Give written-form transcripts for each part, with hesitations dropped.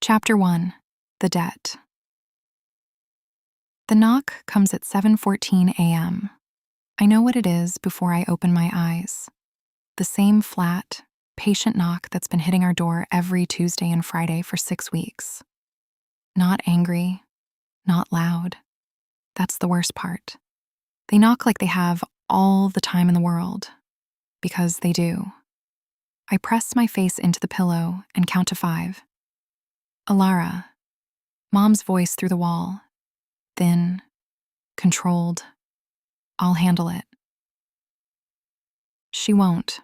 Chapter 1. The Debt. The knock comes at 7:14 a.m. I know what it is before I open my eyes. The same flat, patient knock that's been hitting our door every Tuesday and Friday for 6 weeks. Not angry, not loud. That's the worst part. They knock like they have all the time in the world, because they do. I press my face into the pillow and count to 5. Elara, Mom's voice through the wall. Thin, controlled. I'll handle it. She won't.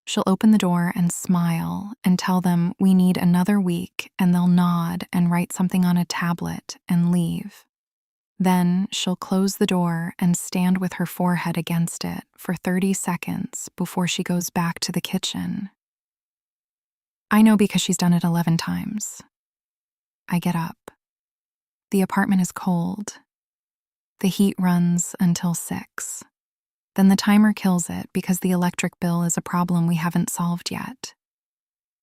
She'll open the door and smile and tell them we need another week, and they'll nod and write something on a tablet and leave. Then she'll close the door and stand with her forehead against it for 30 seconds before she goes back to the kitchen. I know because she's done it 11 times. I get up. The apartment is cold. The heat runs until 6. Then the timer kills it because the electric bill is a problem we haven't solved yet.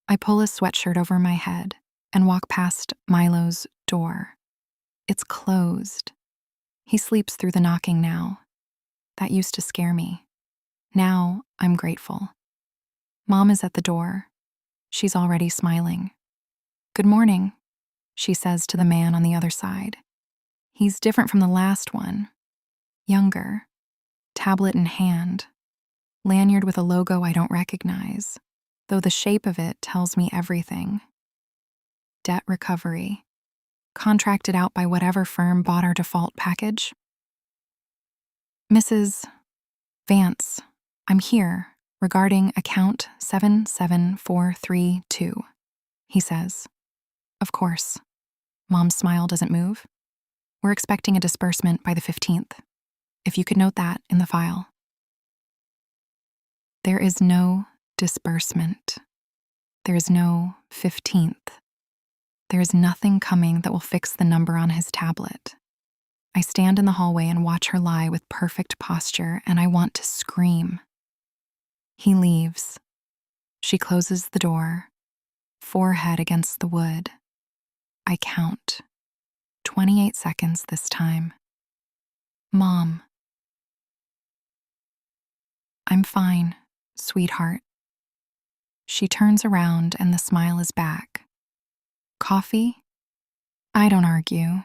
I pull a sweatshirt over my head and walk past Milo's door. It's closed. He sleeps through the knocking now. That used to scare me. Now I'm grateful. Mom is at the door. She's already smiling. "Good morning," she says to the man on the other side. He's different from the last one. Younger. Tablet in hand. Lanyard with a logo I don't recognize, though the shape of it tells me everything. Debt recovery. Contracted out by whatever firm bought our default package. "Mrs. Vance, I'm here regarding account 77432, he says. Of course. Mom's smile doesn't move. We're expecting a disbursement by the 15th. If you could note that in the file. There is no disbursement. There is no 15th. There is nothing coming that will fix the number on his tablet. I stand in the hallway and watch her lie with perfect posture, and I want to scream. He leaves. She closes the door, forehead against the wood. I count. 28 seconds this time. Mom. I'm fine, sweetheart. She turns around and the smile is back. Coffee? I don't argue.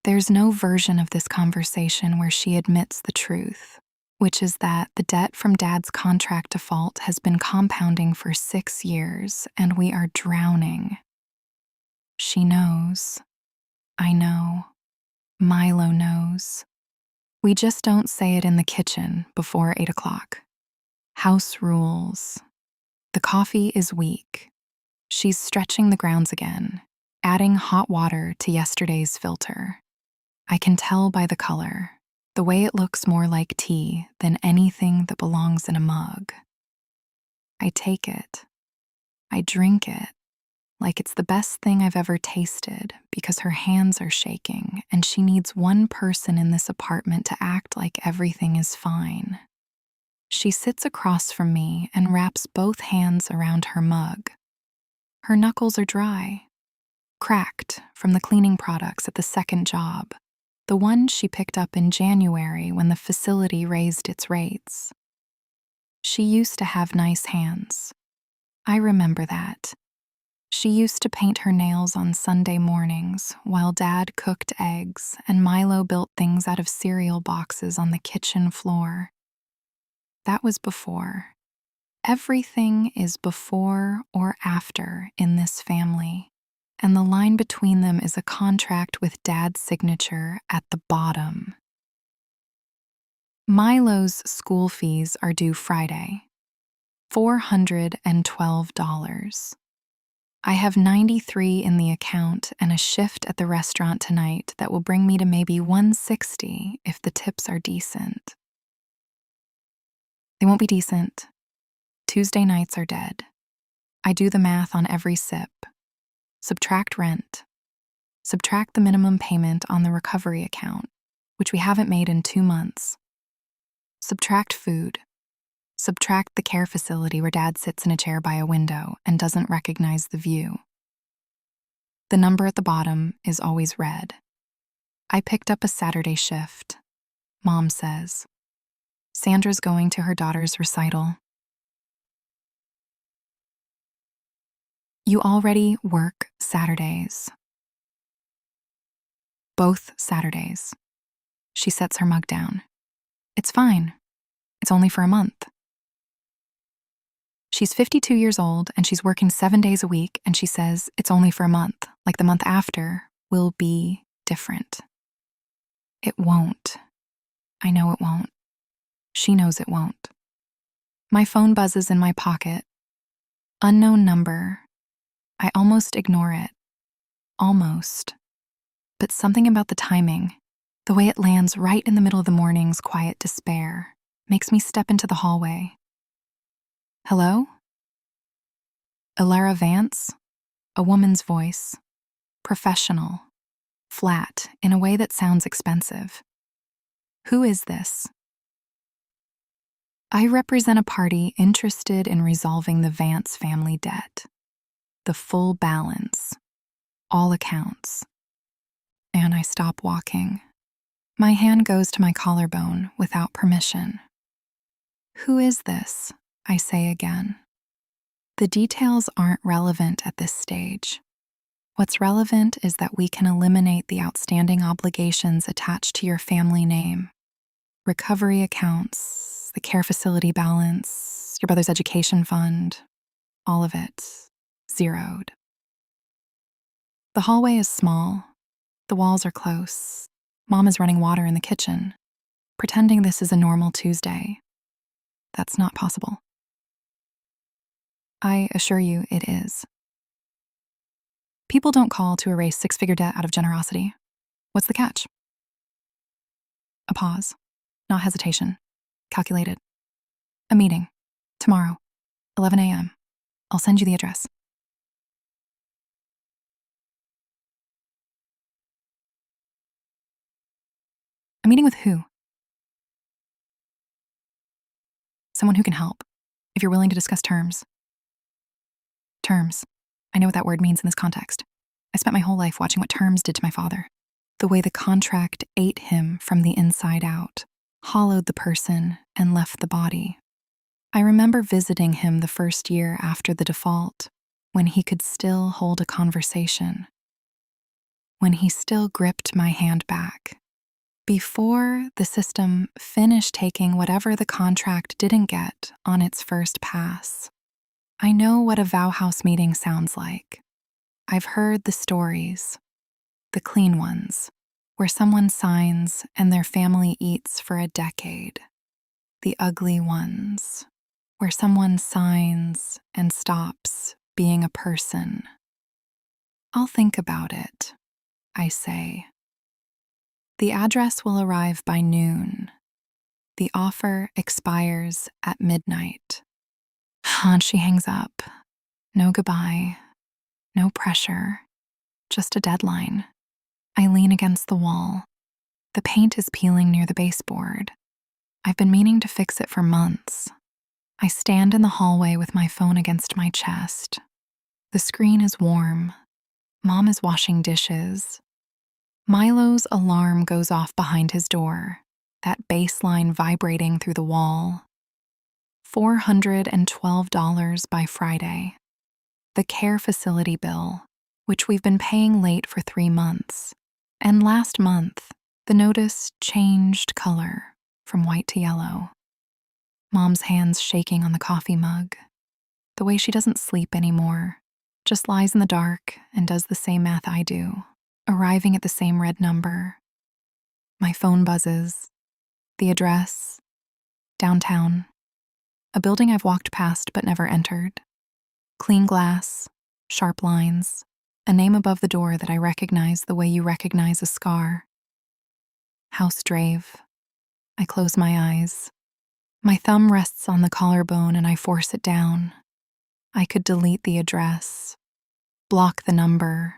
There's no version of this conversation where she admits the truth, which is that the debt from Dad's contract default has been compounding for 6 years and we are drowning. She knows. I know. Milo knows. We just don't say it in the kitchen before 8 o'clock. House rules. The coffee is weak. She's stretching the grounds again, adding hot water to yesterday's filter. I can tell by the color, the way it looks more like tea than anything that belongs in a mug. I take it. I drink it. Like it's the best thing I've ever tasted because her hands are shaking and she needs one person in this apartment to act like everything is fine. She sits across from me and wraps both hands around her mug. Her knuckles are dry, cracked from the cleaning products at the second job, the one she picked up in January when the facility raised its rates. She used to have nice hands. I remember that. She used to paint her nails on Sunday mornings while Dad cooked eggs and Milo built things out of cereal boxes on the kitchen floor. That was before. Everything is before or after in this family, and the line between them is a contract with Dad's signature at the bottom. Milo's school fees are due Friday. $412. I have 93 in the account and a shift at the restaurant tonight that will bring me to maybe 160 if the tips are decent. They won't be decent. Tuesday nights are dead. I do the math on every sip. Subtract rent. Subtract the minimum payment on the recovery account, which we haven't made in 2 months. Subtract food. Subtract the care facility where Dad sits in a chair by a window and doesn't recognize the view. The number at the bottom is always red. I picked up a Saturday shift. Mom says, Sandra's going to her daughter's recital. You already work Saturdays. Both Saturdays. She sets her mug down. It's fine. It's only for a month. She's 52 years old and she's working 7 days a week, and she says it's only for a month, like the month after will be different. It won't. I know it won't. She knows it won't. My phone buzzes in my pocket. Unknown number. I almost ignore it. Almost. But something about the timing, the way it lands right in the middle of the morning's quiet despair, makes me step into the hallway. Hello? Elara Vance? A woman's voice. Professional. Flat, in a way that sounds expensive. Who is this? I represent a party interested in resolving the Vance family debt. The full balance. All accounts. And I stop walking. My hand goes to my collarbone without permission. Who is this? I say again. The details aren't relevant at this stage. What's relevant is that we can eliminate the outstanding obligations attached to your family name. Recovery accounts, the care facility balance, your brother's education fund, all of it, zeroed. The hallway is small. The walls are close. Mom is running water in the kitchen, pretending this is a normal Tuesday. That's not possible. I assure you it is. People don't call to erase six-figure debt out of generosity. What's the catch? A pause. Not hesitation. Calculated. A meeting. Tomorrow. 11 a.m. I'll send you the address. A meeting with who? Someone who can help, if you're willing to discuss terms. Terms. I know what that word means in this context. I spent my whole life watching what terms did to my father. The way the contract ate him from the inside out, hollowed the person, and left the body. I remember visiting him the first year after the default, when he could still hold a conversation. When he still gripped my hand back. Before the system finished taking whatever the contract didn't get on its first pass. I know what a vow house meeting sounds like. I've heard the stories, the clean ones, where someone signs and their family eats for a decade. The ugly ones, where someone signs and stops being a person. I'll think about it, I say. The address will arrive by noon. The offer expires at midnight. And she hangs up. No goodbye. No pressure. Just a deadline. I lean against the wall. The paint is peeling near the baseboard. I've been meaning to fix it for months. I stand in the hallway with my phone against my chest. The screen is warm. Mom is washing dishes. Milo's alarm goes off behind his door, that bass line vibrating through the wall. $412 by Friday. The care facility bill, which we've been paying late for 3 months. And last month, the notice changed color from white to yellow. Mom's hands shaking on the coffee mug. The way she doesn't sleep anymore, just lies in the dark and does the same math I do, arriving at the same red number. My phone buzzes. The address, downtown. A building I've walked past but never entered. Clean glass, sharp lines, a name above the door that I recognize the way you recognize a scar. House Draeve. I close my eyes. My thumb rests on the collarbone and I force it down. I could delete the address, block the number,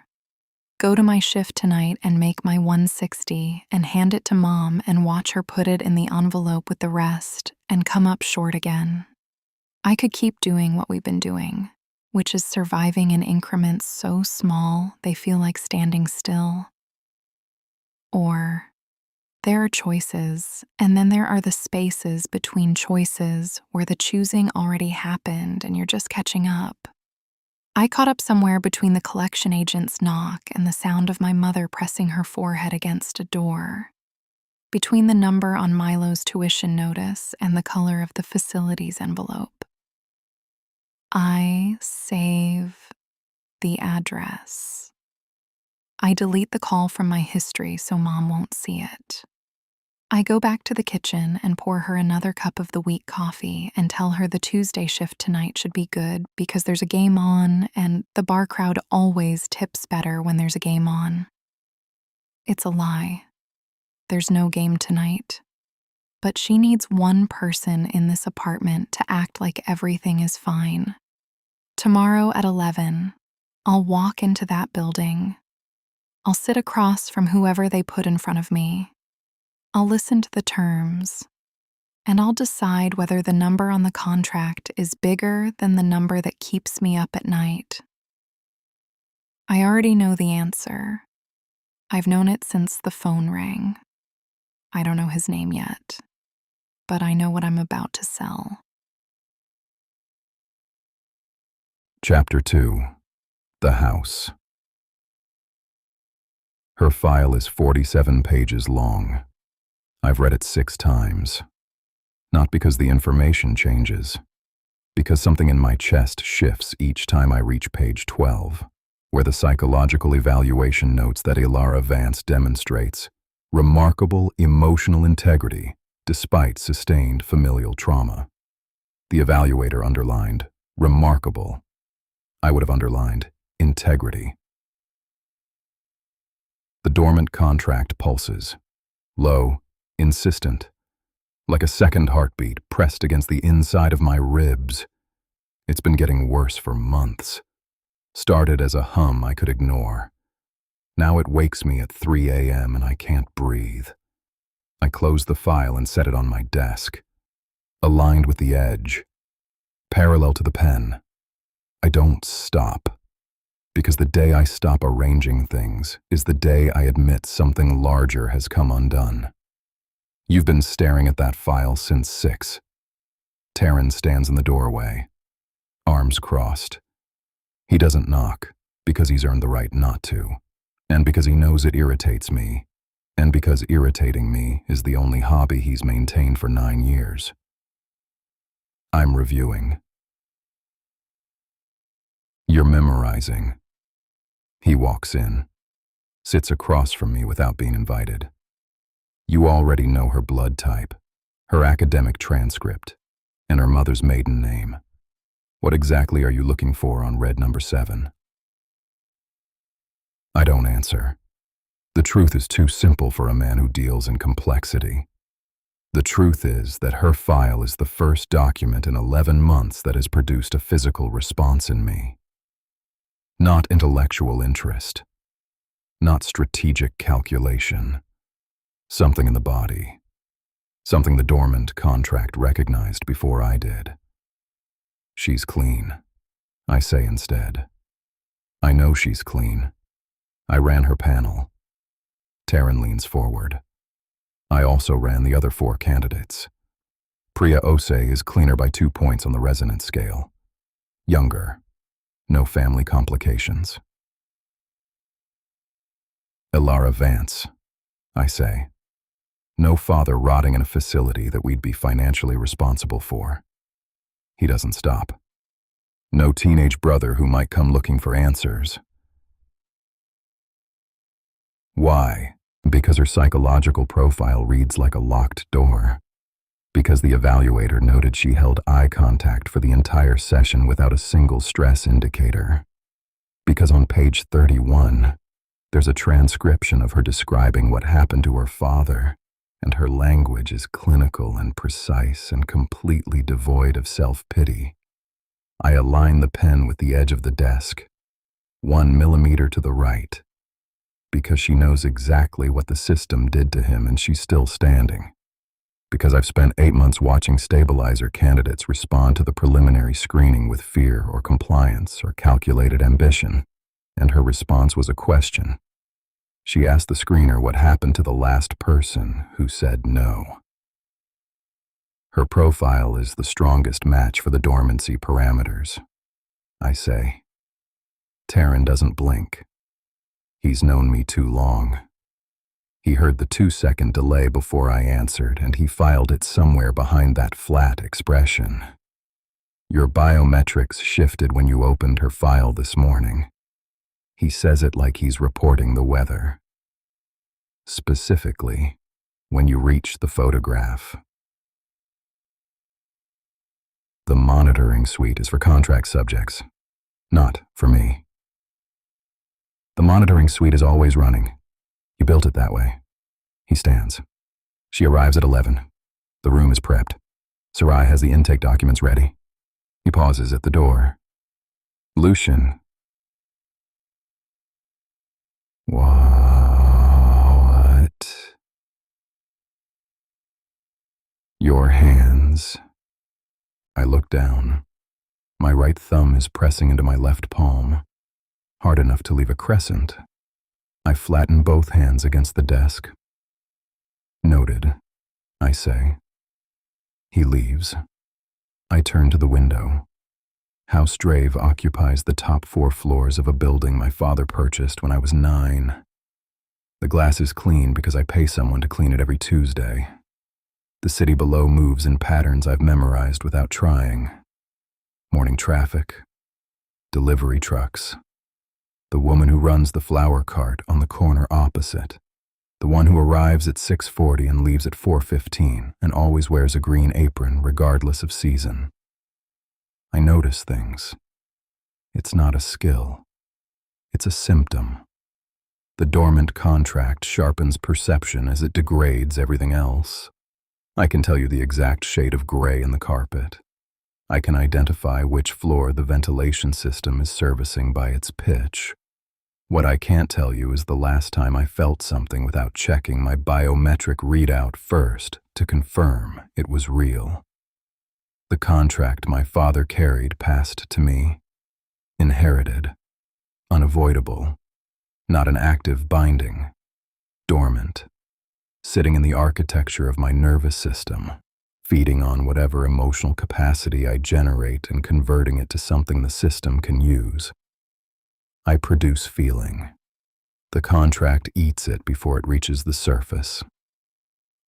go to my shift tonight and make my 160 and hand it to Mom and watch her put it in the envelope with the rest and come up short again. I could keep doing what we've been doing. which is surviving in increments so small they feel like standing still. Or there are choices, and then there are the spaces between choices where the choosing already happened and you're just catching up. I caught up somewhere between the collection agent's knock and the sound of my mother pressing her forehead against a door, between the number on Milo's tuition notice and the color of the facility's envelope. I save the address. I delete the call from my history so Mom won't see it. I go back to the kitchen and pour her another cup of the weak coffee and tell her the Tuesday shift tonight should be good because there's a game on and the bar crowd always tips better when there's a game on. It's a lie. There's no game tonight. But she needs one person in this apartment to act like everything is fine. Tomorrow at 11, I'll walk into that building. I'll sit across from whoever they put in front of me. I'll listen to the terms, and I'll decide whether the number on the contract is bigger than the number that keeps me up at night. I already know the answer. I've known it since the phone rang. I don't know his name yet, but I know what I'm about to sell. Chapter 2. The House. Her file is 47 pages long. I've read it 6 times. Not because the information changes, because something in my chest shifts each time I reach page 12, where the psychological evaluation notes that Elara Vance demonstrates remarkable emotional integrity despite sustained familial trauma. The evaluator underlined remarkable. I would have underlined integrity. The dormant contract pulses, low, insistent, like a second heartbeat pressed against the inside of my ribs. It's been getting worse for months. Started as a hum I could ignore. Now it wakes me at 3 a.m. and I can't breathe. I close the file and set it on my desk, aligned with the edge, parallel to the pen. I don't stop, because the day I stop arranging things is the day I admit something larger has come undone. You've been staring at that file since 6. Taryn stands in the doorway, arms crossed. He doesn't knock, because he's earned the right not to, and because he knows it irritates me, and because irritating me is the only hobby he's maintained for 9 years. I'm reviewing. You're memorizing. He walks in, sits across from me without being invited. You already know her blood type, her academic transcript, and her mother's maiden name. What exactly are you looking for on red number 7? I don't answer. The truth is too simple for a man who deals in complexity. The truth is that her file is the first document in 11 months that has produced a physical response in me. Not intellectual interest, not strategic calculation. Something in the body, something the dormant contract recognized before I did. She's clean, I say instead. I know she's clean. I ran her panel. Taryn leans forward. I also ran the other 4 candidates. Priya Ose is cleaner by 2 points on the resonance scale. Younger. No family complications. Elara Vance, I say. No father rotting in a facility that we'd be financially responsible for. He doesn't stop. No teenage brother who might come looking for answers. Why? Because her psychological profile reads like a locked door. Because the evaluator noted she held eye contact for the entire session without a single stress indicator. Because on page 31, there's a transcription of her describing what happened to her father, and her language is clinical and precise and completely devoid of self-pity. I align the pen with the edge of the desk, 1 millimeter to the right, because she knows exactly what the system did to him and she's still standing. Because I've spent 8 months watching stabilizer candidates respond to the preliminary screening with fear or compliance or calculated ambition, and her response was a question. She asked the screener what happened to the last person who said no. Her profile is the strongest match for the dormancy parameters. I say. Taryn doesn't blink. He's known me too long. He heard the 2-second delay before I answered, and he filed it somewhere behind that flat expression. Your biometrics shifted when you opened her file this morning. He says it like he's reporting the weather. Specifically, when you reach the photograph. The monitoring suite is for contract subjects, not for me. The monitoring suite is always running. You built it that way. He stands. She arrives at 11. The room is prepped. Sarai has the intake documents ready. He pauses at the door. Lucien. What? Your hands. I look down. My right thumb is pressing into my left palm, hard enough to leave a crescent. I flatten both hands against the desk. Noted, I say. He leaves. I turn to the window. House Draeve occupies the top 4 floors of a building my father purchased when I was 9. The glass is clean because I pay someone to clean it every Tuesday. The city below moves in patterns I've memorized without trying. Morning traffic, delivery trucks, the woman who runs the flower cart on the corner opposite, the one who arrives at 6:40 and leaves at 4:15 and always wears a green apron regardless of season. I notice things. It's not a skill. It's a symptom. The dormant contract sharpens perception as it degrades everything else. I can tell you the exact shade of gray in the carpet. I can identify which floor the ventilation system is servicing by its pitch. What I can't tell you is the last time I felt something without checking my biometric readout first to confirm it was real. The contract my father carried passed to me. Inherited. Unavoidable. Not an active binding. Dormant. Sitting in the architecture of my nervous system, feeding on whatever emotional capacity I generate and converting it to something the system can use. I produce feeling. The contract eats it before it reaches the surface.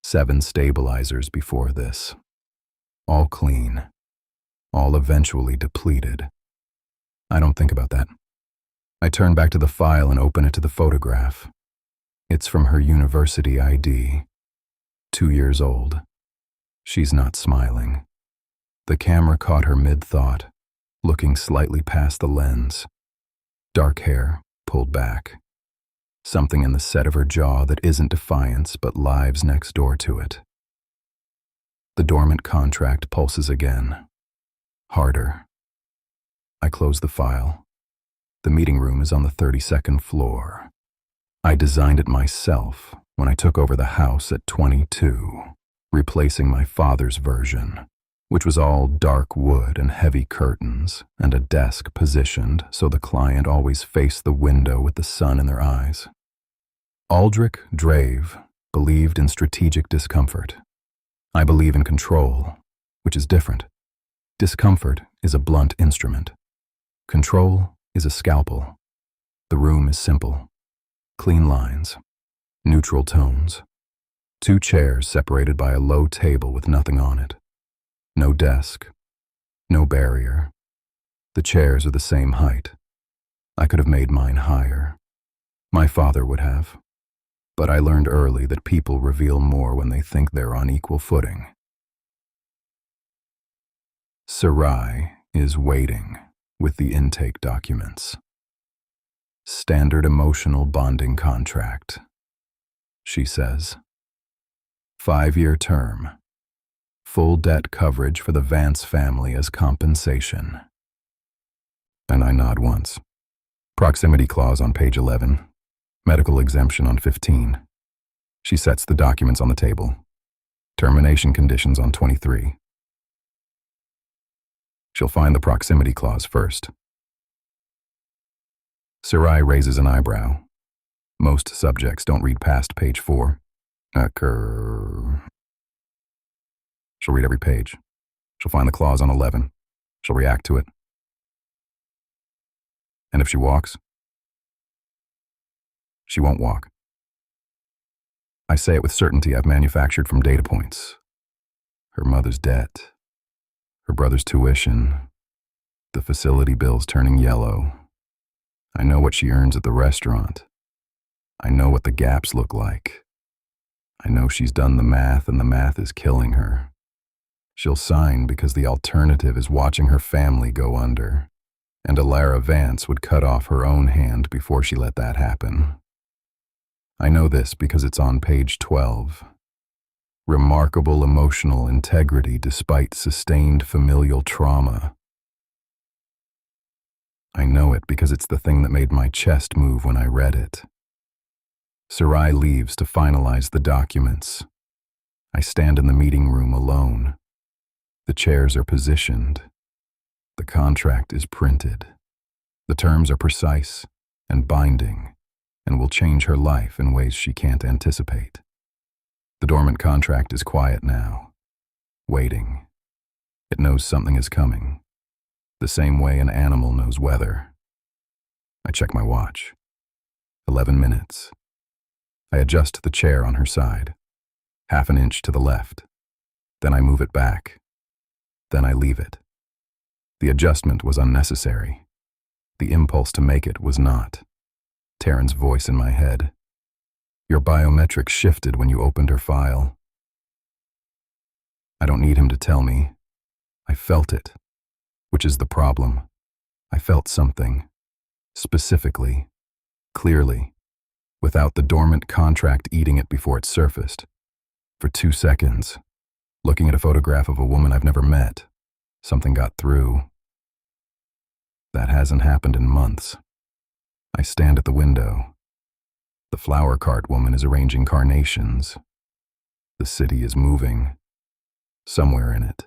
7 stabilizers before this. All clean. All eventually depleted. I don't think about that. I turn back to the file and open it to the photograph. It's from her university ID. 2 years old. She's not smiling. The camera caught her mid-thought, looking slightly past the lens. Dark hair, pulled back. Something in the set of her jaw that isn't defiance but lives next door to it. The dormant contract pulses again. Harder. I close the file. The meeting room is on the 32nd floor. I designed it myself when I took over the house at 22, replacing my father's version, which was all dark wood and heavy curtains, and a desk positioned so the client always faced the window with the sun in their eyes. Aldrich Draeve believed in strategic discomfort. I believe in control, which is different. Discomfort is a blunt instrument. Control is a scalpel. The room is simple. Clean lines. Neutral tones. 2 chairs separated by a low table with nothing on it. No desk. No barrier. The chairs are the same height. I could have made mine higher. My father would have. But I learned early that people reveal more when they think they're on equal footing. Sarai is waiting with the intake documents. Standard emotional bonding contract, she says. 5-year term. Full debt coverage for the Vance family as compensation. And I nod once. Proximity clause on page 11. Medical exemption on 15. She sets the documents on the table. Termination conditions on 23. She'll find the proximity clause first. Sarai raises an eyebrow. Most subjects don't read past page 4. She'll read every page. She'll find the clause on 11. She'll react to it. And if she walks, she won't walk. I say it with certainty I've manufactured from data points. Her mother's debt, her brother's tuition, the facility bills turning yellow. I know what she earns at the restaurant. I know what the gaps look like. I know she's done the math and the math is killing her. She'll sign because the alternative is watching her family go under. And Elara Vance would cut off her own hand before she let that happen. I know this because it's on page 12. Remarkable emotional integrity despite sustained familial trauma. I know it because it's the thing that made my chest move when I read it. Sarai leaves to finalize the documents. I stand in the meeting room alone. The chairs are positioned. The contract is printed. The terms are precise and binding and will change her life in ways she can't anticipate. The dormant contract is quiet now, waiting. It knows something is coming, the same way an animal knows weather. I check my watch. 11 minutes. I adjust the chair on her side, half an inch to the left. Then I move it back. Then I leave it. The adjustment was unnecessary. The impulse to make it was not. Taryn's voice in my head. Your biometrics shifted when you opened her file. I don't need him to tell me. I felt it, which is the problem. I felt something, specifically, clearly, without the dormant contract eating it before it surfaced. For 2 seconds, looking at a photograph of a woman I've never met, something got through. That hasn't happened in months. I stand at the window. The flower cart woman is arranging carnations. The city is moving. Somewhere in it,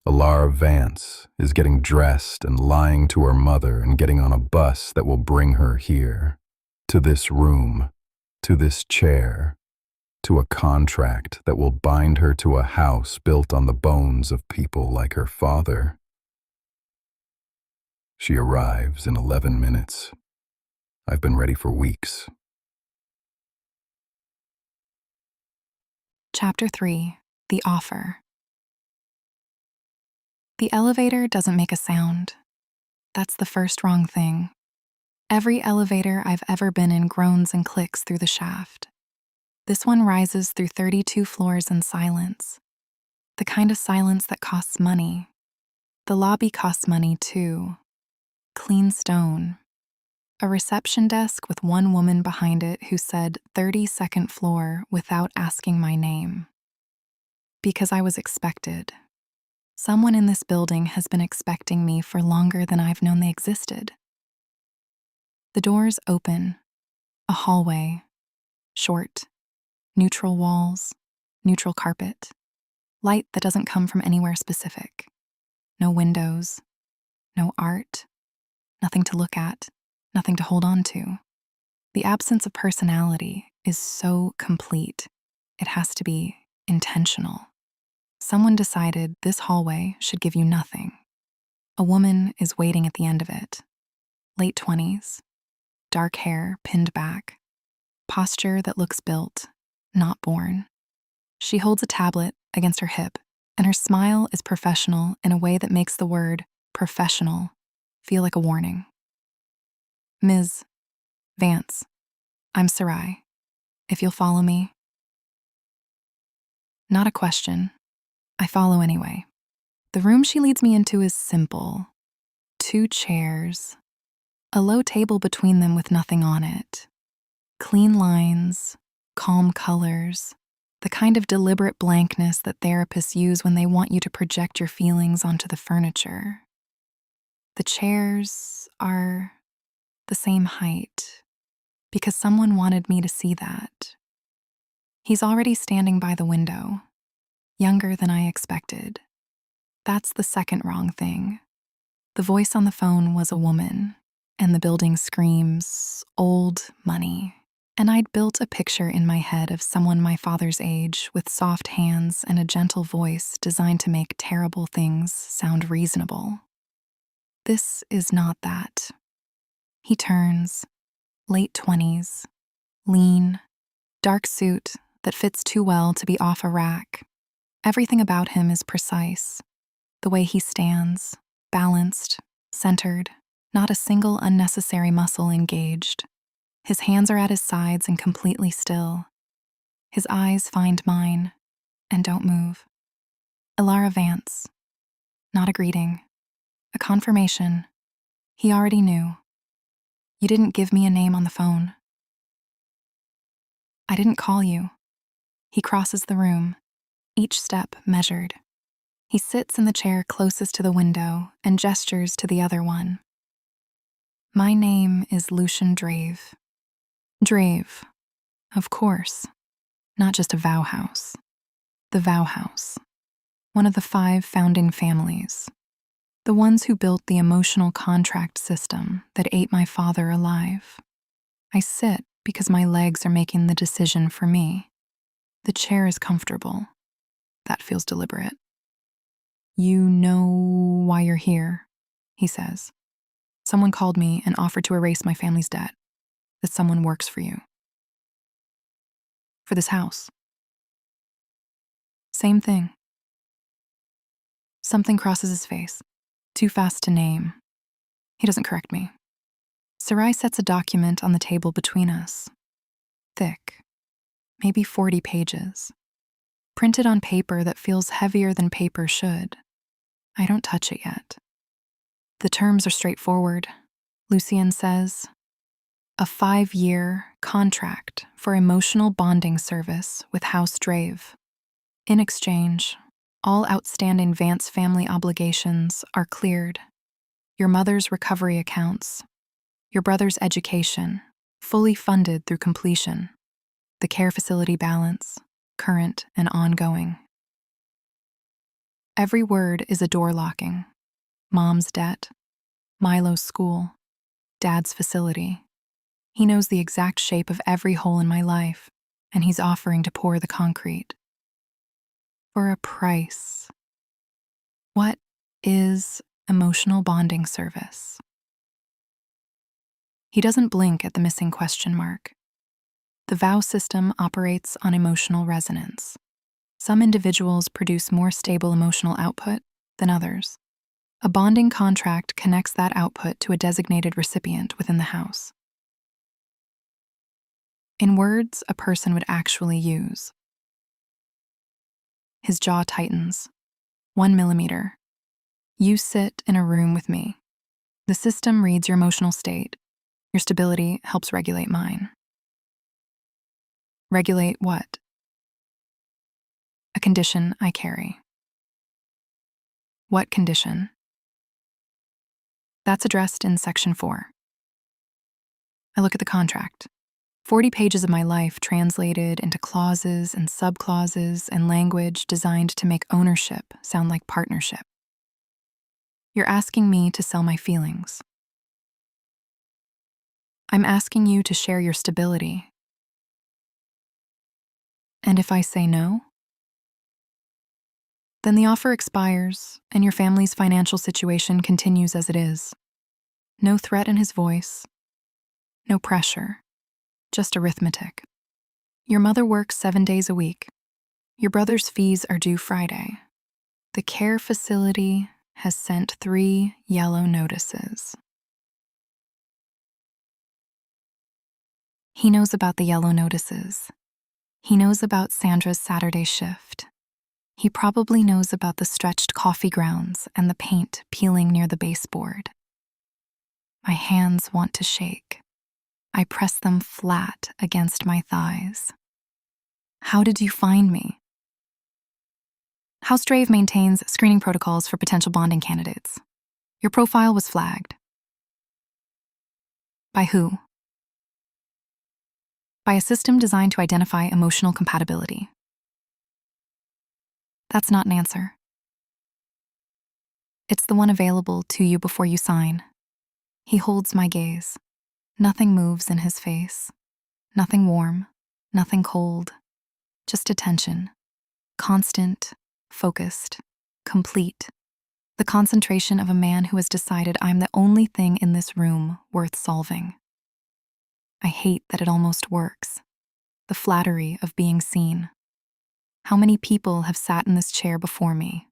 Elara Vance is getting dressed and lying to her mother and getting on a bus that will bring her here, to this room, to this chair, to a contract that will bind her to a house built on the bones of people like her father. She arrives in 11 minutes. I've been ready for weeks. Chapter 3. The Offer. The elevator doesn't make a sound. That's the first wrong thing. Every elevator I've ever been in groans and clicks through the shaft. This one rises through 32 floors in silence. The kind of silence that costs money. The lobby costs money too. Clean stone. A reception desk with one woman behind it who said 32nd floor without asking my name. Because I was expected. Someone in this building has been expecting me for longer than I've known they existed. The doors open. A hallway. Short. Neutral walls. Neutral carpet. Light that doesn't come from anywhere specific. No windows. No art. Nothing to look at. Nothing to hold on to. The absence of personality is so complete. It has to be intentional. Someone decided this hallway should give you nothing. A woman is waiting at the end of it. Late 20s. Dark hair pinned back. Posture that looks built, not born. She holds a tablet against her hip, and her smile is professional in a way that makes the word professional feel like a warning. Ms. Vance, I'm Sarai. If you'll follow me. Not a question. I follow anyway. The room she leads me into is simple. 2 chairs. A low table between them with nothing on it. Clean lines, calm colors, the kind of deliberate blankness that therapists use when they want you to project your feelings onto the furniture. The chairs are the same height, because someone wanted me to see that. He's already standing by the window. younger than I expected. That's the second wrong thing. The voice on the phone was a woman, and the building screams, old money. And I'd built a picture in my head of someone my father's age with soft hands and a gentle voice designed to make terrible things sound reasonable. This is not that. He turns, late 20s, lean, dark suit that fits too well to be off a rack. Everything about him is precise. The way he stands, balanced, centered, not a single unnecessary muscle engaged. His hands are at his sides and completely still. His eyes find mine and don't move. Elara Vance. Not a greeting. A confirmation. He already knew. You didn't give me a name on the phone. I didn't call you. He crosses the room, each step measured. He sits in the chair closest to the window and gestures to the other one. My name is Lucien Draeve. Draeve, of course. Not just a vow house. The vow house. One of the 5 founding families. The ones who built the emotional contract system that ate my father alive. I sit because my legs are making the decision for me. The chair is comfortable. That feels deliberate. You know why you're here, he says. Someone called me and offered to erase my family's debt. That someone works for you. For this house. Same thing. Something crosses his face. Too fast to name. He doesn't correct me. Sarai sets a document on the table between us. Thick. Maybe 40 pages. Printed on paper that feels heavier than paper should. I don't touch it yet. The terms are straightforward. Lucien says, a 5-year contract for emotional bonding service with House Draeve. In exchange, all outstanding Vance family obligations are cleared. Your mother's recovery accounts, your brother's education, fully funded through completion, the care facility balance, current and ongoing. Every word is a door locking. Mom's debt, Milo's school, Dad's facility. He knows the exact shape of every hole in my life, and he's offering to pour the concrete. For a price. What is emotional bonding service? He doesn't blink at the missing question mark. The vow system operates on emotional resonance. Some individuals produce more stable emotional output than others. A bonding contract connects that output to a designated recipient within the house. In words a person would actually use. His jaw tightens. 1 millimeter. You sit in a room with me. The system reads your emotional state. Your stability helps regulate mine. Regulate what? A condition I carry. What condition? That's addressed in Section 4. I look at the contract. 40 pages of my life translated into clauses and subclauses and language designed to make ownership sound like partnership. You're asking me to sell my feelings. I'm asking you to share your stability. And if I say no? Then the offer expires and your family's financial situation continues as it is. No threat in his voice. No pressure. Just arithmetic. Your mother works 7 days a week. Your brother's fees are due Friday. The care facility has sent 3 yellow notices. He knows about the yellow notices. He knows about Sandra's Saturday shift. He probably knows about the stretched coffee grounds and the paint peeling near the baseboard. My hands want to shake. I press them flat against my thighs. How did you find me? House Draeve maintains screening protocols for potential bonding candidates. Your profile was flagged. By who? By a system designed to identify emotional compatibility. That's not an answer. It's the one available to you before you sign. He holds my gaze. Nothing moves in his face. Nothing warm, nothing cold. Just attention. Constant, focused, complete. The concentration of a man who has decided I'm the only thing in this room worth solving. I hate that it almost works. The flattery of being seen. How many people have sat in this chair before me?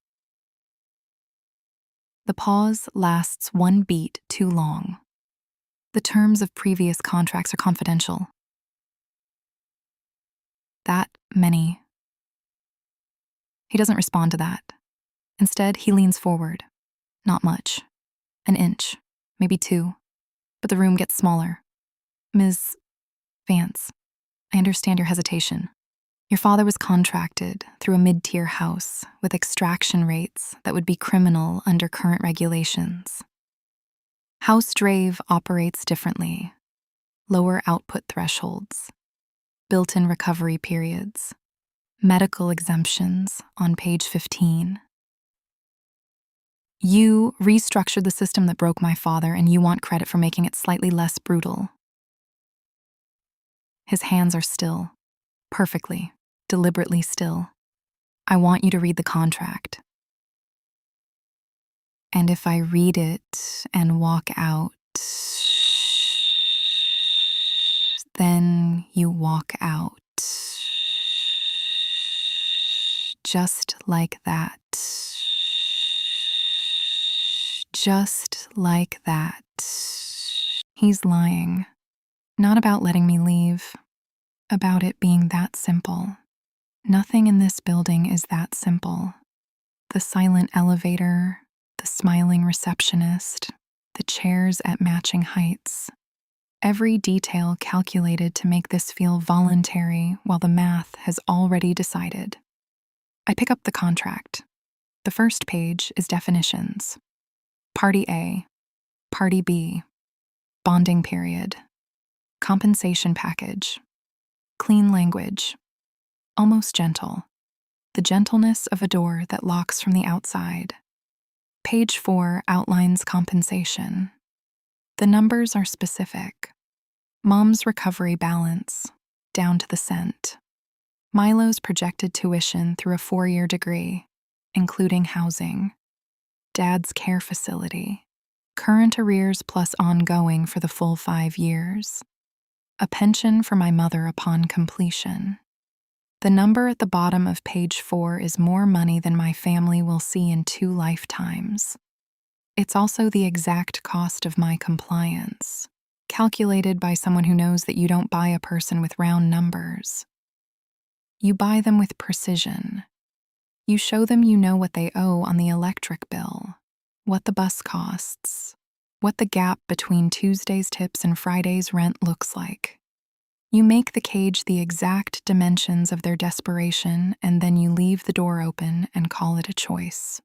The pause lasts one beat too long. The terms of previous contracts are confidential. That many. He doesn't respond to that. Instead, he leans forward. Not much. An inch, maybe 2. But the room gets smaller. Ms. Vance, I understand your hesitation. Your father was contracted through a mid-tier house with extraction rates that would be criminal under current regulations. House Draeve operates differently. Lower output thresholds, built-in recovery periods, medical exemptions on page 15. You restructured the system that broke my father, and you want credit for making it slightly less brutal. His hands are still, perfectly, deliberately still. I want you to read the contract. And if I read it and walk out, then you walk out. Just like that. Just like that. He's lying. Not about letting me leave. About it being that simple. Nothing in this building is that simple. The silent elevator, the smiling receptionist, the chairs at matching heights. Every detail calculated to make this feel voluntary while the math has already decided. I pick up the contract. The first page is definitions. Party A, Party B, bonding period, compensation package, clean language, almost gentle, the gentleness of a door that locks from the outside. Page 4 outlines compensation. The numbers are specific. Mom's recovery balance, down to the cent. Milo's projected tuition through a 4-year degree, including housing. Dad's care facility. Current arrears plus ongoing for the full 5 years. A pension for my mother upon completion. The number at the bottom of page 4 is more money than my family will see in 2 lifetimes. It's also the exact cost of my compliance, calculated by someone who knows that you don't buy a person with round numbers. You buy them with precision. You show them you know what they owe on the electric bill, what the bus costs, what the gap between Tuesday's tips and Friday's rent looks like. You make the cage the exact dimensions of their desperation, and then you leave the door open and call it a choice.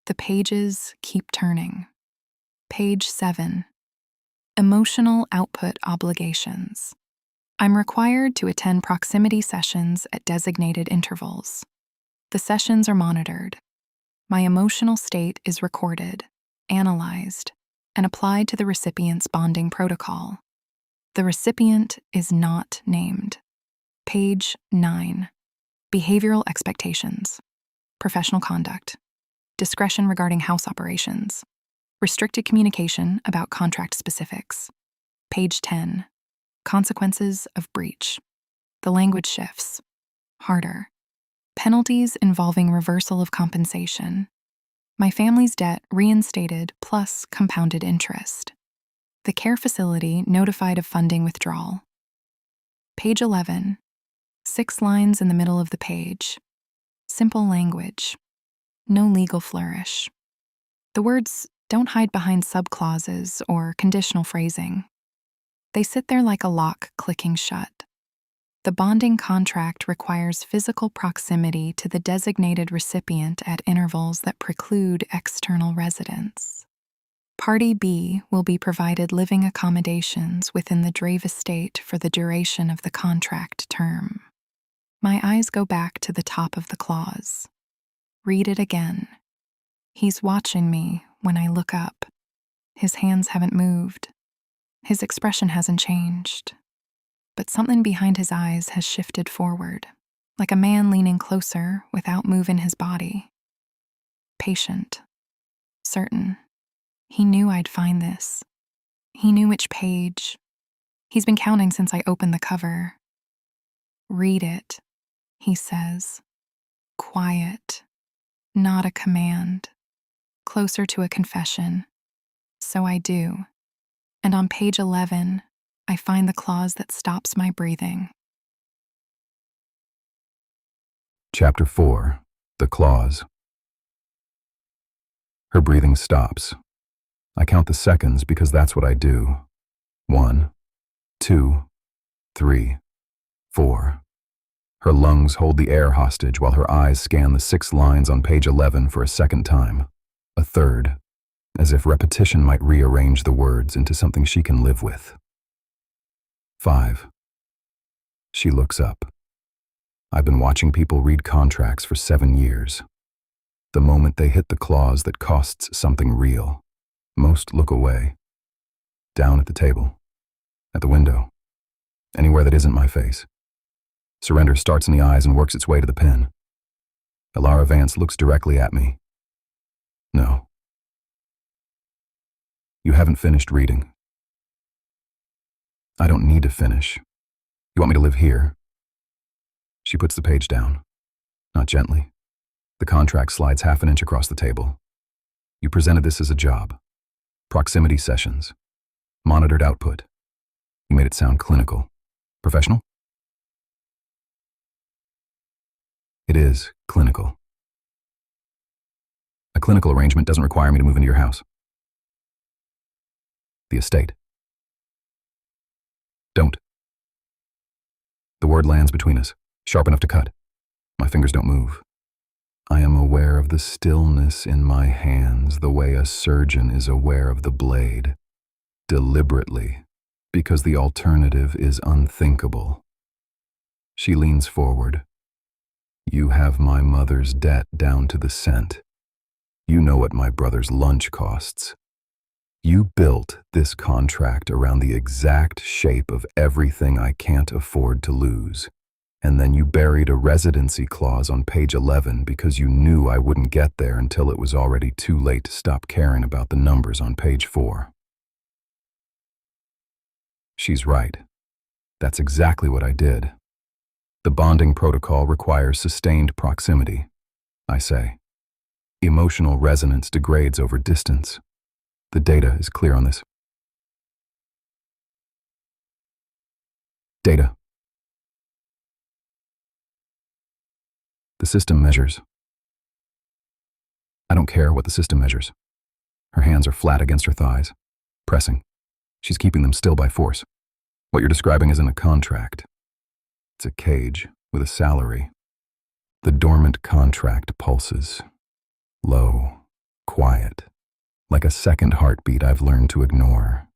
The pages keep turning. Page 7. Emotional output obligations. I'm required to attend proximity sessions at designated intervals. The sessions are monitored. My emotional state is recorded, analyzed, and applied to the recipient's bonding protocol. The recipient is not named. Page 9. Behavioral expectations. Professional conduct. Discretion regarding house operations. Restricted communication about contract specifics. Page 10. Consequences of breach. The language shifts. Harder. Penalties involving reversal of compensation. My family's debt reinstated plus compounded interest. The care facility notified of funding withdrawal. Page 11. 6 lines in the middle of the page. Simple language. No legal flourish. The words don't hide behind subclauses or conditional phrasing. They sit there like a lock clicking shut. The bonding contract requires physical proximity to the designated recipient at intervals that preclude external residence. Party B will be provided living accommodations within the Draeve estate for the duration of the contract term. My eyes go back to the top of the clause. Read it again. He's watching me when I look up. His hands haven't moved. His expression hasn't changed. But something behind his eyes has shifted forward, like a man leaning closer without moving his body. Patient. Certain. He knew I'd find this. He knew which page. He's been counting since I opened the cover. Read it, he says. Quiet. Not a command. Closer to a confession. So I do. And on page 11, I find the clause that stops my breathing. Chapter 4. The Clause. Her breathing stops. I count the seconds because that's what I do. 1, 2, 3, 4. Her lungs hold the air hostage while her eyes scan the 6 lines on page 11 for a second time, a third, as if repetition might rearrange the words into something she can live with. 5. She looks up. I've been watching people read contracts for 7 years. The moment they hit the clause that costs something real, most look away. Down at the table, at the window, anywhere that isn't my face. Surrender starts in the eyes and works its way to the pen. Elara Vance looks directly at me. No. You haven't finished reading. I don't need to finish. You want me to live here? She puts the page down. Not gently. The contract slides half an inch across the table. You presented this as a job. Proximity sessions. Monitored output. You made it sound clinical. Professional? It is clinical. A clinical arrangement doesn't require me to move into your house. The estate. Don't. The word lands between us, sharp enough to cut. My fingers don't move. I am aware of the stillness in my hands the way a surgeon is aware of the blade. Deliberately, because the alternative is unthinkable. She leans forward. You have my mother's debt down to the cent. You know what my brother's lunch costs. You built this contract around the exact shape of everything I can't afford to lose. And then you buried a residency clause on page 11 because you knew I wouldn't get there until it was already too late to stop caring about the numbers on page 4. She's right. That's exactly what I did. The bonding protocol requires sustained proximity, I say. Emotional resonance degrades over distance. The data is clear on this. Data. The system measures. I don't care what the system measures. Her hands are flat against her thighs, pressing. She's keeping them still by force. What you're describing isn't a contract. It's a cage with a salary. The dormant contract pulses. Low, quiet, like a second heartbeat I've learned to ignore.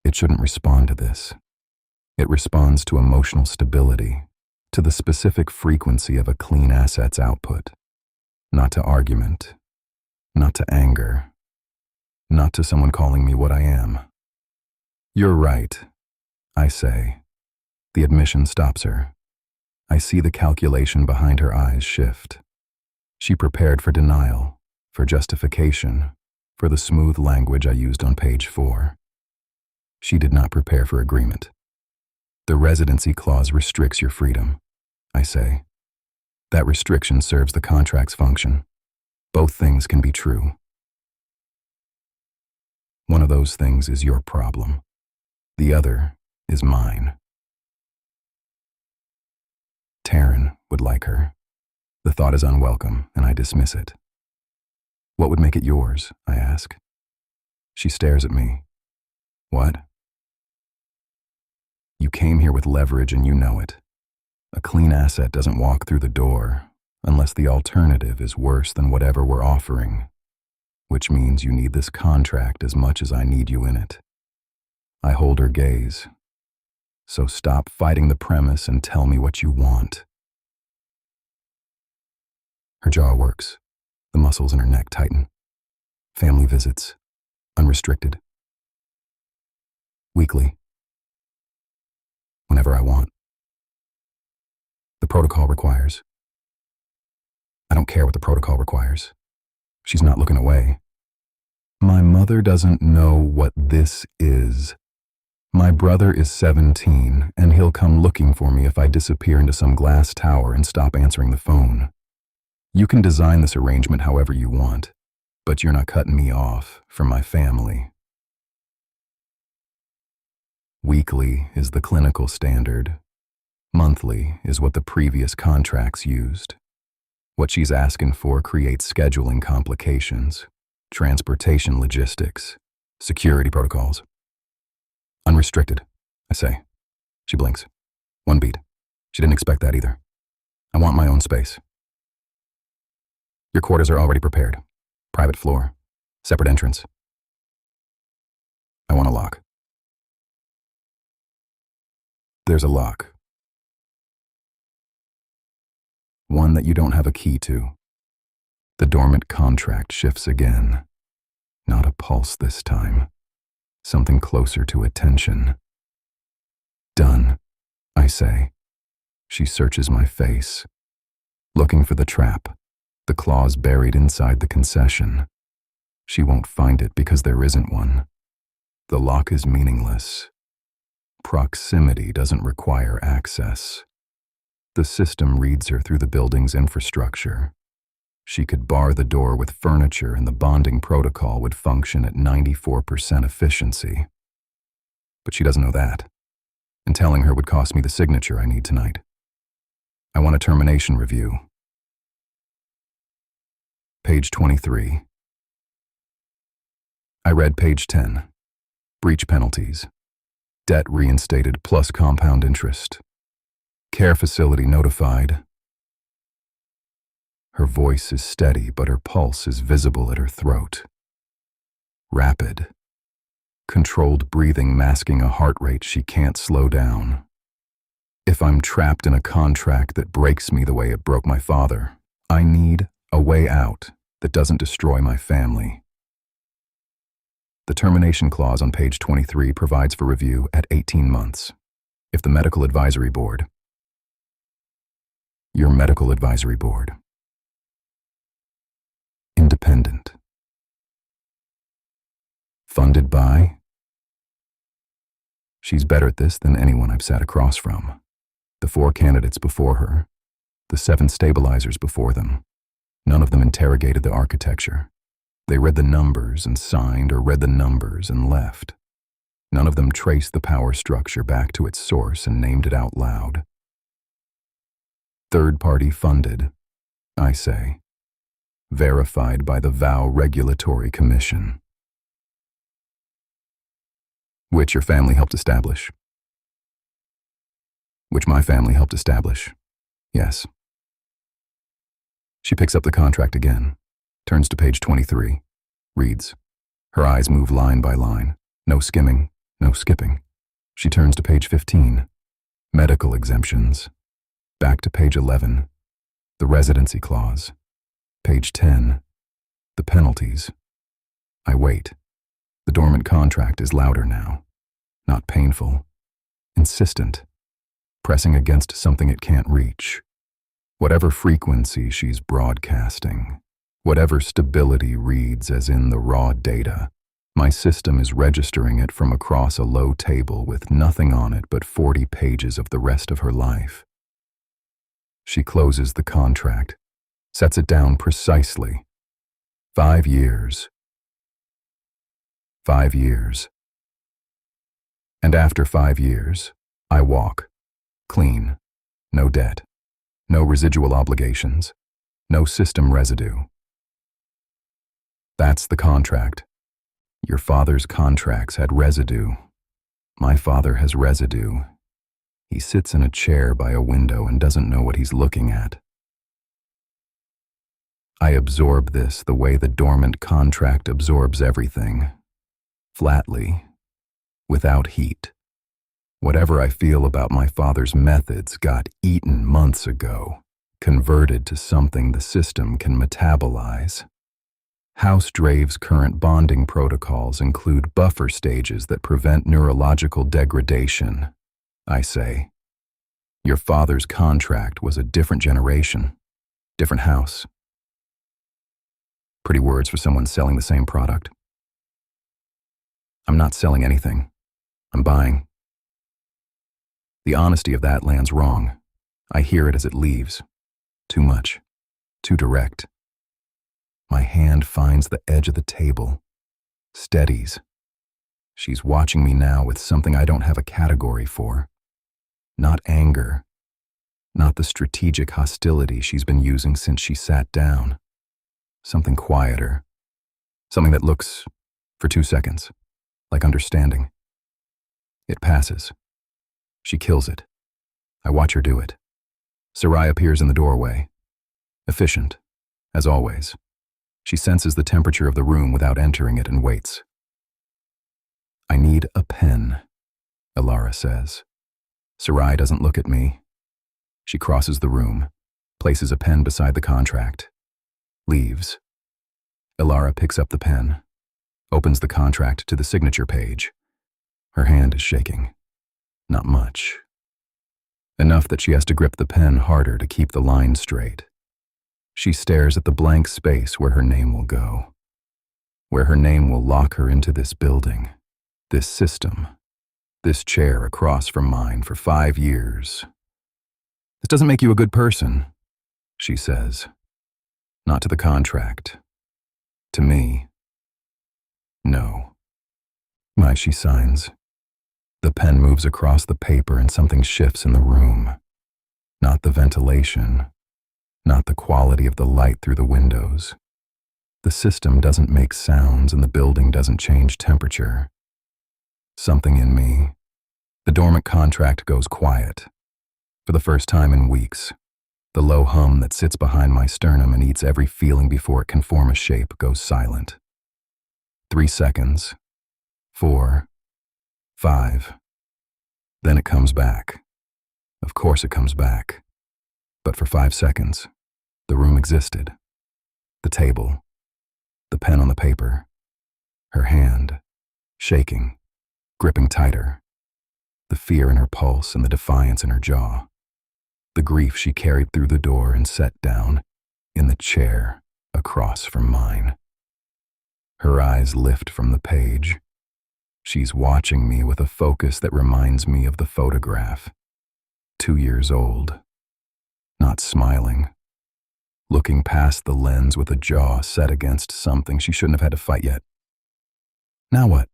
It shouldn't respond to this. It responds to emotional stability, to the specific frequency of a clean asset's output. Not to argument, not to anger, not to someone calling me what I am. You're right, I say. The admission stops her. I see the calculation behind her eyes shift. She prepared for denial, for justification, for the smooth language I used on page 4. She did not prepare for agreement. The residency clause restricts your freedom, I say. That restriction serves the contract's function. Both things can be true. One of those things is your problem. The other is mine. Taryn would like her. The thought is unwelcome, and I dismiss it. What would make it yours? I ask. She stares at me. What? You came here with leverage and you know it. A clean asset doesn't walk through the door unless the alternative is worse than whatever we're offering, which means you need this contract as much as I need you in it. I hold her gaze. So stop fighting the premise and tell me what you want. Her jaw works. The muscles in her neck tighten. Family visits. Unrestricted. Weekly. Whenever I want. The protocol requires. I don't care what the protocol requires. She's not looking away. My mother doesn't know what this is. My brother is 17, and he'll come looking for me if I disappear into some glass tower and stop answering the phone. You can design this arrangement however you want, but you're not cutting me off from my family. Weekly is the clinical standard. Monthly is what the previous contracts used. What she's asking for creates scheduling complications, transportation logistics, security protocols. Unrestricted, I say. She blinks. One beat. She didn't expect that either. I want my own space. Your quarters are already prepared. Private floor. Separate entrance. I want a lock. There's a lock. One that you don't have a key to. The dormant contract shifts again. Not a pulse this time. Something closer to attention. Done, I say. She searches my face, looking for the trap, the claws buried inside the concession. She won't find it because there isn't one. The lock is meaningless. Proximity doesn't require access. The system reads her through the building's infrastructure. She could bar the door with furniture and the bonding protocol would function at 94% efficiency. But she doesn't know that, and telling her would cost me the signature I need tonight. I want a termination review. Page 23. I read page 10. Breach penalties. Debt reinstated plus compound interest. Care facility notified. Her voice is steady, but her pulse is visible at her throat. Rapid. Controlled breathing masking a heart rate she can't slow down. If I'm trapped in a contract that breaks me the way it broke my father, I need a way out that doesn't destroy my family. The termination clause on page 23 provides for review at 18 months. If the medical advisory board, your medical advisory board, independent, funded by, she's better at this than anyone I've sat across from. The 4 candidates before her, the 7 stabilizers before them, none of them interrogated the architecture. They read the numbers and signed or read the numbers and left. None of them traced the power structure back to its source and named it out loud. Third-party funded, I say. Verified by the VOW Regulatory Commission. Which your family helped establish. Which my family helped establish. Yes. She picks up the contract again, turns to page 23, reads. Her eyes move line by line. No skimming, no skipping. She turns to page 15. Medical exemptions. Back to page 11. The residency clause. Page 10. The penalties. I wait. The dormant contract is louder now. Not painful. Insistent. Pressing against something it can't reach. Whatever frequency she's broadcasting, whatever stability reads as in the raw data, my system is registering it from across a low table with nothing on it but 40 pages of the rest of her life. She closes the contract, sets it down precisely. 5 years. 5 years. And after 5 years, I walk. Clean. No debt. No residual obligations. No system residue. That's the contract. Your father's contracts had residue. My father has residue. He sits in a chair by a window and doesn't know what he's looking at. I absorb this the way the dormant contract absorbs everything. Flatly. Without heat. Whatever I feel about my father's methods got eaten months ago. converted to something the system can metabolize. House Draeve's current bonding protocols include buffer stages that prevent neurological degradation. I say, your father's contract was a different generation, different house. Pretty words for someone selling the same product. I'm not selling anything. I'm buying. The honesty of that lands wrong. I hear it as it leaves. Too much. Too direct. My hand finds the edge of the table. Steadies. She's watching me now with something I don't have a category for. Not anger. Not the strategic hostility she's been using since she sat down. Something quieter. Something that looks, for 2 seconds, like understanding. It passes. She kills it. I watch her do it. Sarai appears in the doorway. Efficient, as always. She senses the temperature of the room without entering it and waits. I need a pen, Elara says. Sarai doesn't look at me. She crosses the room, places a pen beside the contract, leaves. Elara picks up the pen, opens the contract to the signature page. Her hand is shaking. Not much. Enough that she has to grip the pen harder to keep the line straight. She stares at the blank space where her name will go. Where her name will lock her into this building, this system, this chair across from mine for 5 years. This doesn't make you a good person, she says. Not to the contract. To me. No. She signs. The pen moves across the paper and something shifts in the room. Not the ventilation. Not the quality of the light through the windows. The system doesn't make sounds and the building doesn't change temperature. Something in me. The dormant contract goes quiet. For the first time in weeks, the low hum that sits behind my sternum and eats every feeling before it can form a shape goes silent. 3 seconds. 4. 5. Then it comes back. Of course it comes back. But for 5 seconds, the room existed. The table. The pen on the paper. Her hand, shaking, gripping tighter. The fear in her pulse and the defiance in her jaw. The grief she carried through the door and set down in the chair across from mine. Her eyes lift from the page. She's watching me with a focus that reminds me of the photograph. 2 years old. Not smiling. Looking past the lens with a jaw set against something she shouldn't have had to fight yet. Now what?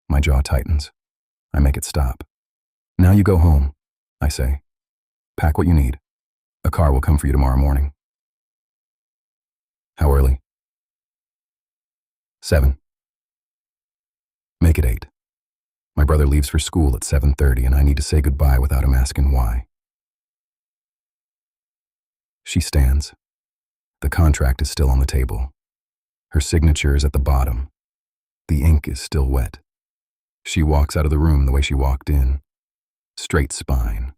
My jaw tightens. I make it stop. Now you go home, I say. Pack what you need. A car will come for you tomorrow morning. How early? 7. Make it 8. My brother leaves for school at 7:30 and I need to say goodbye without him asking why. She stands. The contract is still on the table. Her signature is at the bottom. The ink is still wet. She walks out of the room the way she walked in. Straight spine.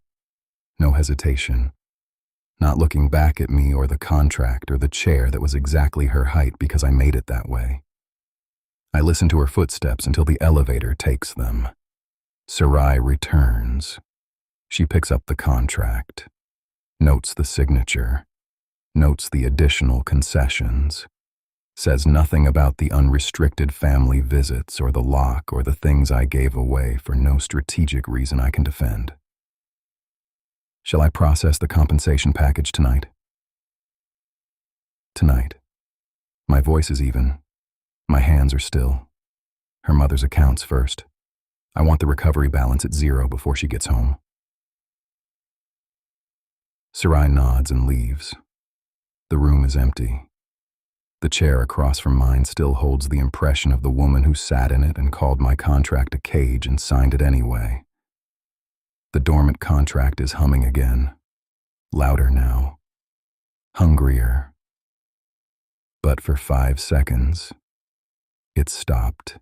No hesitation. Not looking back at me or the contract or the chair that was exactly her height because I made it that way. I listen to her footsteps until the elevator takes them. Sarai returns. She picks up the contract. Notes the signature. Notes the additional concessions. Says nothing about the unrestricted family visits or the lock or the things I gave away for no strategic reason I can defend. Shall I process the compensation package tonight? Tonight. My voice is even. My hands are still. Her mother's accounts first. I want the recovery balance at 0 before she gets home. Sarai nods and leaves. The room is empty. The chair across from mine still holds the impression of the woman who sat in it and called my contract a cage and signed it anyway. The dormant contract is humming again. Louder now. Hungrier. But for 5 seconds, it stopped.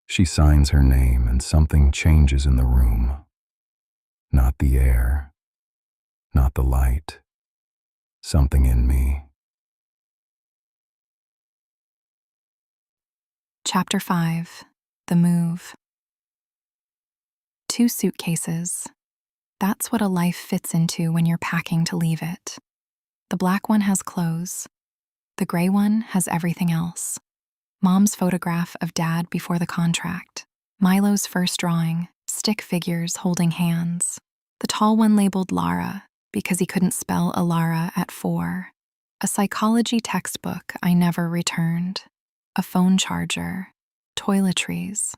She signs her name and something changes in the room. Not the air. not the light. Something in me. Chapter 5. The Move. 2 suitcases. That's what a life fits into when you're packing to leave it. The black one has clothes. The gray one has everything else. Mom's photograph of Dad before the contract. Milo's first drawing, stick figures holding hands. The tall one labeled Lara because he couldn't spell Elara at 4. A psychology textbook I never returned. A phone charger. Toiletries.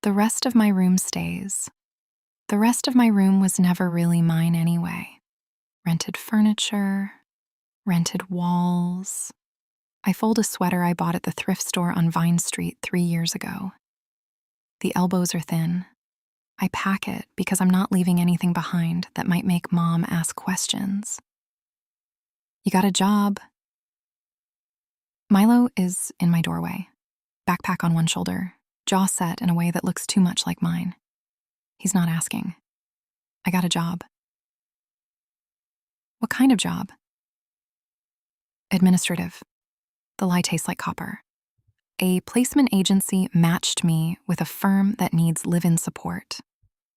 The rest of my room stays. The rest of my room was never really mine anyway. Rented furniture, rented walls. I fold a sweater I bought at the thrift store on Vine Street 3 years ago. The elbows are thin. I pack it because I'm not leaving anything behind that might make Mom ask questions. You got a job? Milo is in my doorway, backpack on one shoulder, jaw set in a way that looks too much like mine. He's not asking. I got a job. What kind of job? Administrative. The lie tastes like copper. A placement agency matched me with a firm that needs live-in support.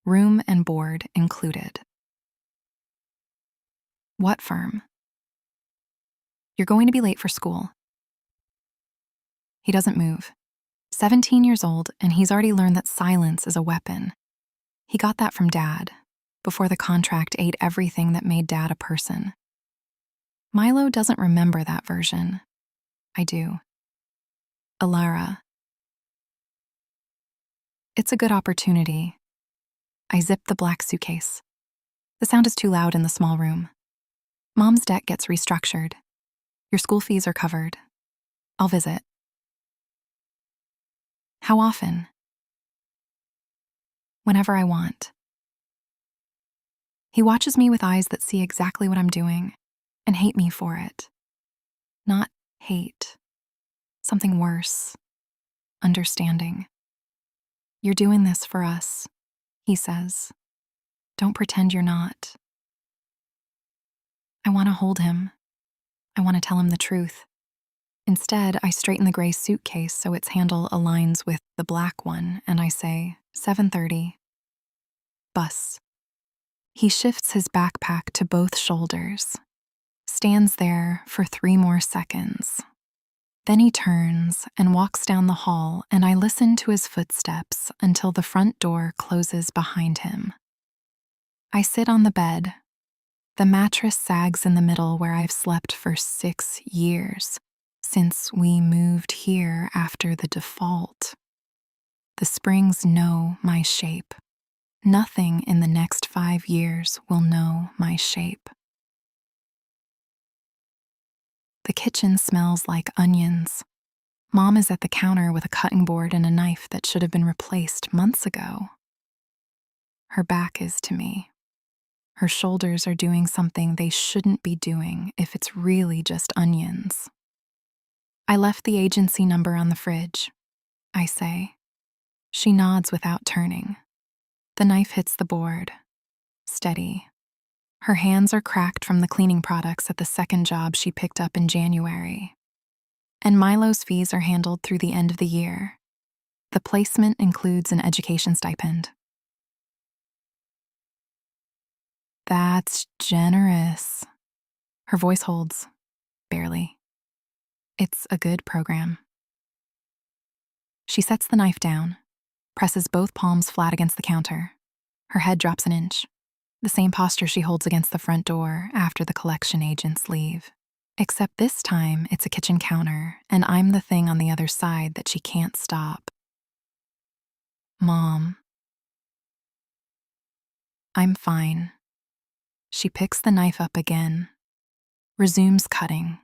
Room and board included. What firm? You're going to be late for school. He doesn't move. 17 years old, and he's already learned that silence is a weapon. He got that from Dad, before the contract ate everything that made Dad a person. Milo doesn't remember that version. I do. Elara. It's a good opportunity. I zip the black suitcase. The sound is too loud in the small room. Mom's debt gets restructured. Your school fees are covered. I'll visit. How often? Whenever I want. He watches me with eyes that see exactly what I'm doing and hate me for it. Not hate. Something worse. Understanding. You're doing this for us, he says. Don't pretend you're not. I want to hold him. I want to tell him the truth. Instead, I straighten the gray suitcase so its handle aligns with the black one, and I say, 7:30. Bus. He shifts his backpack to both shoulders, stands there for 3 more seconds. Then he turns and walks down the hall, and I listen to his footsteps until the front door closes behind him. I sit on the bed. The mattress sags in the middle where I've slept for 6 years, since we moved here after the default. The springs know my shape. Nothing in the next 5 years will know my shape. The kitchen smells like onions. Mom is at the counter with a cutting board and a knife that should have been replaced months ago. Her back is to me. Her shoulders are doing something they shouldn't be doing if it's really just onions. I left the agency number on the fridge, I say. She nods without turning. The knife hits the board. Steady. Her hands are cracked from the cleaning products at the second job she picked up in January. And Milo's fees are handled through the end of the year. The placement includes an education stipend. That's generous. Her voice holds, barely. It's a good program. She sets the knife down, presses both palms flat against the counter. Her head drops an inch, the same posture she holds against the front door after the collection agents leave. Except this time it's a kitchen counter, and I'm the thing on the other side that she can't stop. Mom. I'm fine. She picks the knife up again, resumes cutting.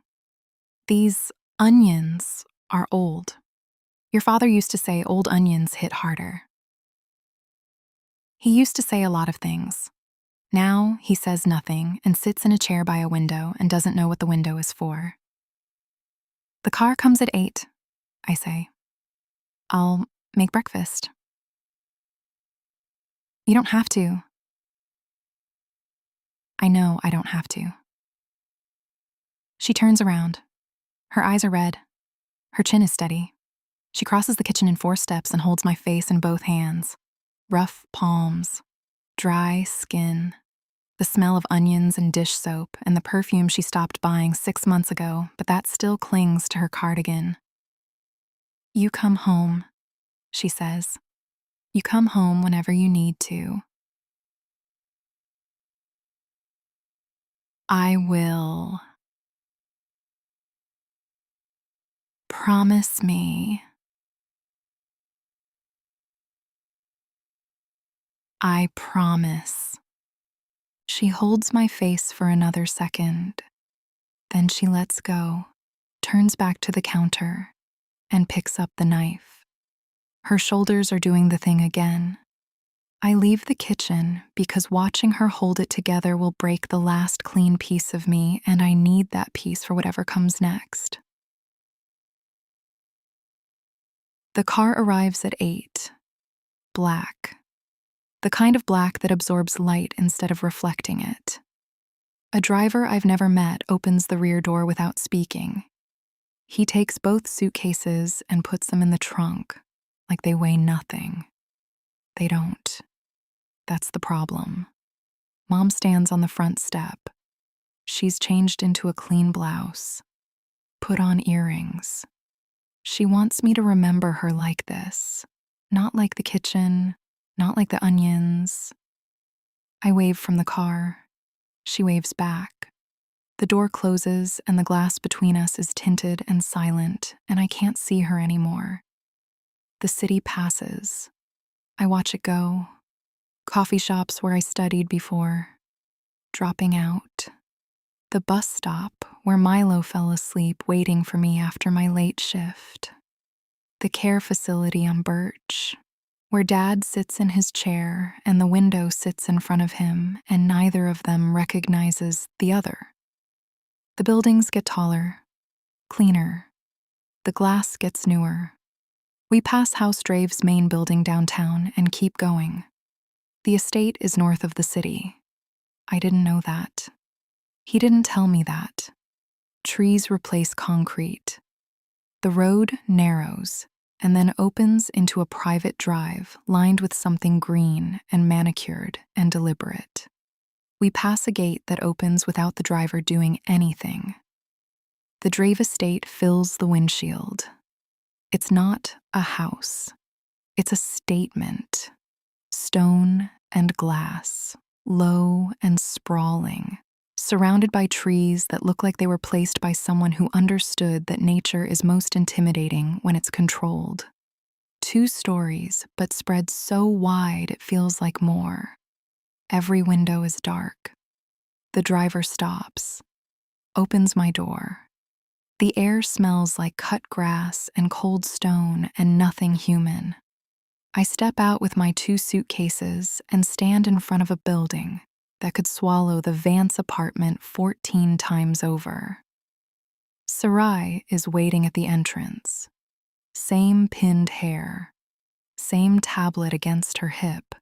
These onions are old. Your father used to say old onions hit harder. He used to say a lot of things. Now he says nothing and sits in a chair by a window and doesn't know what the window is for. The car comes at 8, I say. I'll make breakfast. You don't have to. I know I don't have to. She turns around. Her eyes are red. Her chin is steady. She crosses the kitchen in 4 steps and holds my face in both hands. Rough palms, dry skin, the smell of onions and dish soap, and the perfume she stopped buying 6 months ago, but that still clings to her cardigan. You come home, she says. You come home whenever you need to. I will. Promise me. I promise. She holds my face for another second. Then she lets go, turns back to the counter, and picks up the knife. Her shoulders are doing the thing again. I leave the kitchen because watching her hold it together will break the last clean piece of me, and I need that piece for whatever comes next. The car arrives at 8. Black. The kind of black that absorbs light instead of reflecting it. A driver I've never met opens the rear door without speaking. He takes both suitcases and puts them in the trunk, like they weigh nothing. They don't. That's the problem. Mom stands on the front step. She's changed into a clean blouse, put on earrings. She wants me to remember her like this, not like the kitchen, not like the onions. I wave from the car. She waves back. The door closes and the glass between us is tinted and silent, and I can't see her anymore. The city passes. I watch it go. Coffee shops where I studied before. Dropping out. The bus stop where Milo fell asleep waiting for me after my late shift. The care facility on Birch, where Dad sits in his chair and the window sits in front of him and neither of them recognizes the other. The buildings get taller, cleaner. The glass gets newer. We pass House Draeve's main building downtown and keep going. The estate is north of the city. I didn't know that. He didn't tell me that. Trees replace concrete. The road narrows and then opens into a private drive lined with something green and manicured and deliberate. We pass a gate that opens without the driver doing anything. The Draeve estate fills the windshield. It's not a house. It's a statement. Stone and glass, low and sprawling, surrounded by trees that look like they were placed by someone who understood that nature is most intimidating when it's controlled. 2 stories, but spread so wide it feels like more. Every window is dark. The driver stops, opens my door. The air smells like cut grass and cold stone and nothing human. I step out with my 2 suitcases and stand in front of a building that could swallow the Vance apartment 14 times over. Sarai is waiting at the entrance. Same pinned hair, same tablet against her hip,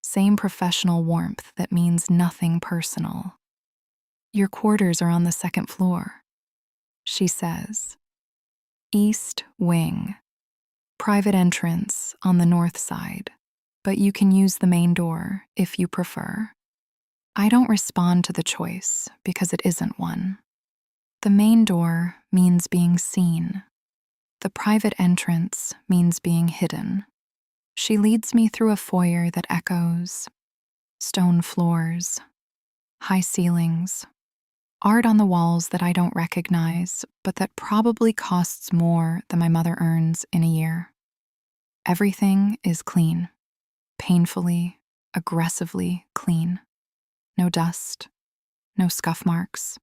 same professional warmth that means nothing personal. Your quarters are on the 2nd floor, she says. East wing. Private entrance on the north side, but you can use the main door if you prefer. I don't respond to the choice because it isn't one. The main door means being seen. The private entrance means being hidden. She leads me through a foyer that echoes. Stone floors, high ceilings, art on the walls that I don't recognize, but that probably costs more than my mother earns in a year. Everything is clean, painfully, aggressively clean. No dust, no scuff marks,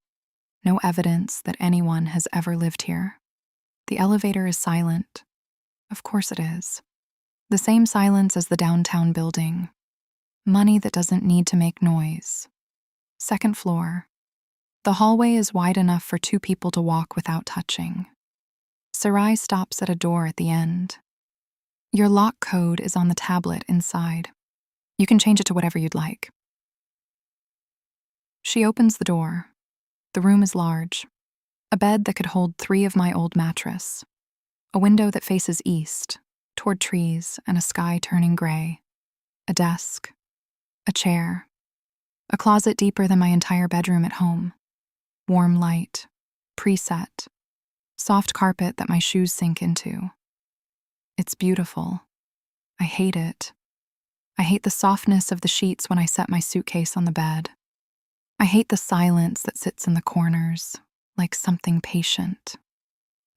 no evidence that anyone has ever lived here. The elevator is silent. Of course it is. The same silence as the downtown building. Money that doesn't need to make noise. 2nd floor. The hallway is wide enough for 2 people to walk without touching. Sarai stops at a door at the end. Your lock code is on the tablet inside. You can change it to whatever you'd like. She opens the door. The room is large. A bed that could hold 3 of my old mattress. A window that faces east, toward trees and a sky turning gray. A desk. A chair. A closet deeper than my entire bedroom at home. Warm light. Preset. Soft carpet that my shoes sink into. It's beautiful. I hate it. I hate the softness of the sheets when I set my suitcase on the bed. I hate the silence that sits in the corners, like something patient.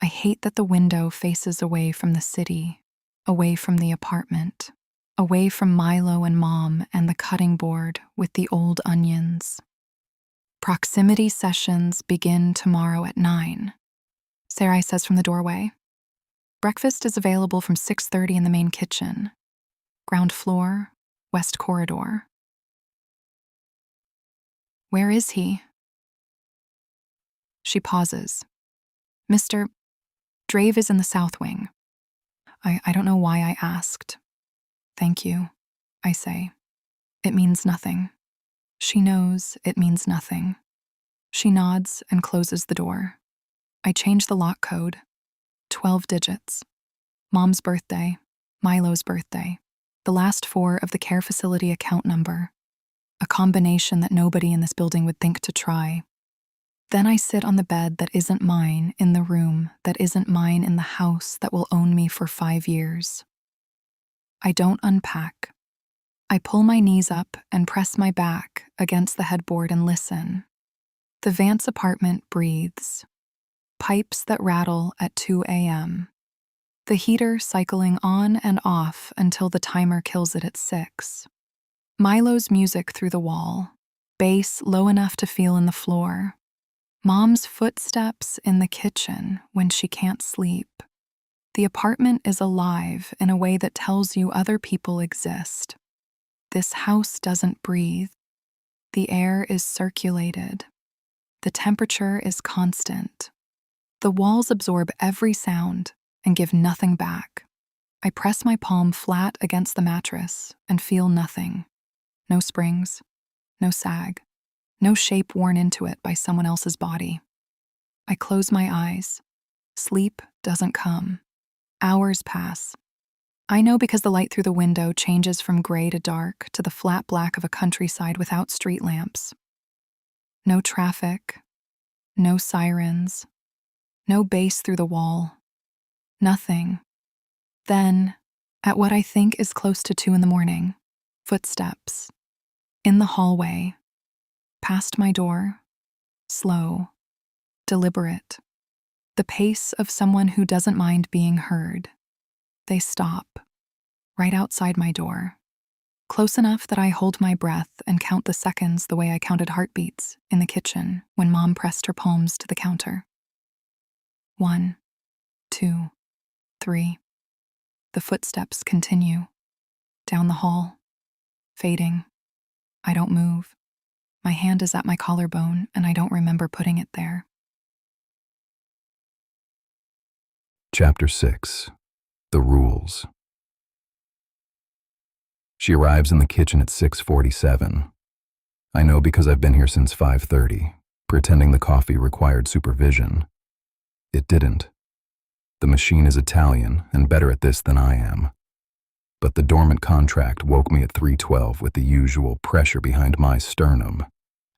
I hate that the window faces away from the city, away from the apartment, away from Milo and Mom and the cutting board with the old onions. Proximity sessions begin tomorrow at 9, Sarai says from the doorway. Breakfast is available from 6:30 in the main kitchen. Ground floor, west corridor. Where is he? She pauses. Mr. Draeve is in the south wing. I don't know why I asked. Thank you, I say. It means nothing. She knows it means nothing. She nods and closes the door. I change the lock code. 12 digits. Mom's birthday, Milo's birthday, the last 4 of the care facility account number. A combination that nobody in this building would think to try. Then I sit on the bed that isn't mine in the room that isn't mine in the house that will own me for 5 years. I don't unpack. I pull my knees up and press my back against the headboard and listen. The Vance apartment breathes. Pipes that rattle at 2 a.m. The heater cycling on and off until the timer kills it at 6. Milo's music through the wall, bass low enough to feel in the floor. Mom's footsteps in the kitchen when she can't sleep. The apartment is alive in a way that tells you other people exist. This house doesn't breathe. The air is circulated. The temperature is constant. The walls absorb every sound and give nothing back. I press my palm flat against the mattress and feel nothing. No springs, no sag, no shape worn into it by someone else's body. I close my eyes. Sleep doesn't come. Hours pass. I know because the light through the window changes from gray to dark to the flat black of a countryside without street lamps. No traffic, no sirens, no bass through the wall. Nothing. Then, at what I think is close to 2 a.m, footsteps. In the hallway. Past my door. Slow. Deliberate. The pace of someone who doesn't mind being heard. They stop. Right outside my door. Close enough that I hold my breath and count the seconds the way I counted heartbeats in the kitchen when Mom pressed her palms to the counter. 1, 2, 3. The footsteps continue. Down the hall. Fading. I don't move. My hand is at my collarbone and I don't remember putting it there. Chapter 6. The Rules. She arrives in the kitchen at 6:47. I know because I've been here since 5:30, pretending the coffee required supervision. It didn't. The machine is Italian and better at this than I am. But the dormant contract woke me at 3:12 with the usual pressure behind my sternum,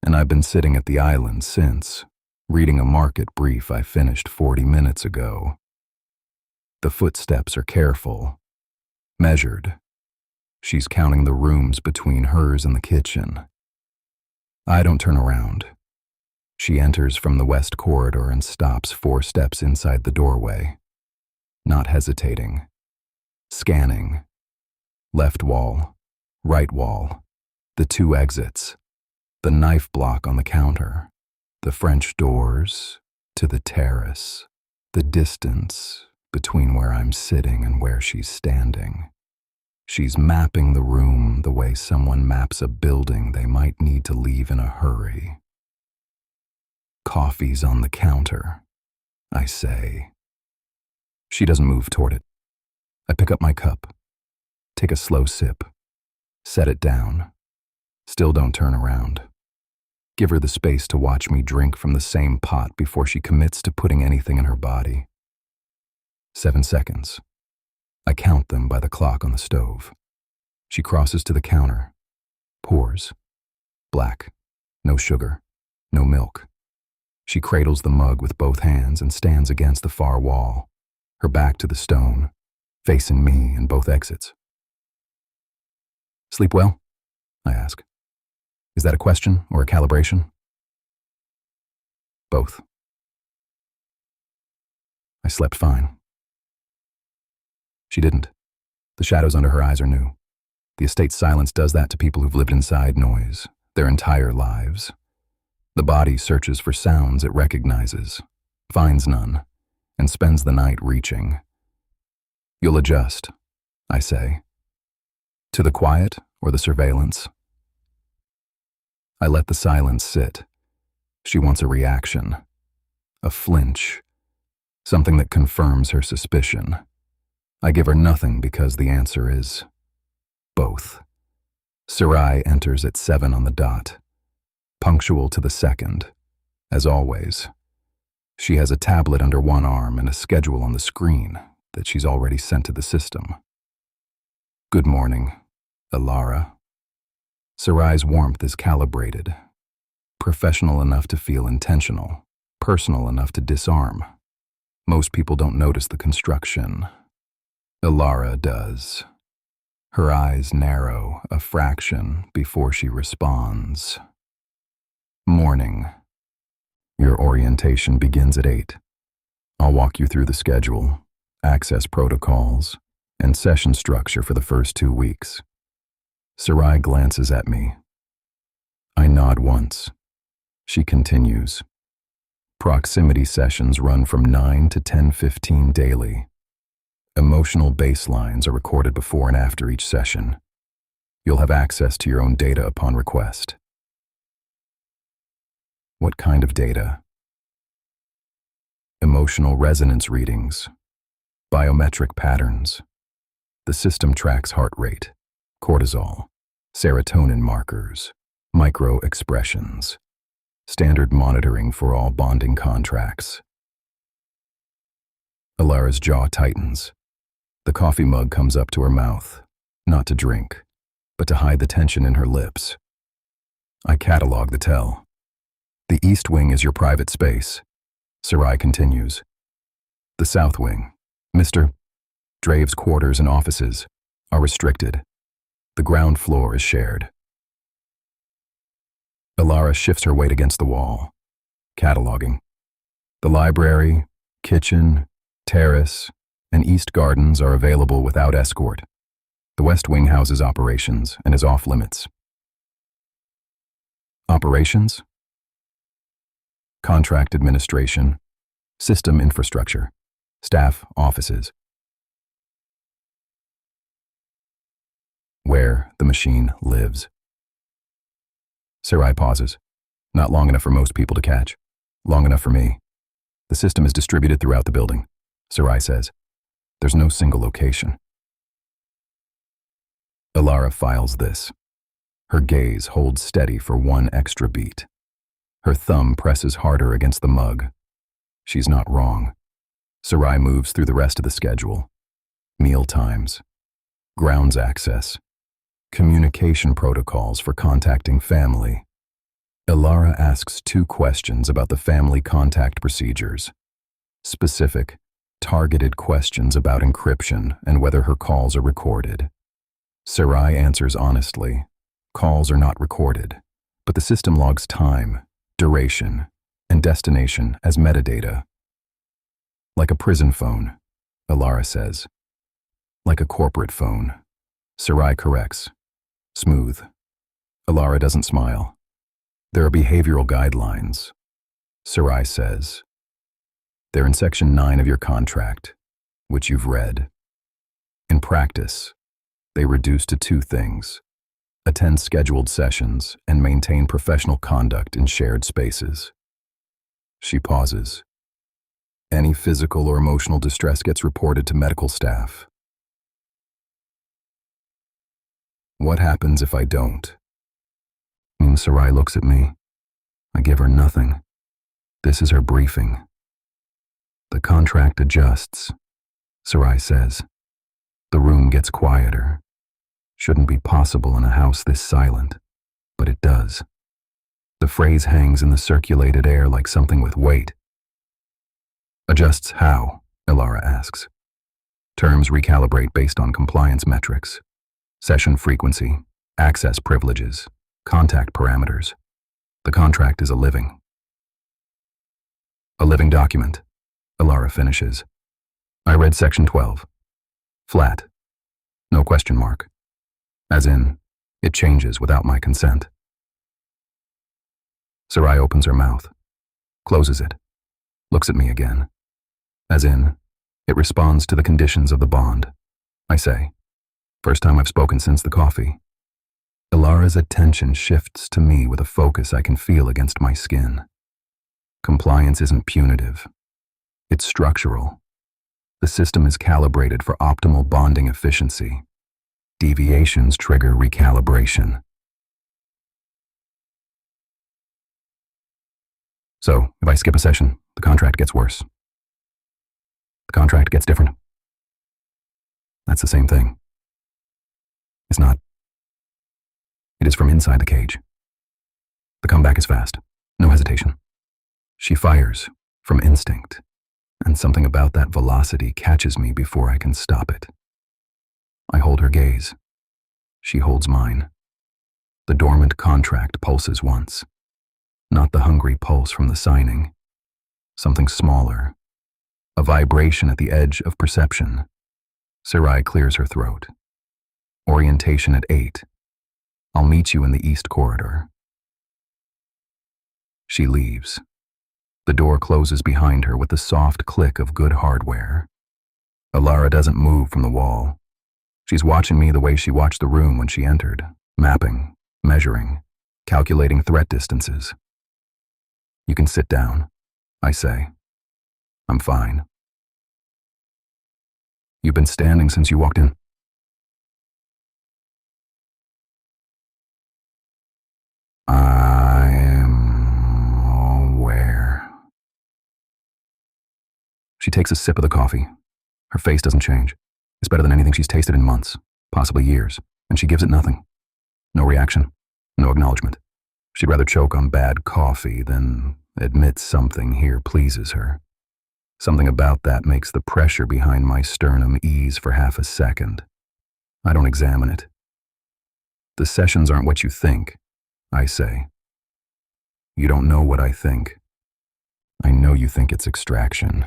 and I've been sitting at the island since, reading a market brief I finished 40 minutes ago. The footsteps are careful, measured. She's counting the rooms between hers and the kitchen. I don't turn around. She enters from the west corridor and stops 4 steps inside the doorway. Not hesitating. Scanning. Left wall, right wall, the 2 exits, the knife block on the counter, the French doors to the terrace, the distance between where I'm sitting and where she's standing. She's mapping the room the way someone maps a building they might need to leave in a hurry. Coffee's on the counter, I say. She doesn't move toward it. I pick up my cup, take a slow sip, set it down, still don't turn around. Give her the space to watch me drink from the same pot before she commits to putting anything in her body. 7 seconds. I count them by the clock on the stove. She crosses to the counter, pours. Black. No sugar. No milk. She cradles the mug with both hands and stands against the far wall, her back to the stone, facing me and both exits. Sleep well? I ask. Is that a question or a calibration? Both. I slept fine. She didn't. The shadows under her eyes are new. The estate's silence does that to people who've lived inside noise their entire lives. The body searches for sounds it recognizes, finds none, and spends the night reaching. You'll adjust, I say. To the quiet or the surveillance? I let the silence sit. She wants a reaction, a flinch, something that confirms her suspicion. I give her nothing because the answer is both. Sarai enters at 7 on the dot, punctual to the second, as always. She has a tablet under one arm and a schedule on the screen that she's already sent to the system. Good morning, Elara. Sarai's warmth is calibrated, professional enough to feel intentional, personal enough to disarm. Most people don't notice the construction. Elara does. Her eyes narrow a fraction before she responds. Morning. Your orientation begins at 8. I'll walk you through the schedule, access protocols, and session structure for the first 2 weeks. Sarai glances at me. I nod once. She continues. Proximity sessions run from 9 to 10:15 daily. Emotional baselines are recorded before and after each session. You'll have access to your own data upon request. What kind of data? Emotional resonance readings, biometric patterns. The system tracks heart rate, cortisol, serotonin markers, micro-expressions, standard monitoring for all bonding contracts. Elara's jaw tightens. The coffee mug comes up to her mouth, not to drink, but to hide the tension in her lips. I catalog the tell. The east wing is your private space, Sarai continues. The south wing, Mr. Draeve's quarters and offices, are restricted. The ground floor is shared. Elara shifts her weight against the wall, cataloging. The library, kitchen, terrace, and east gardens are available without escort. The west wing houses operations and is off limits. Operations? Contract administration, system infrastructure, staff offices. Where the machine lives. Sarai pauses. Not long enough for most people to catch. Long enough for me. The system is distributed throughout the building, Sarai says. There's no single location. Elara files this. Her gaze holds steady for one extra beat. Her thumb presses harder against the mug. She's not wrong. Sarai moves through the rest of the schedule. Meal times, grounds access, communication protocols for contacting family. Elara asks 2 questions about the family contact procedures. Specific, targeted questions about encryption and whether her calls are recorded. Sarai answers honestly. Calls are not recorded, but the system logs time, duration, and destination as metadata. Like a prison phone, Elara says. Like a corporate phone, Sarai corrects. Smooth. Elara doesn't smile. There are behavioral guidelines, Sarai says. They're in Section 9 of your contract, which you've read. In practice, they reduce to 2 things: attend scheduled sessions and maintain professional conduct in shared spaces. She pauses. Any physical or emotional distress gets reported to medical staff. What happens if I don't? Sarai looks at me. I give her nothing. This is her briefing. The contract adjusts, Sarai says. The room gets quieter. Shouldn't be possible in a house this silent, but it does. The phrase hangs in the circulated air like something with weight. Adjusts how? Elara asks. Terms recalibrate based on compliance metrics, session frequency, access privileges, contact parameters. The contract is a living document, Elara finishes. I read section 12. Flat. No question mark. As in, it changes without my consent. Sarai opens her mouth, closes it, looks at me again. As in, it responds to the conditions of the bond. I say, first time I've spoken since the coffee. Elara's attention shifts to me with a focus I can feel against my skin. Compliance isn't punitive. It's structural. The system is calibrated for optimal bonding efficiency. Deviations trigger recalibration. So, if I skip a session, the contract gets worse. The contract gets different. That's the same thing. It's not. It is from inside the cage. The comeback is fast, no hesitation. She fires, from instinct, and something about that velocity catches me before I can stop it. I hold her gaze. She holds mine. The dormant contract pulses once. Not the hungry pulse from the signing. Something smaller. A vibration at the edge of perception. Sarai clears her throat. Orientation at 8. I'll meet you in the east corridor. She leaves. The door closes behind her with the soft click of good hardware. Elara doesn't move from the wall. She's watching me the way she watched the room when she entered, mapping, measuring, calculating threat distances. You can sit down, I say. I'm fine. You've been standing since you walked in? I am aware. She takes a sip of the coffee. Her face doesn't change. It's better than anything she's tasted in months, possibly years, and she gives it nothing. No reaction, no acknowledgement. She'd rather choke on bad coffee than admit something here pleases her. Something about that makes the pressure behind my sternum ease for half a second. I don't examine it. The sessions aren't what you think, I say. You don't know what I think. I know you think it's extraction.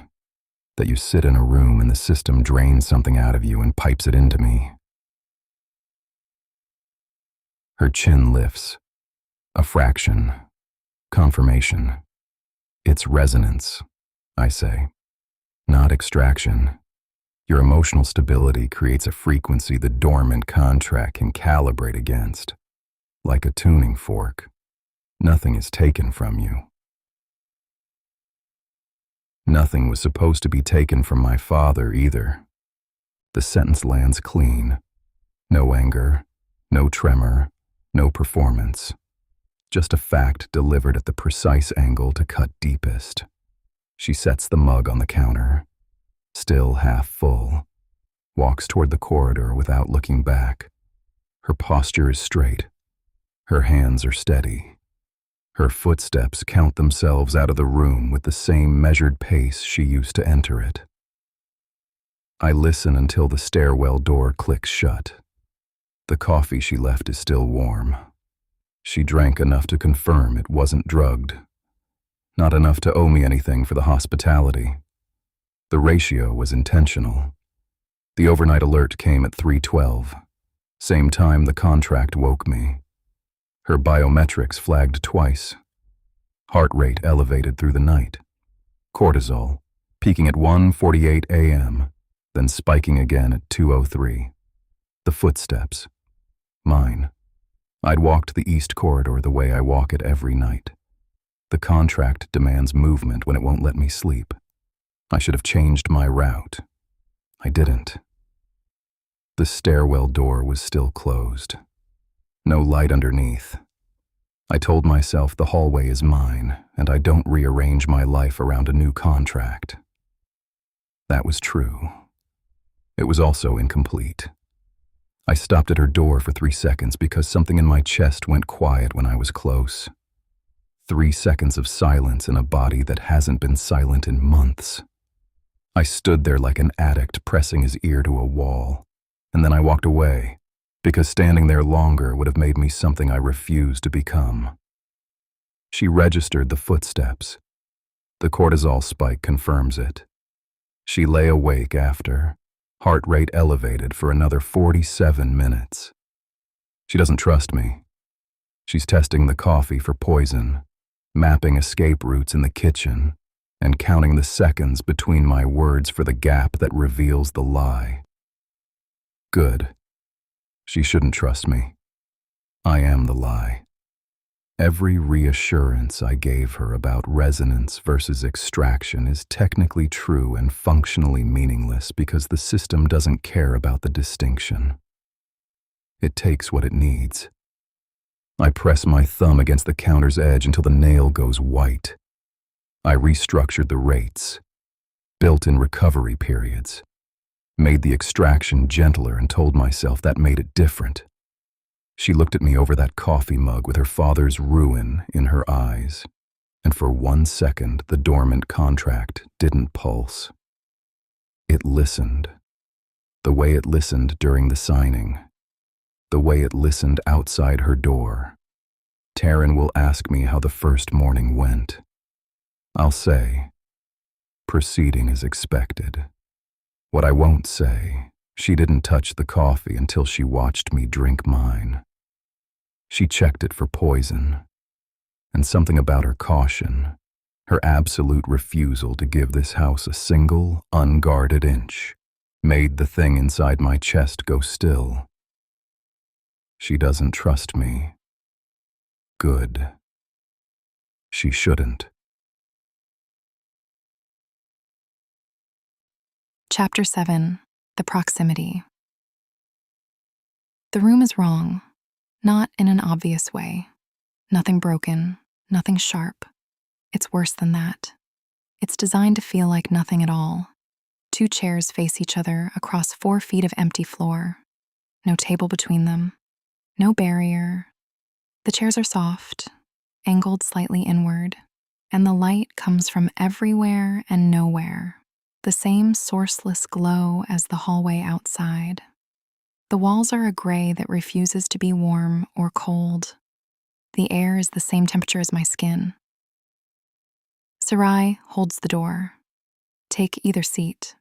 That you sit in a room and the system drains something out of you and pipes it into me. Her chin lifts. A fraction. Confirmation. It's resonance, I say. Not extraction. Your emotional stability creates a frequency the dormant contract can calibrate against. Like a tuning fork. Nothing is taken from you. Nothing was supposed to be taken from my father either. The sentence lands clean. No anger, no tremor, no performance. Just a fact delivered at the precise angle to cut deepest. She sets the mug on the counter, still half full, walks toward the corridor without looking back. Her posture is straight. Her hands are steady. Her footsteps count themselves out of the room with the same measured pace she used to enter it. I listen until the stairwell door clicks shut. The coffee she left is still warm. She drank enough to confirm it wasn't drugged. Not enough to owe me anything for the hospitality. The ratio was intentional. The overnight alert came at 3:12. Same time the contract woke me. Her biometrics flagged twice. Heart rate elevated through the night. Cortisol, peaking at 1:48 a.m., then spiking again at 2:03. The footsteps. Mine. I'd walked the east corridor the way I walk it every night. The contract demands movement when it won't let me sleep. I should have changed my route. I didn't. The stairwell door was still closed. No light underneath. I told myself the hallway is mine, and I don't rearrange my life around a new contract. That was true. It was also incomplete. I stopped at her door for 3 seconds because something in my chest went quiet when I was close. 3 seconds of silence in a body that hasn't been silent in months. I stood there like an addict pressing his ear to a wall, and then I walked away, because standing there longer would have made me something I refused to become. She registered the footsteps. The cortisol spike confirms it. She lay awake after, heart rate elevated for another 47 minutes. She doesn't trust me. She's testing the coffee for poison, mapping escape routes in the kitchen, and counting the seconds between my words for the gap that reveals the lie. Good. She shouldn't trust me. I am the lie. Every reassurance I gave her about resonance versus extraction is technically true and functionally meaningless because the system doesn't care about the distinction. It takes what it needs. I press my thumb against the counter's edge until the nail goes white. I restructured the rates, built in recovery periods, made the extraction gentler and told myself that made it different. She looked at me over that coffee mug with her father's ruin in her eyes, and for 1 second the dormant contract didn't pulse. It listened, the way it listened during the signing, the way it listened outside her door. Taryn will ask me how the first morning went. I'll say, proceeding as expected. What I won't say, she didn't touch the coffee until she watched me drink mine. She checked it for poison, and something about her caution, her absolute refusal to give this house a single, unguarded inch, made the thing inside my chest go still. She doesn't trust me. Good. She shouldn't. Chapter 7. The Proximity. The room is wrong, not in an obvious way. Nothing broken, nothing sharp. It's worse than that. It's designed to feel like nothing at all. 2 chairs face each other across 4 feet of empty floor. No table between them. No barrier. The chairs are soft, angled slightly inward, and the light comes from everywhere and nowhere. The same sourceless glow as the hallway outside. The walls are a gray that refuses to be warm or cold. The air is the same temperature as my skin. Sarai holds the door. Take either seat.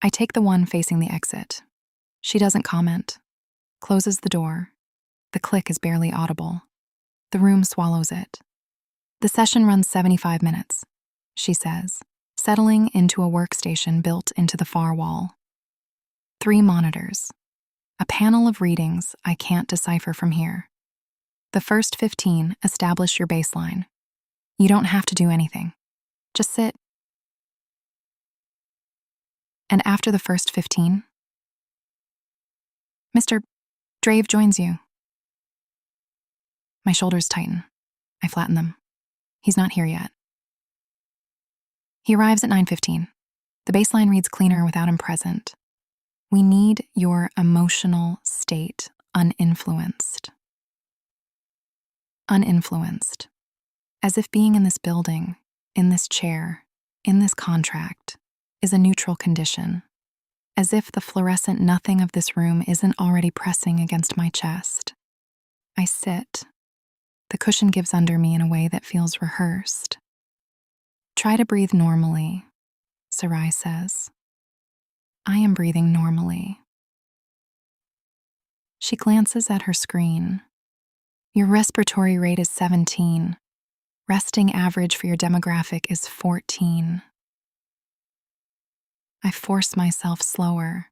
I take the one facing the exit. She doesn't comment. Closes the door. The click is barely audible. The room swallows it. The session runs 75 minutes, she says, settling into a workstation built into the far wall. 3 monitors. A panel of readings I can't decipher from here. The first 15 establish your baseline. You don't have to do anything. Just sit. And after the first 15, Mr. Draeve joins you. My shoulders tighten. I flatten them. He's not here yet. He arrives at 9:15. The baseline reads cleaner without him present. We need your emotional state uninfluenced. Uninfluenced. As if being in this building, in this chair, in this contract, is a neutral condition. As if the fluorescent nothing of this room isn't already pressing against my chest. I sit. The cushion gives under me in a way that feels rehearsed. Try to breathe normally, Sarai says. I am breathing normally. She glances at her screen. Your respiratory rate is 17. Resting average for your demographic is 14. I force myself slower.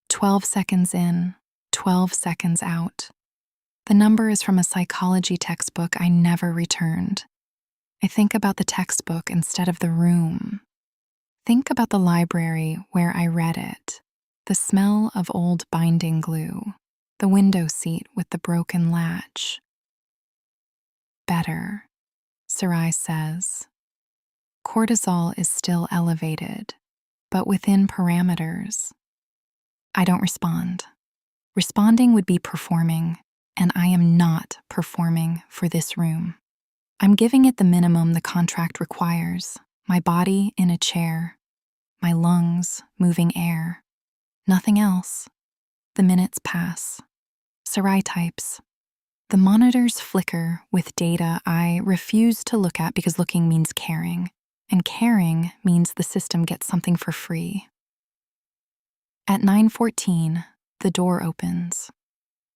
12 seconds in, 12 seconds out. The number is from a psychology textbook I never returned. I think about the textbook instead of the room. Think about the library where I read it, the smell of old binding glue, the window seat with the broken latch, better, Sarai says. Cortisol is still elevated, but within parameters. I don't respond. Responding would be performing, and I am not performing for this room. I'm giving it the minimum the contract requires, my body in a chair, my lungs moving air. Nothing else. The minutes pass. Sarai types. The monitors flicker with data I refuse to look at because looking means caring, and caring means the system gets something for free. At 9:14, the door opens.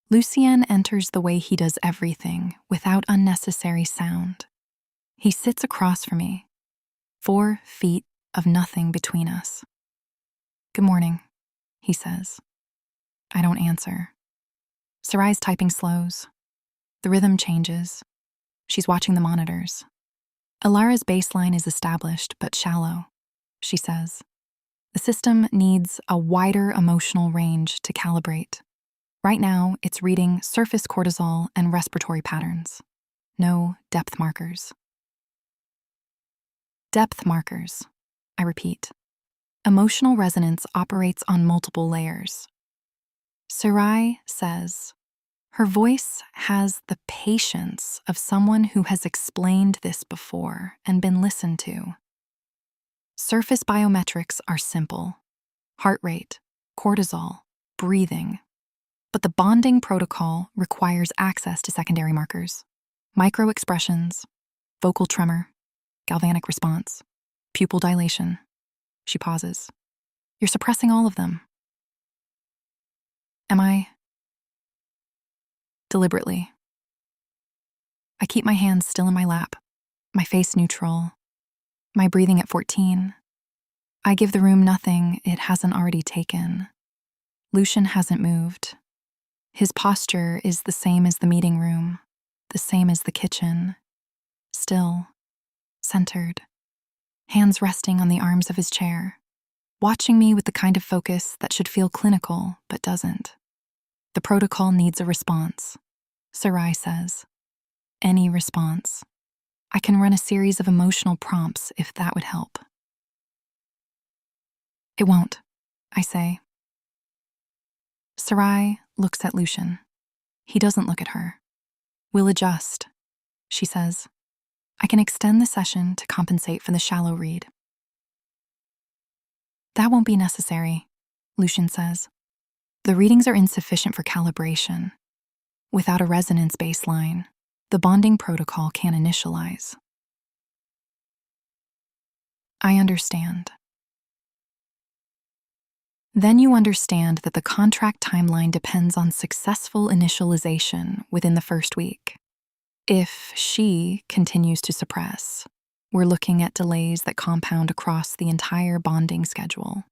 Lucien enters the way he does everything, without unnecessary sound. He sits across from me, 4 feet of nothing between us. "Good morning," he says. I don't answer. Sarai's typing slows. The rhythm changes. She's watching the monitors. Elara's baseline is established but shallow, she says. The system needs a wider emotional range to calibrate. Right now, it's reading surface cortisol and respiratory patterns. No depth markers. Depth markers, I repeat. Emotional resonance operates on multiple layers. Sarai says, her voice has the patience of someone who has explained this before and been listened to. Surface biometrics are simple: heart rate, cortisol, breathing. But the bonding protocol requires access to secondary markers: micro expressions, vocal tremor, galvanic response, pupil dilation. She pauses. You're suppressing all of them. Am I? Deliberately. I keep my hands still in my lap, my face neutral, my breathing at 14. I give the room nothing it hasn't already taken. Lucien hasn't moved. His posture is the same as the meeting room, the same as the kitchen. Still, centered, hands resting on the arms of his chair, watching me with the kind of focus that should feel clinical but doesn't. The protocol needs a response, Sarai says. Any response. I can run a series of emotional prompts if that would help. It won't, I say. Sarai looks at Lucien. He doesn't look at her. We'll adjust, she says. I can extend the session to compensate for the shallow read. That won't be necessary, Lucien says. The readings are insufficient for calibration. Without a resonance baseline, the bonding protocol can't initialize. I understand. Then you understand that the contract timeline depends on successful initialization within the first week. If she continues to suppress, we're looking at delays that compound across the entire bonding schedule.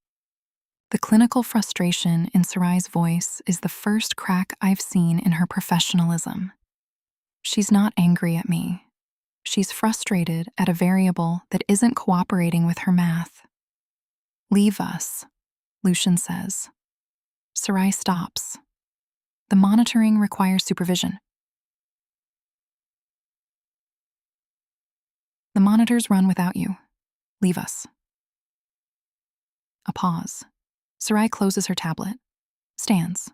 The clinical frustration in Sarai's voice is the first crack I've seen in her professionalism. She's not angry at me. She's frustrated at a variable that isn't cooperating with her math. Leave us, Lucien says. Sarai stops. The monitoring requires supervision. The monitors run without you. Leave us. A pause. Sarai closes her tablet, stands,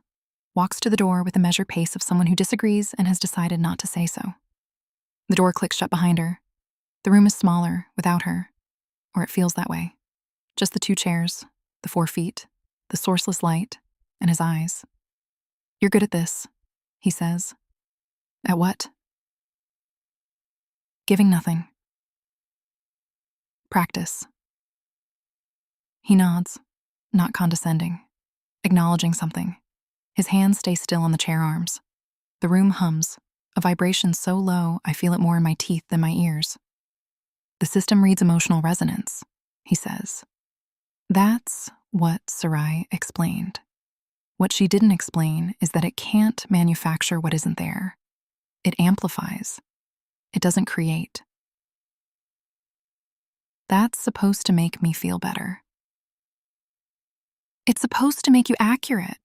walks to the door with the measured pace of someone who disagrees and has decided not to say so. The door clicks shut behind her. The room is smaller without her, or it feels that way. Just the 2 chairs, the 4 feet, the sourceless light, and his eyes. You're good at this, he says. At what? Giving nothing. Practice. He nods, not condescending, acknowledging something. His hands stay still on the chair arms. The room hums, a vibration so low I feel it more in my teeth than my ears. The system reads emotional resonance, he says. That's what Sarai explained. What she didn't explain is that it can't manufacture what isn't there. It amplifies. It doesn't create. That's supposed to make me feel better. It's supposed to make you accurate.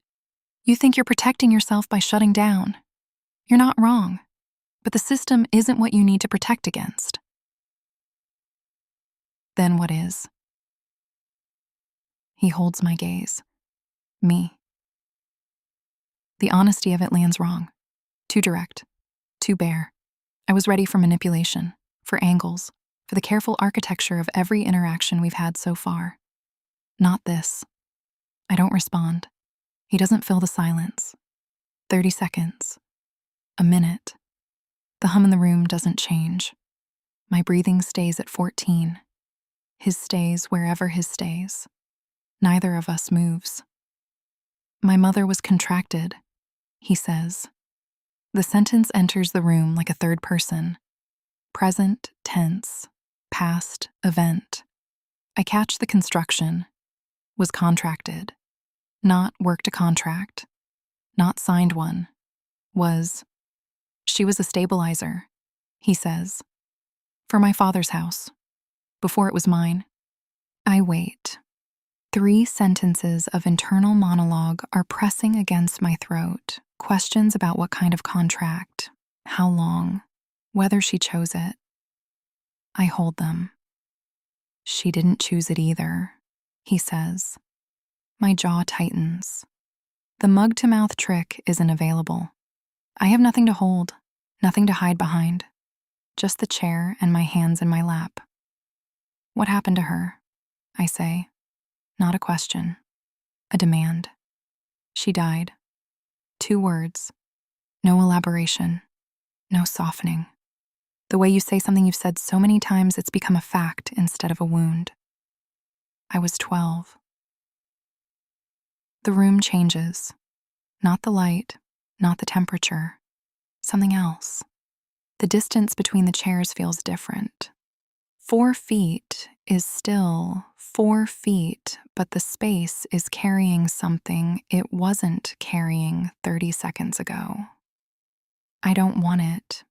You think you're protecting yourself by shutting down. You're not wrong, but the system isn't what you need to protect against. Then what is? He holds my gaze. Me. The honesty of it lands wrong. Too direct. Too bare. I was ready for manipulation, for angles, for the careful architecture of every interaction we've had so far. Not this. I don't respond. He doesn't fill the silence. 30 seconds. A minute. The hum in the room doesn't change. My breathing stays at 14. His stays wherever his stays. Neither of us moves. My mother was contracted, he says. The sentence enters the room like a third person. Present, tense, past, event. I catch the construction. Was contracted. Not worked a contract. Not signed one. Was. She was a stabilizer, he says. For my father's house. Before it was mine. I wait. 3 sentences of internal monologue are pressing against my throat. Questions about what kind of contract, how long, whether she chose it. I hold them. She didn't choose it either, he says. My jaw tightens. The mug-to-mouth trick isn't available. I have nothing to hold, nothing to hide behind. Just the chair and my hands in my lap. What happened to her? I say. Not a question. A demand. She died. 2 words. No elaboration. No softening. The way you say something you've said so many times it's become a fact instead of a wound. I was 12. The room changes. Not the light, not the temperature. Something else. The distance between the chairs feels different. 4 feet is still 4 feet, but the space is carrying something it wasn't carrying 30 seconds ago. I don't want it.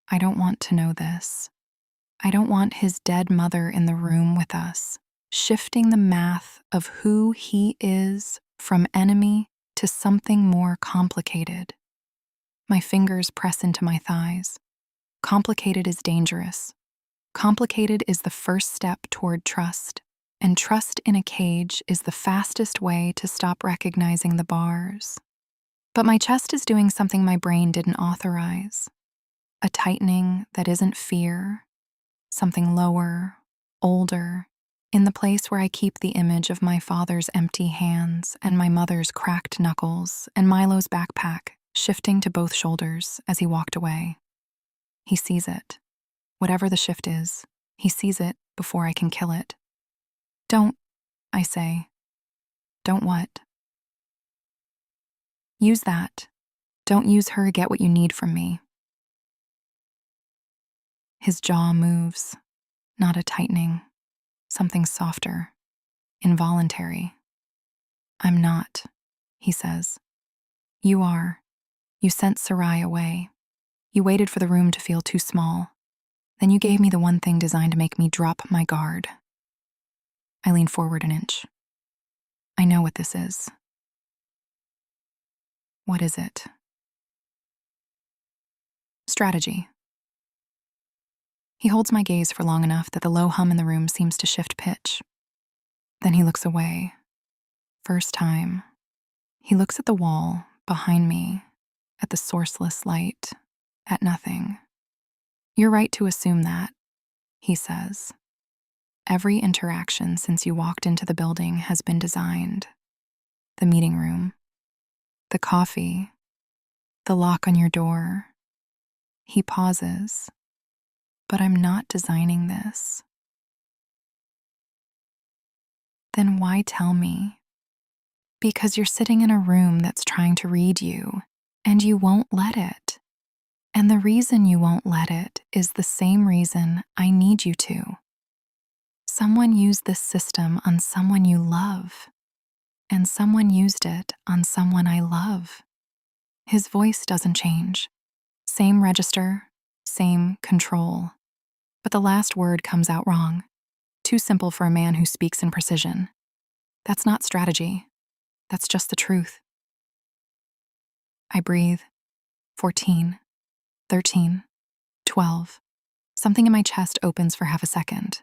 I don't want to know this. I don't want his dead mother in the room with us, shifting the math of who he is from enemy to something more complicated. My fingers press into my thighs. Complicated is dangerous. Complicated is the first step toward trust, and trust in a cage is the fastest way to stop recognizing the bars. But my chest is doing something my brain didn't authorize. A tightening that isn't fear, something lower, older, in the place where I keep the image of my father's empty hands and my mother's cracked knuckles and Milo's backpack shifting to both shoulders as he walked away. He sees it. Whatever the shift is, he sees it before I can kill it. Don't, I say. Don't what? Use that. Don't use her to get what you need from me. His jaw moves, not a tightening, something softer, involuntary. I'm not, he says. You are. You sent Sarai away. You waited for the room to feel too small. Then you gave me the one thing designed to make me drop my guard. I lean forward an inch. I know what this is. What is it? Strategy. He holds my gaze for long enough that the low hum in the room seems to shift pitch. Then he looks away. First time. He looks at the wall, behind me, at the sourceless light, at nothing. You're right to assume that, he says. Every interaction since you walked into the building has been designed. The meeting room, the coffee, the lock on your door. He pauses. But I'm not designing this. Then why tell me? Because you're sitting in a room that's trying to read you, and you won't let it. And the reason you won't let it is the same reason I need you to. Someone used this system on someone you love, and someone used it on someone I love. His voice doesn't change. Same register, same control. But the last word comes out wrong. Too simple for a man who speaks in precision. That's not strategy. That's just the truth. I breathe. 14. 13. 12. Something in my chest opens for half a second.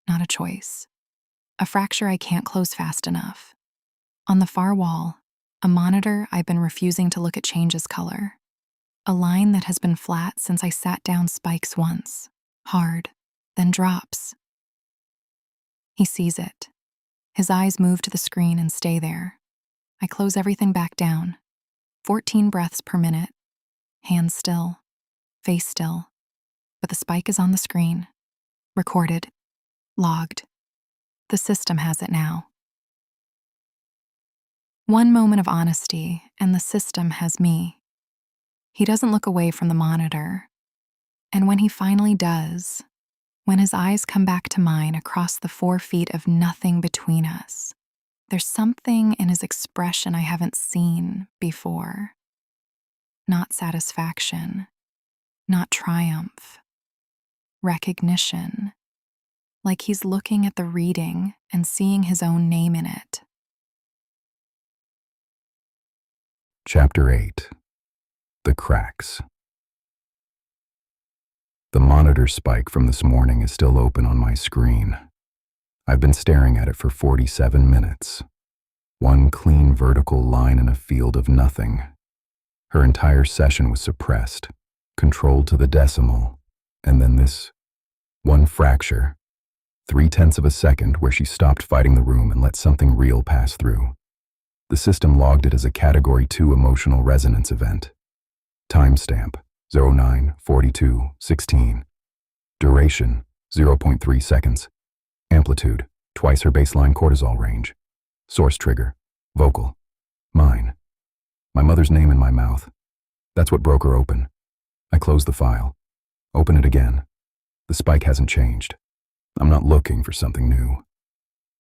Not a choice. A fracture I can't close fast enough. On the far wall, a monitor I've been refusing to look at changes color. A line that has been flat since I sat down spikes once, hard, then drops. He sees it. His eyes move to the screen and stay there. I close everything back down. 14 breaths per minute. Hands still, face still. But the spike is on the screen. Recorded. Logged. The system has it now. One moment of honesty, and the system has me. He doesn't look away from the monitor. And when he finally does, when his eyes come back to mine across the 4 feet of nothing between us, there's something in his expression I haven't seen before. Not satisfaction, not triumph. Recognition. Like he's looking at the reading and seeing his own name in it. Chapter 8. The Cracks. The monitor spike from this morning is still open on my screen. I've been staring at it for 47 minutes. One clean vertical line in a field of nothing. Her entire session was suppressed, controlled to the decimal, and then this one fracture, 0.3 of a second where she stopped fighting the room and let something real pass through. The system logged it as a Category 2 emotional resonance event. Timestamp 09/42/16. Duration 0.3 seconds. Amplitude twice her baseline cortisol range. Source trigger vocal. Mine. My mother's name in my mouth. That's what broke her open. I close the file. Open it again. The spike hasn't changed. I'm not looking for something new.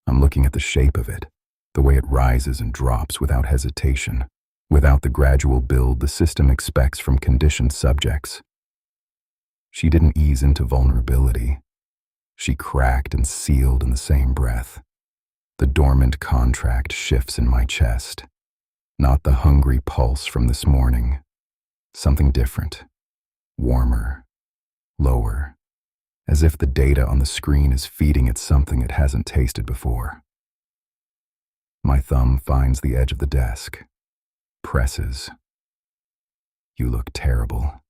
I'm looking at the shape of it, the way it rises and drops without hesitation, without the gradual build the system expects from conditioned subjects. She didn't ease into vulnerability. She cracked and sealed in the same breath. The dormant contract shifts in my chest. Not the hungry pulse from this morning. Something different. Warmer. Lower. As if the data on the screen is feeding it something it hasn't tasted before. My thumb finds the edge of the desk. Presses. You look terrible.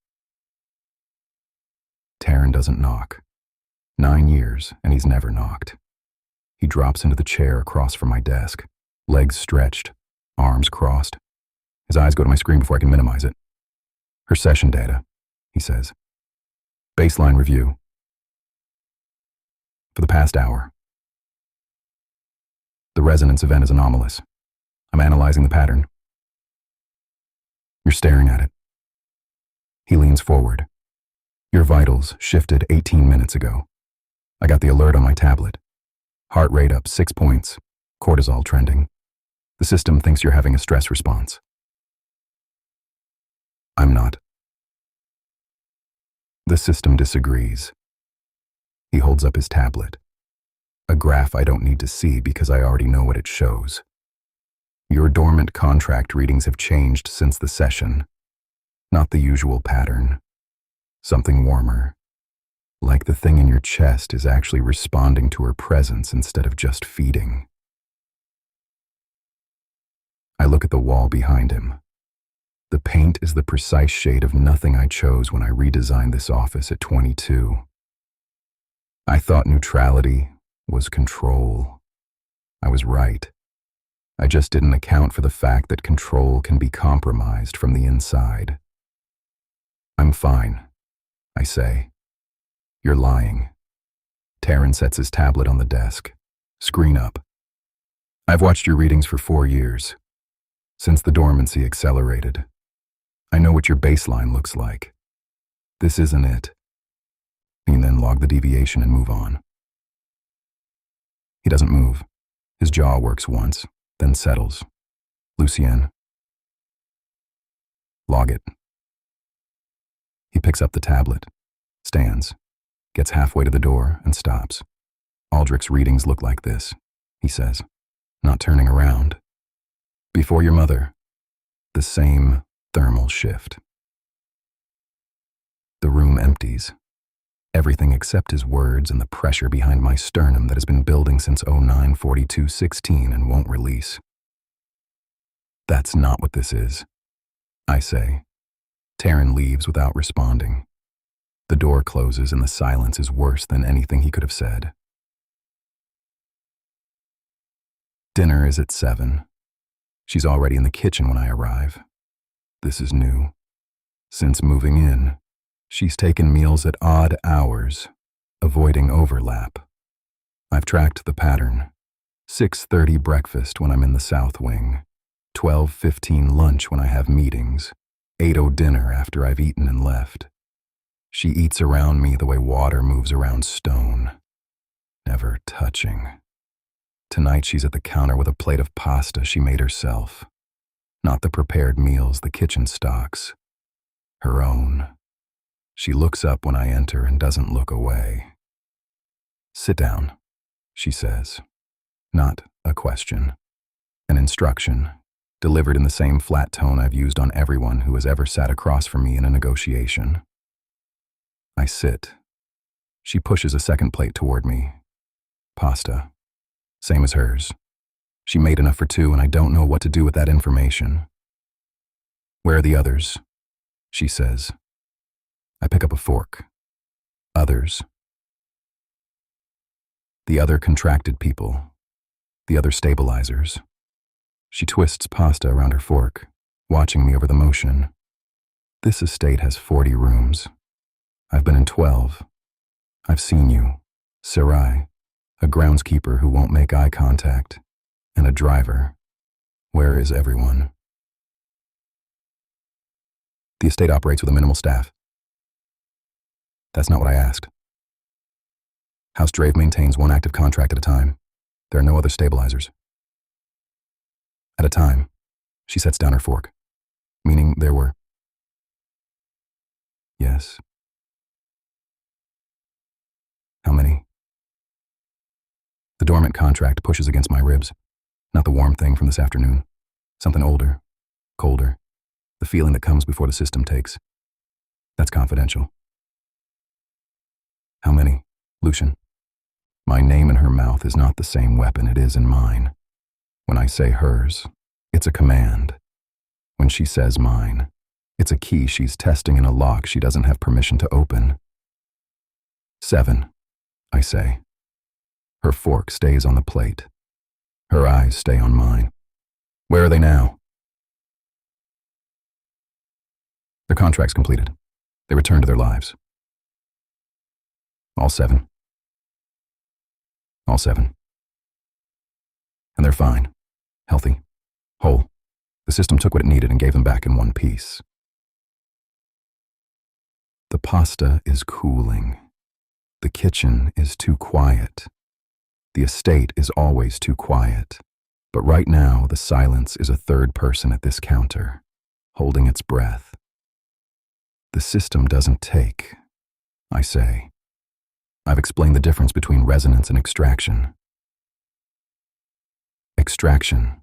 Taryn doesn't knock. 9 years, and he's never knocked. He drops into the chair across from my desk, legs stretched, arms crossed. His eyes go to my screen before I can minimize it. Her session data, he says. Baseline review. For the past hour. The resonance event is anomalous. I'm analyzing the pattern. You're staring at it. He leans forward. Your vitals shifted 18 minutes ago. I got the alert on my tablet. Heart rate up 6 points. Cortisol trending. The system thinks you're having a stress response. I'm not. The system disagrees. He holds up his tablet. A graph I don't need to see because I already know what it shows. Your dormant contract readings have changed since the session. Not the usual pattern. Something warmer. Like the thing in your chest is actually responding to her presence instead of just feeding. I look at the wall behind him. The paint is the precise shade of nothing I chose when I redesigned this office at 22. I thought neutrality was control. I was right. I just didn't account for the fact that control can be compromised from the inside. I'm fine, I say. You're lying. Taryn sets his tablet on the desk. Screen up. I've watched your readings for 4 years. Since the dormancy accelerated. I know what your baseline looks like. This isn't it. And then log the deviation and move on. He doesn't move. His jaw works once, then settles. Lucien. Log it. He picks up the tablet, stands, gets halfway to the door, and stops. Aldrich's readings look like this, he says, not turning around. Before your mother, the same thermal shift. The room empties. Everything except his words and the pressure behind my sternum that has been building since 09/42/16 and won't release. That's not what this is, I say. Taryn leaves without responding. The door closes and the silence is worse than anything he could have said. Dinner is at 7. She's already in the kitchen when I arrive. This is new. Since moving in, she's taken meals at odd hours, avoiding overlap. I've tracked the pattern. 6:30 breakfast when I'm in the south wing, 12:15 lunch when I have meetings, 8:00 dinner after I've eaten and left. She eats around me the way water moves around stone, never touching. Tonight she's at the counter with a plate of pasta she made herself. Not the prepared meals the kitchen stocks. Her own. She looks up when I enter and doesn't look away. "Sit down," she says. Not a question. An instruction, delivered in the same flat tone I've used on everyone who has ever sat across from me in a negotiation. I sit. She pushes a second plate toward me. Pasta. Same as hers. She made enough for two and I don't know what to do with that information. "Where are the others?" she says. I pick up a fork. Others. The other contracted people. The other stabilizers. She twists pasta around her fork, watching me over the motion. This estate has 40 rooms. I've been in 12. I've seen you, Sarai, a groundskeeper who won't make eye contact, and a driver. Where is everyone? The estate operates with a minimal staff. That's not what I asked. House Draeve maintains one active contract at a time. There are no other stabilizers. At a time, she sets down her fork, meaning there were. Yes. How many? The dormant contract pushes against my ribs. Not the warm thing from this afternoon. Something older, colder. The feeling that comes before the system takes. That's confidential. How many, Lucien? My name in her mouth is not the same weapon it is in mine. When I say hers, it's a command. When she says mine, it's a key she's testing in a lock she doesn't have permission to open. 7, I say. Her fork stays on the plate. Her eyes stay on mine. Where are they now? Their contract's completed. They return to their lives. All 7. All 7. And they're fine, healthy, whole. The system took what it needed and gave them back in one piece. The pasta is cooling. The kitchen is too quiet. The estate is always too quiet. But right now, the silence is a third person at this counter, holding its breath. The system doesn't take, I say. I've explained the difference between resonance and extraction. Extraction.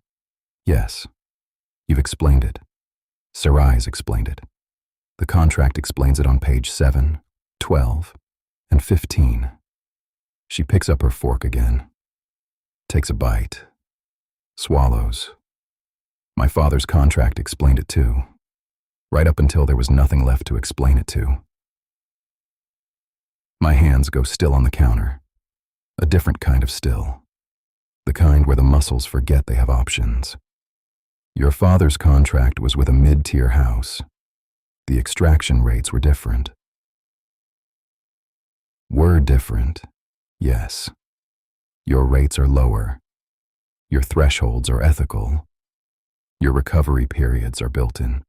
Yes. You've explained it. Sarai's explained it. The contract explains it on page 7, 12, and 15. She picks up her fork again. Takes a bite. Swallows. My father's contract explained it too. Right up until there was nothing left to explain it to. My hands go still on the counter. A different kind of still. The kind where the muscles forget they have options. Your father's contract was with a mid-tier house. The extraction rates were different. Were different, yes. Your rates are lower. Your thresholds are ethical. Your recovery periods are built in.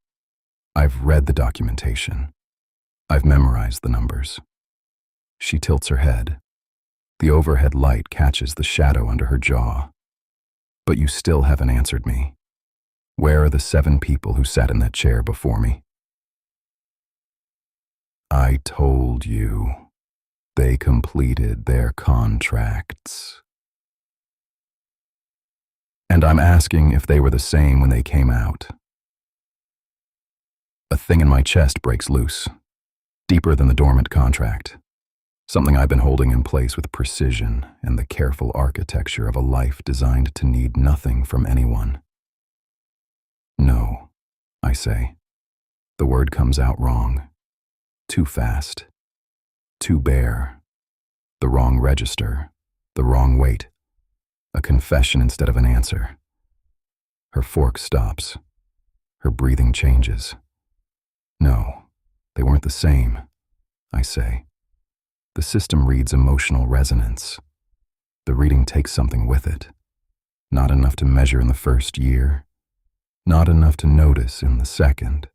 I've read the documentation. I've memorized the numbers. She tilts her head. The overhead light catches the shadow under her jaw. But you still haven't answered me. Where are the 7 people who sat in that chair before me? I told you. They completed their contracts. And I'm asking if they were the same when they came out. A thing in my chest breaks loose. deeper than the dormant contract. Something I've been holding in place with precision and the careful architecture of a life designed to need nothing from anyone. No, I say. The word comes out wrong. Too fast. Too bare. The wrong register. The wrong weight. A confession instead of an answer. Her fork stops. Her breathing changes. No, they weren't the same, I say. The system reads emotional resonance. The reading takes something with it. Not enough to measure in the first year. Not enough to notice in the second.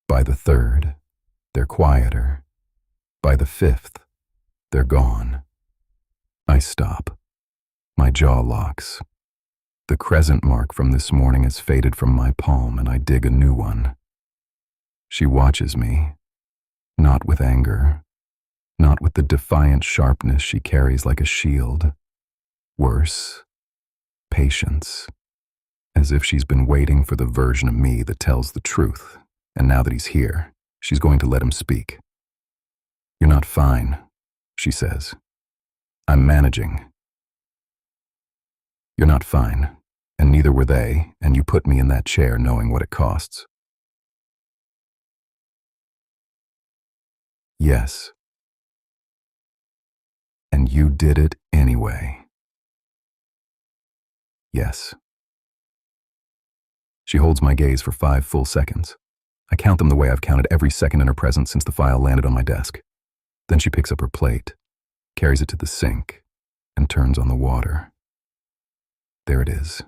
By the third, they're quieter. By the fifth, they're gone. I stop. My jaw locks. The crescent mark from this morning has faded from my palm and I dig a new one. She watches me, not with anger, not with the defiant sharpness she carries like a shield. Worse, patience, as if she's been waiting for the version of me that tells the truth, and now that he's here, she's going to let him speak. You're not fine, she says. I'm managing. You're not fine, and neither were they, and you put me in that chair knowing what it costs. Yes. And you did it anyway. Yes. She holds my gaze for 5 full seconds. I count them the way I've counted every second in her presence since the file landed on my desk. Then she picks up her plate, carries it to the sink, and turns on the water. There it is,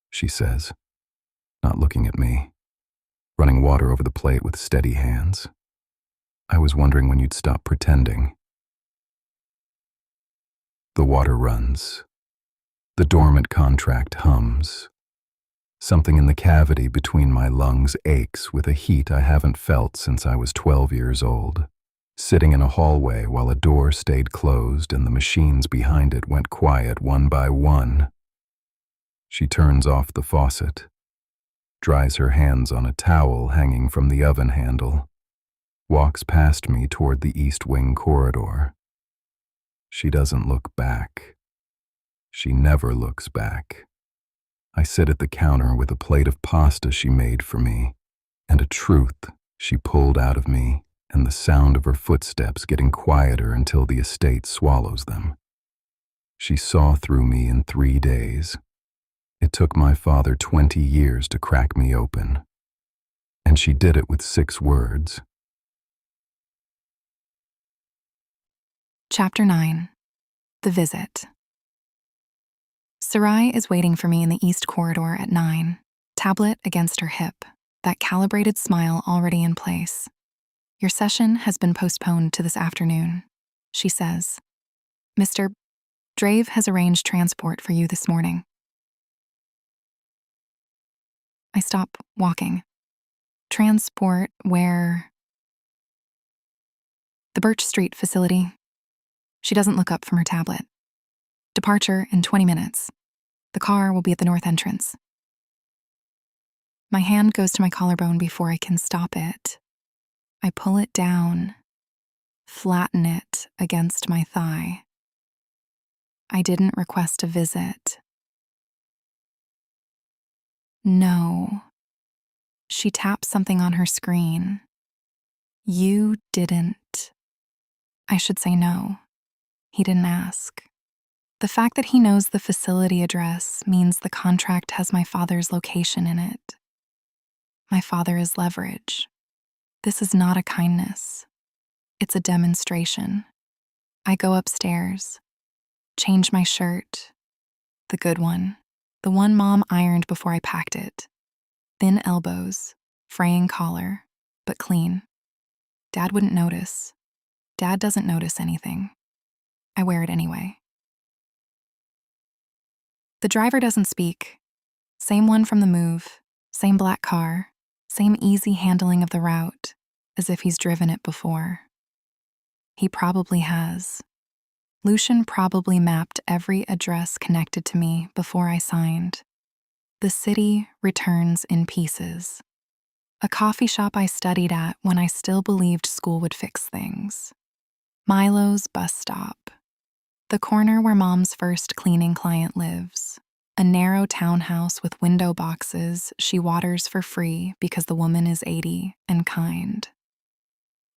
she says, not looking at me, running water over the plate with steady hands. I was wondering when you'd stop pretending. The water runs. The dormant contract hums. Something in the cavity between my lungs aches with a heat I haven't felt since I was 12 years old, sitting in a hallway while a door stayed closed and the machines behind it went quiet one by one. She turns off the faucet, dries her hands on a towel hanging from the oven handle, walks past me toward the East Wing corridor. She doesn't look back. She never looks back. I sit at the counter with a plate of pasta she made for me, and a truth she pulled out of me, and the sound of her footsteps getting quieter until the estate swallows them. She saw through me in 3 days. It took my father 20 years to crack me open, and she did it with 6 words. Chapter 9. The Visit. Sarai is waiting for me in the East Corridor at 9, tablet against her hip, that calibrated smile already in place. Your session has been postponed to this afternoon, she says. Mr. Draeve has arranged transport for you this morning. I stop walking. Transport where? The Birch Street facility. She doesn't look up from her tablet. Departure in 20 minutes. The car will be at the north entrance. My hand goes to my collarbone before I can stop it. I pull it down, flatten it against my thigh. I didn't request a visit. No. She taps something on her screen. You didn't. I should say no. He didn't ask. The fact that he knows the facility address means the contract has my father's location in it. My father is leverage. This is not a kindness. It's a demonstration. I go upstairs, change my shirt, the good one, the one Mom ironed before I packed it. Thin elbows, fraying collar, but clean. Dad wouldn't notice. Dad doesn't notice anything. I wear it anyway. The driver doesn't speak. Same one from the move, same black car, same easy handling of the route, as if he's driven it before. He probably has. Lucien probably mapped every address connected to me before I signed. The city returns in pieces. A coffee shop I studied at when I still believed school would fix things. Milo's bus stop. The corner where Mom's first cleaning client lives. A narrow townhouse with window boxes she waters for free because the woman is 80 and kind.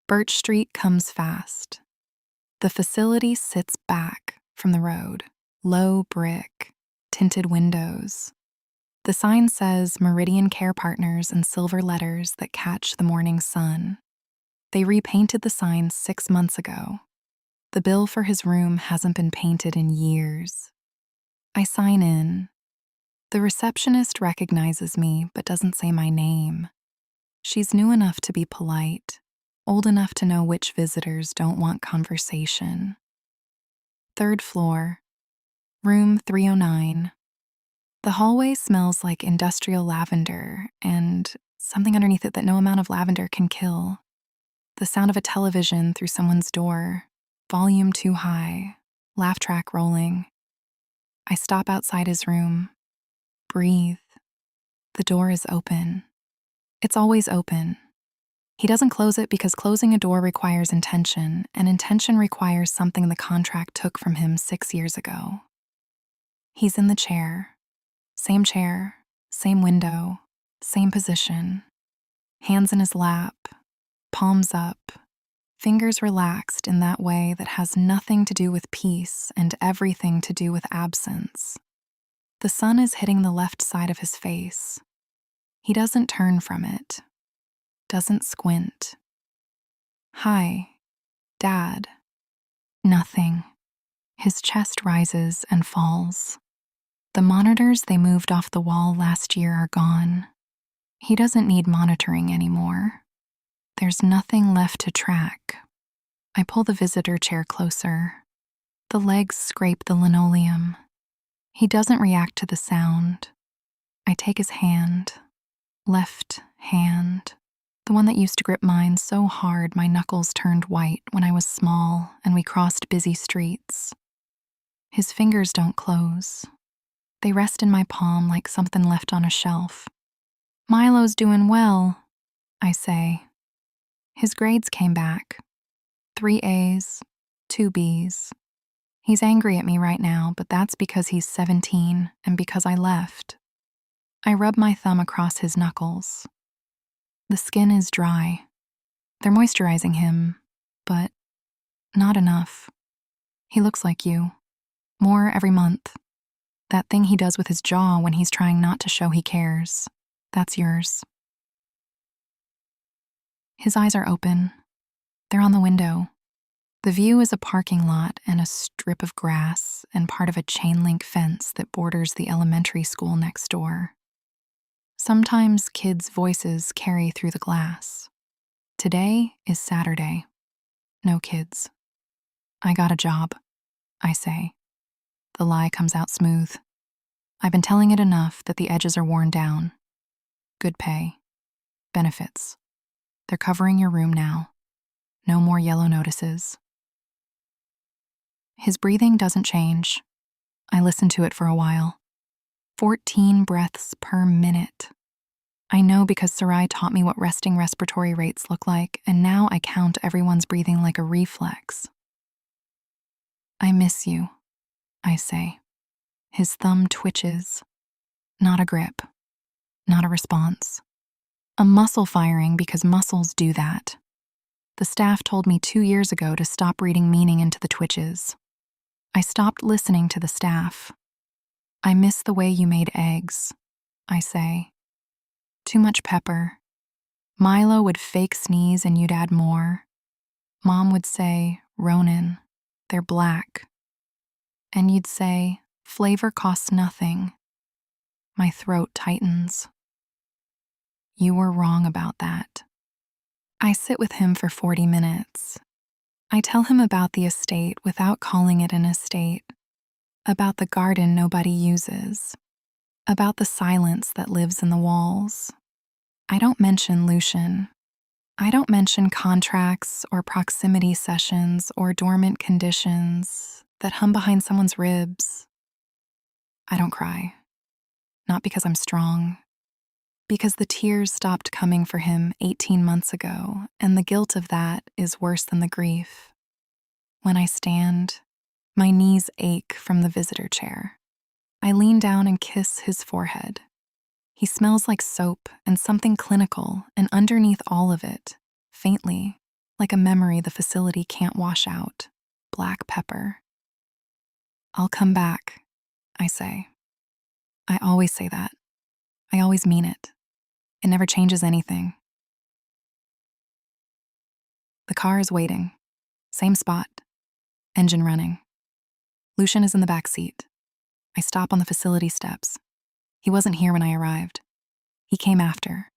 Birch Street comes fast. The facility sits back from the road, low brick, tinted windows. The sign says Meridian Care Partners in silver letters that catch the morning sun. They repainted the sign 6 months ago. The bill for his room hasn't been painted in years. I sign in. The receptionist recognizes me but doesn't say my name. She's new enough to be polite, old enough to know which visitors don't want conversation. 3rd floor, room 309. The hallway smells like industrial lavender and something underneath it that no amount of lavender can kill. The sound of a television through someone's door, volume too high, laugh track rolling. I stop outside his room. Breathe. The door is open. It's always open. He doesn't close it because closing a door requires intention, and intention requires something the contract took from him 6 years ago. He's in the chair. Same chair, same window, same position. Hands in his lap, palms up, fingers relaxed in that way that has nothing to do with peace and everything to do with absence. The sun is hitting the left side of his face. He doesn't turn from it, doesn't squint. Hi, Dad. Nothing. His chest rises and falls. The monitors they moved off the wall last year are gone. He doesn't need monitoring anymore. There's nothing left to track. I pull the visitor chair closer. The legs scrape the linoleum. He doesn't react to the sound. I take his hand, left hand, the one that used to grip mine so hard my knuckles turned white when I was small and we crossed busy streets. His fingers don't close. They rest in my palm like something left on a shelf. Milo's doing well, I say. His grades came back. 3 A's, 2 B's. He's angry at me right now, but that's because he's 17 and because I left. I rub my thumb across his knuckles. The skin is dry. They're moisturizing him, but not enough. He looks like you. More every month. That thing he does with his jaw when he's trying not to show he cares. That's yours. His eyes are open. They're on the window. The view is a parking lot and a strip of grass and part of a chain-link fence that borders the elementary school next door. Sometimes kids' voices carry through the glass. Today is Saturday. No kids. I got a job, I say. The lie comes out smooth. I've been telling it enough that the edges are worn down. Good pay. Benefits. They're covering your room now. No more yellow notices. His breathing doesn't change. I listen to it for a while. 14 breaths per minute. I know because Sarai taught me what resting respiratory rates look like, and now I count everyone's breathing like a reflex. I miss you, I say. His thumb twitches. Not a grip. Not a response. A muscle firing because muscles do that. The staff told me 2 years ago to stop reading meaning into the twitches. I stopped listening to the staff. I miss the way you made eggs, I say. Too much pepper. Milo would fake sneeze and you'd add more. Mom would say, Ronan, they're black. And you'd say, flavor costs nothing. My throat tightens. You were wrong about that. I sit with him for 40 minutes. I tell him about the estate without calling it an estate, about the garden nobody uses, about the silence that lives in the walls. I don't mention Lucien. I don't mention contracts or proximity sessions or dormant conditions that hum behind someone's ribs. I don't cry. Not because I'm strong. Because the tears stopped coming for him 18 months ago, and the guilt of that is worse than the grief. When I stand, my knees ache from the visitor chair. I lean down and kiss his forehead. He smells like soap and something clinical, and underneath all of it, faintly, like a memory the facility can't wash out, black pepper. I'll come back, I say. I always say that. I always mean it. It never changes anything. The car is waiting. Same spot. Engine running. Lucien is in the back seat. I stop on the facility steps. He wasn't here when I arrived. He came after.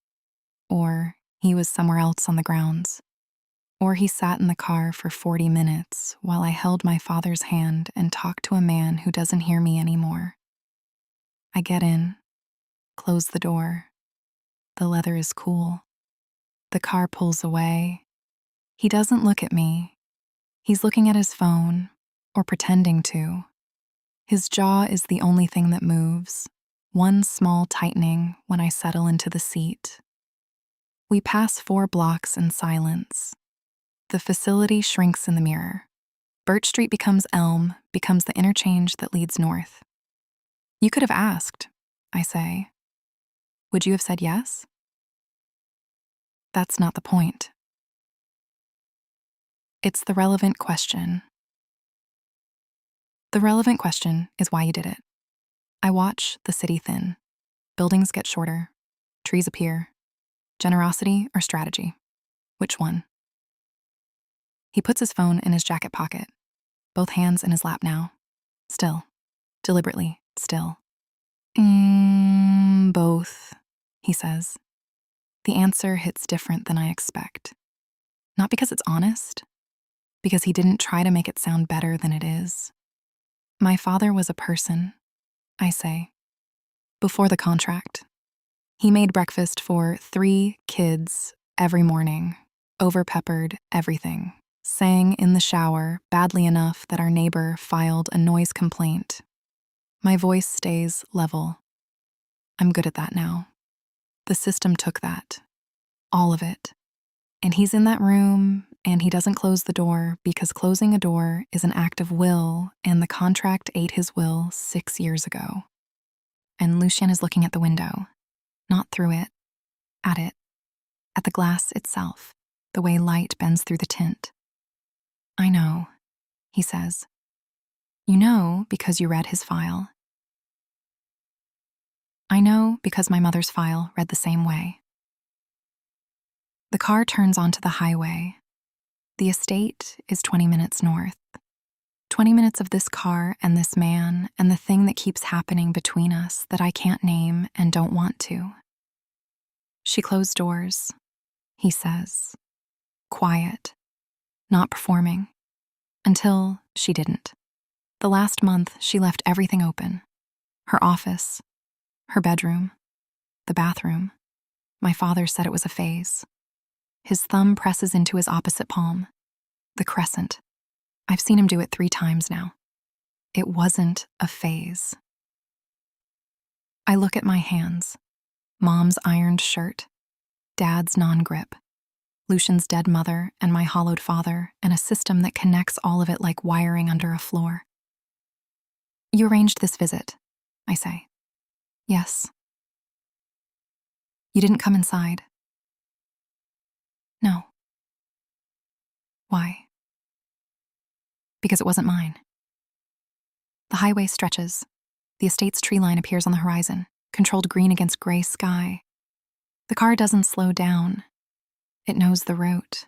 Or he was somewhere else on the grounds. Or he sat in the car for 40 minutes while I held my father's hand and talked to a man who doesn't hear me anymore. I get in, close the door. The leather is cool. The car pulls away. He doesn't look at me. He's looking at his phone, or pretending to. His jaw is the only thing that moves, one small tightening when I settle into the seat. We pass 4 blocks in silence. The facility shrinks in the mirror. Birch Street becomes Elm, becomes the interchange that leads north. You could have asked, I say. Would you have said yes? That's not the point. It's the relevant question. The relevant question is why you did it. I watch the city thin. Buildings get shorter. Trees appear. Generosity or strategy? Which one? He puts his phone in his jacket pocket, both hands in his lap now. Still. Deliberately, still. Both, he says. The answer hits different than I expect. Not because it's honest, because he didn't try to make it sound better than it is. My father was a person, I say. Before the contract, he made breakfast for 3 kids every morning, over-peppered everything, sang in the shower badly enough that our neighbor filed a noise complaint. My voice stays level. I'm good at that now. The system took that, all of it. And he's in that room, and he doesn't close the door because closing a door is an act of will, and the contract ate his will 6 years ago. And Lucien is looking at the window, not through it, at the glass itself, the way light bends through the tint. I know, he says. You know because you read his file. I know because my mother's file read the same way. The car turns onto the highway. The estate is 20 minutes north. 20 minutes of this car and this man and the thing that keeps happening between us that I can't name and don't want to. She closed doors, he says. Quiet, not performing. Until she didn't. The last month, she left everything open. Her office, her bedroom, the bathroom. My father said it was a phase. His thumb presses into his opposite palm. The crescent. I've seen him do it 3 times now. It wasn't a phase. I look at my hands. Mom's ironed shirt. Dad's non-grip. Lucien's dead mother and my hollowed father, and a system that connects all of it like wiring under a floor. You arranged this visit, I say. Yes. You didn't come inside. No. Why? Because it wasn't mine. The highway stretches. The estate's tree line appears on the horizon, controlled green against gray sky. The car doesn't slow down. It knows the route.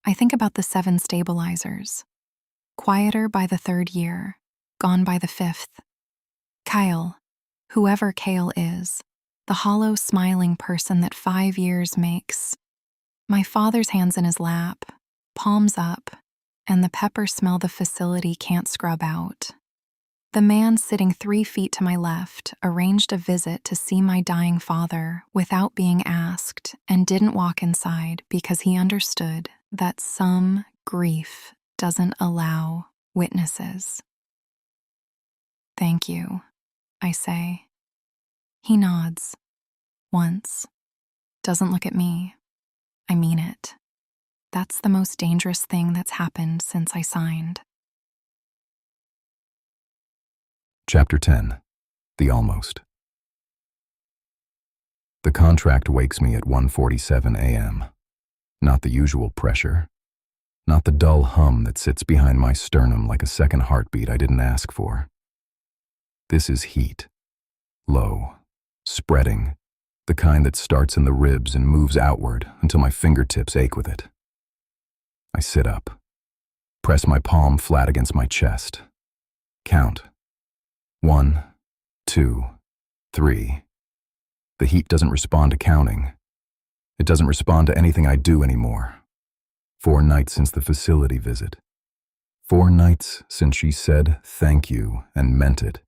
I think about the 7 stabilizers. Quieter by the 3rd year, gone by the 5th. Kyle, whoever Kale is, the hollow, smiling person that 5 years makes. My father's hands in his lap, palms up, and the pepper smell the facility can't scrub out. The man sitting 3 feet to my left arranged a visit to see my dying father without being asked and didn't walk inside because he understood that some grief doesn't allow witnesses. Thank you, I say. He nods. once. Doesn't look at me. I mean it. That's the most dangerous thing that's happened since I signed. Chapter 10. The Almost. The contract wakes me at 1:47 a.m. Not the usual pressure. Not the dull hum that sits behind my sternum like a second heartbeat I didn't ask for. This is heat. Low. Spreading. The kind that starts in the ribs and moves outward until my fingertips ache with it. I sit up. Press my palm flat against my chest. Count. 1, 2, 3. The heat doesn't respond to counting. It doesn't respond to anything I do anymore. 4 nights since the facility visit. 4 nights since she said thank you and meant it,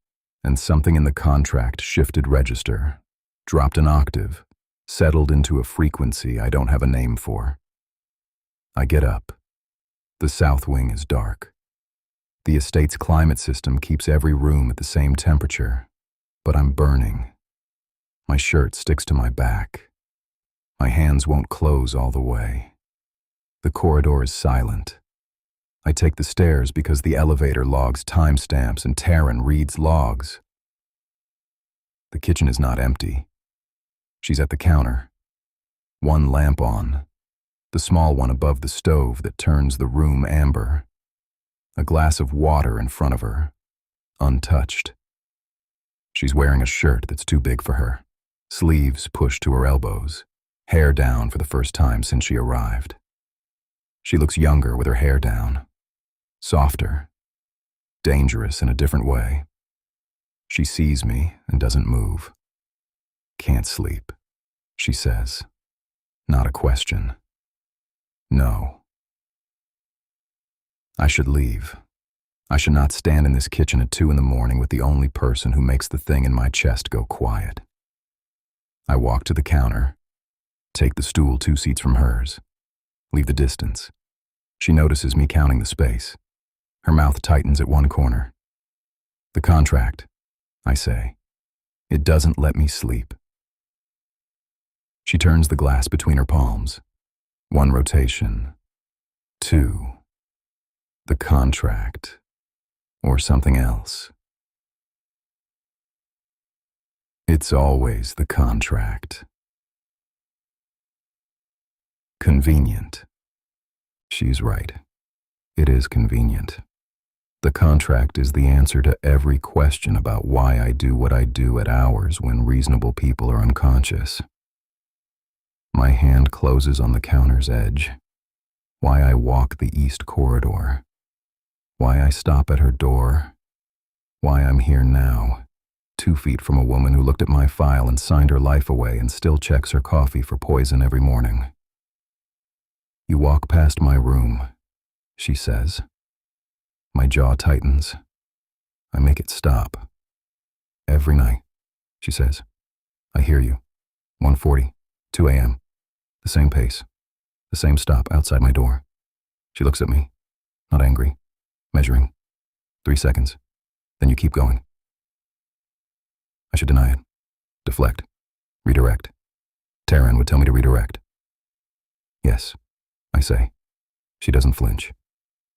and something in the contract shifted register, dropped an octave, settled into a frequency I don't have a name for. I get up. The south wing is dark. The estate's climate system keeps every room at the same temperature, but I'm burning. My shirt sticks to my back. My hands won't close all the way. The corridor is silent. I take the stairs because the elevator logs timestamps and Taryn reads logs. The kitchen is not empty. She's at the counter. One lamp on, the small one above the stove that turns the room amber. A glass of water in front of her, untouched. She's wearing a shirt that's too big for her, sleeves pushed to her elbows, hair down for the first time since she arrived. She looks younger with her hair down, softer, dangerous in a different way. She sees me and doesn't move. Can't sleep, she says. Not a question. No. I should leave. I should not stand in this kitchen at 2 a.m. with the only person who makes the thing in my chest go quiet. I walk to the counter, take the stool 2 seats from hers, leave the distance. She notices me counting the space. Her mouth tightens at one corner. The contract, I say. It doesn't let me sleep. She turns the glass between her palms. 1 rotation. 2. The contract, or something else. It's always the contract. Convenient. She's right. It is convenient. The contract is the answer to every question about why I do what I do at hours when reasonable people are unconscious. My hand closes on the counter's edge. Why I walk the east corridor. Why I stop at her door. Why I'm here now, 2 feet from a woman who looked at my file and signed her life away and still checks her coffee for poison every morning. You walk past my room, she says. My jaw tightens. I make it stop. Every night, she says. I hear you. 1:40, 2 a.m. The same pace. The same stop outside my door. She looks at me, not angry. Measuring. 3 seconds. Then you keep going. I should deny it. Deflect. Redirect. Taryn would tell me to redirect. Yes, I say. She doesn't flinch.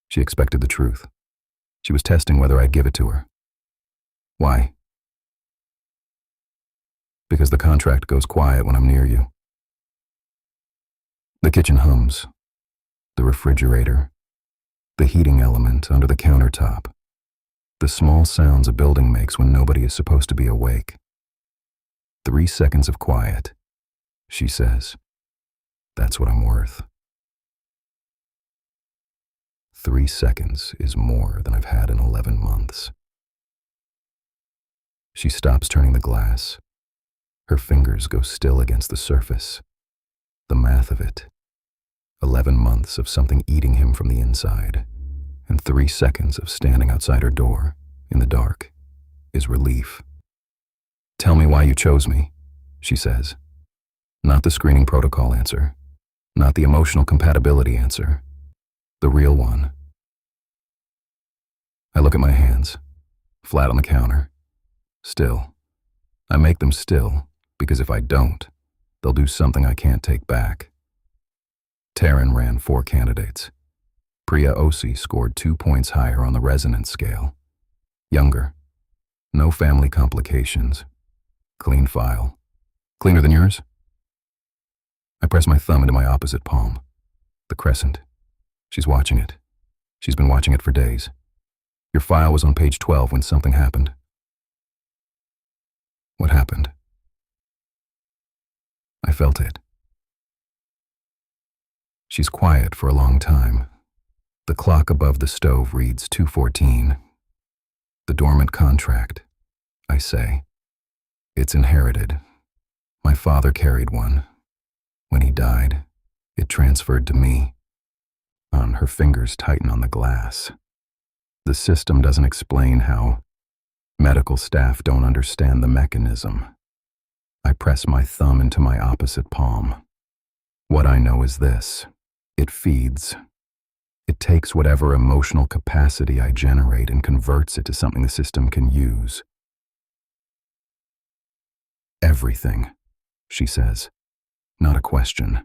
She expected the truth. She was testing whether I'd give it to her. Why? Because the contract goes quiet when I'm near you. The kitchen hums. The refrigerator. The heating element under the countertop. The small sounds a building makes when nobody is supposed to be awake. 3 seconds of quiet, she says. That's what I'm worth. 3 seconds is more than I've had in 11 months. She stops turning the glass. Her fingers go still against the surface. The math of it. 11 months of something eating him from the inside, and 3 seconds of standing outside her door, in the dark, is relief. Tell me why you chose me, she says. Not the screening protocol answer, not the emotional compatibility answer, the real one. I look at my hands, flat on the counter. Still. I make them still, because if I don't, They'll do something I can't take back. Taryn ran 4 candidates. Priya Osi scored 2 points higher on the resonance scale. Younger. No family complications. Clean file. Cleaner than yours? I press my thumb into my opposite palm. The crescent. She's watching it. She's been watching it for days. Your file was on page 12 when something happened. What happened? I felt it. She's quiet for a long time. The clock above the stove reads 2:14. The dormant contract, I say. It's inherited. My father carried one. When he died, it transferred to me. Her fingers tighten on the glass. The system doesn't explain how. Medical staff don't understand the mechanism. I press my thumb into my opposite palm. What I know is this. It feeds. It takes whatever emotional capacity I generate and converts it to something the system can use. Everything, she says. Not a question.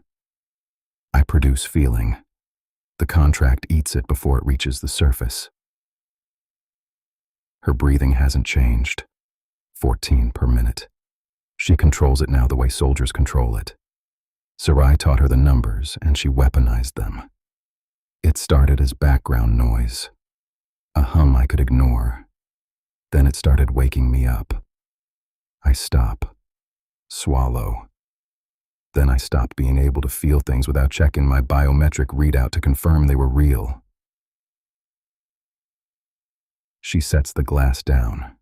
I produce feeling. The contract eats it before it reaches the surface. Her breathing hasn't changed. 14 per minute. She controls it now the way soldiers control it. Sarai taught her the numbers, and she weaponized them. It started as background noise, a hum I could ignore. Then it started waking me up. I stop, swallow. Then I stopped being able to feel things without checking my biometric readout to confirm they were real. She sets the glass down,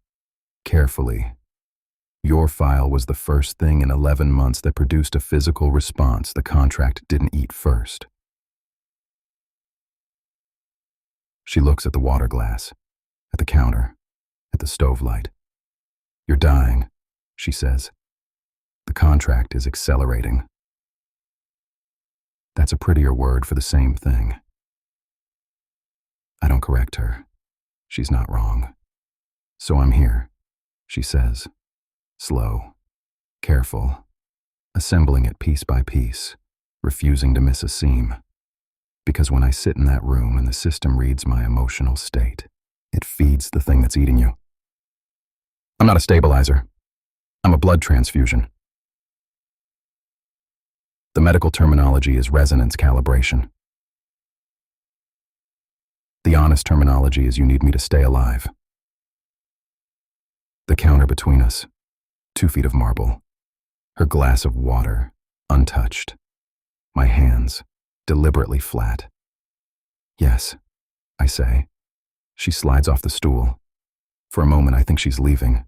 carefully. Your file was the first thing in 11 months that produced a physical response the contract didn't eat first. She looks at the water glass, at the counter, at the stove light. You're dying, she says. The contract is accelerating. That's a prettier word for the same thing. I don't correct her. She's not wrong. So I'm here, she says. Slow, careful, assembling it piece by piece, refusing to miss a seam. Because when I sit in that room and the system reads my emotional state, it feeds the thing that's eating you. I'm not a stabilizer. I'm a blood transfusion. The medical terminology is resonance calibration. The honest terminology is you need me to stay alive. The counter between us, 2 feet of marble. Her glass of water, untouched. My hands, deliberately flat. Yes, I say. She slides off the stool. For a moment, I think she's leaving.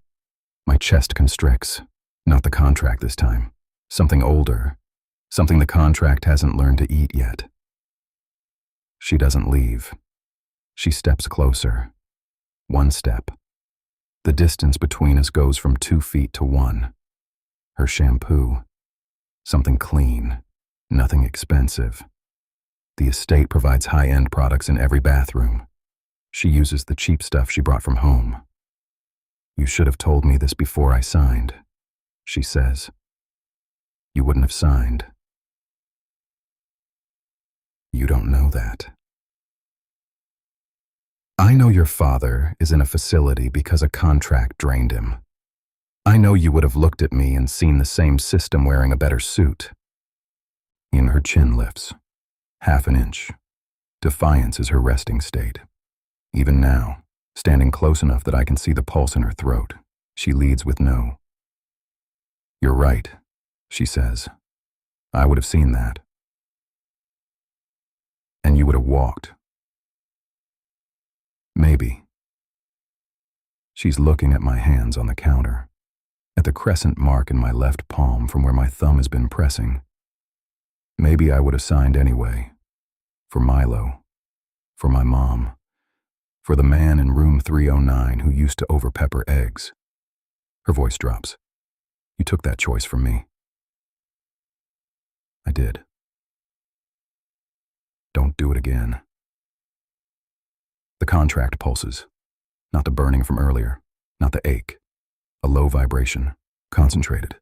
My chest constricts. Not the contract this time. Something older. Something the contract hasn't learned to eat yet. She doesn't leave. She steps closer. 1 step. The distance between us goes from 2 feet to 1. Her shampoo. Something clean. Nothing expensive. The estate provides high-end products in every bathroom. She uses the cheap stuff she brought from home. You should have told me this before I signed, she says. You wouldn't have signed. You don't know that. I know your father is in a facility because a contract drained him. I know you would have looked at me and seen the same system wearing a better suit. In her chin lifts, 1/2 inch. Defiance is her resting state. Even now, standing close enough that I can see the pulse in her throat, she leads with no. You're right, she says. I would have seen that. And you would have walked. Maybe. She's looking at my hands on the counter, at the crescent mark in my left palm from where my thumb has been pressing. Maybe I would have signed anyway. For Milo. For my mom. For the man in room 309 who used to overpepper eggs. Her voice drops. You took that choice from me. I did. Don't do it again. The contract pulses. Not the burning from earlier. Not the ache. A low vibration. Concentrated.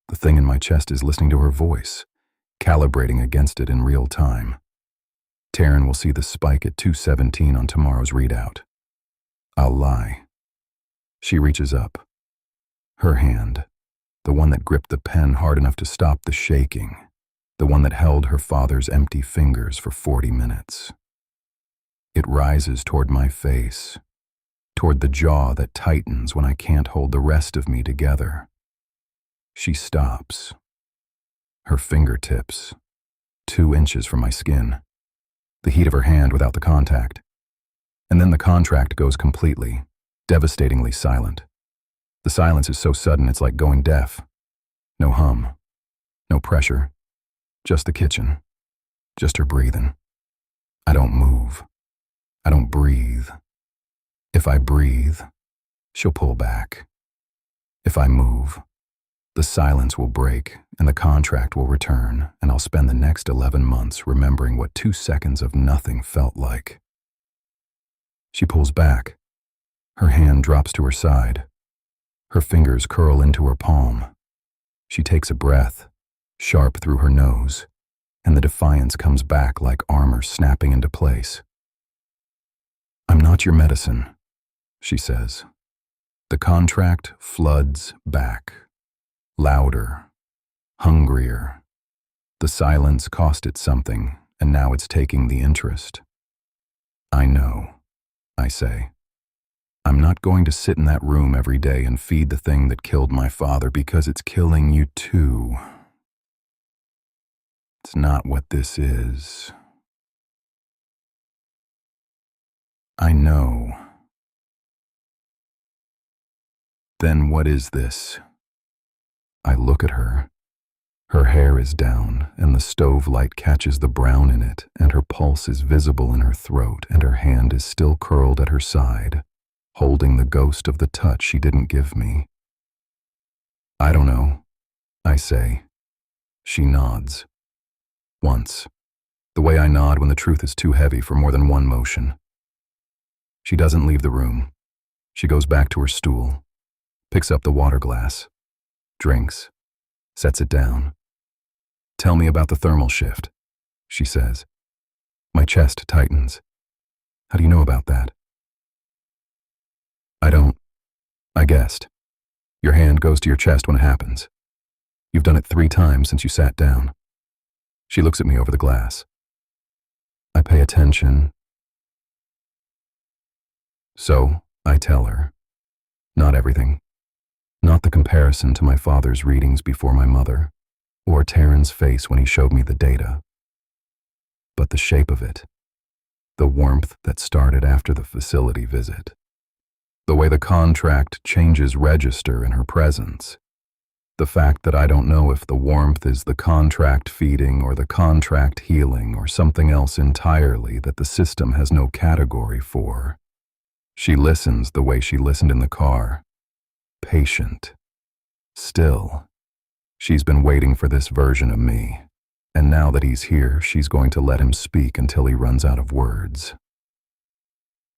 The thing in my chest is listening to her voice, calibrating against it in real time. Taryn will see the spike at 217 on tomorrow's readout. I'll lie. She reaches up. Her hand, the one that gripped the pen hard enough to stop the shaking, the one that held her father's empty fingers for 40 minutes. It rises toward my face, toward the jaw that tightens when I can't hold the rest of me together. She stops. Her fingertips, 2 inches from my skin. The heat of her hand without the contact. And then the contract goes completely, devastatingly silent. The silence is so sudden it's like going deaf. No hum. No pressure. Just the kitchen. Just her breathing. I don't move. I don't breathe. If I breathe, she'll pull back. If I move, the silence will break and the contract will return, and I'll spend the next 11 months remembering what 2 seconds of nothing felt like. She pulls back. Her hand drops to her side. Her fingers curl into her palm. She takes a breath, sharp through her nose, and the defiance comes back like armor snapping into place. "I'm not your medicine," she says. The contract floods back, louder, hungrier. The silence cost it something, and now it's taking the interest. "I know," I say. "I'm not going to sit in that room every day and feed the thing that killed my father because it's killing you too. It's not what this is." "I know." "Then what is this?" I look at her. Her hair is down, and the stove light catches the brown in it, and her pulse is visible in her throat, and her hand is still curled at her side, holding the ghost of the touch she didn't give me. "I don't know," I say. She nods. Once. The way I nod when the truth is too heavy for more than one motion. She doesn't leave the room. She goes back to her stool, picks up the water glass, drinks, sets it down. "Tell me about the thermal shift," she says. My chest tightens. "How do you know about that?" "I don't. I guessed. Your hand goes to your chest when it happens. You've done it 3 times since you sat down." She looks at me over the glass. I pay attention. So, I tell her. Not everything. Not the comparison to my father's readings before my mother, or Taryn's face when he showed me the data. But the shape of it. The warmth that started after the facility visit. The way the contract changes register in her presence. The fact that I don't know if the warmth is the contract feeding or the contract healing or something else entirely that the system has no category for. She listens the way she listened in the car. Patient. Still. She's been waiting for this version of me, and now that he's here, she's going to let him speak until he runs out of words.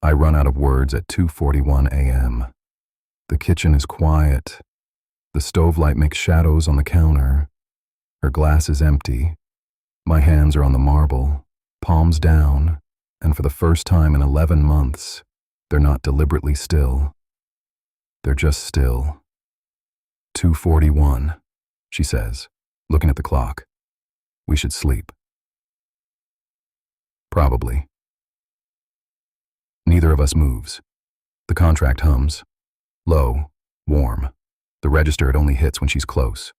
I run out of words at 2:41 a.m. The kitchen is quiet. The stove light makes shadows on the counter. Her glass is empty. My hands are on the marble, palms down, and for the first time in 11 months, they're not deliberately still. They're just still. 2:41, she says, looking at the clock. "We should sleep." Probably. Neither of us moves. The contract hums. Low, warm. The register it only hits when she's close.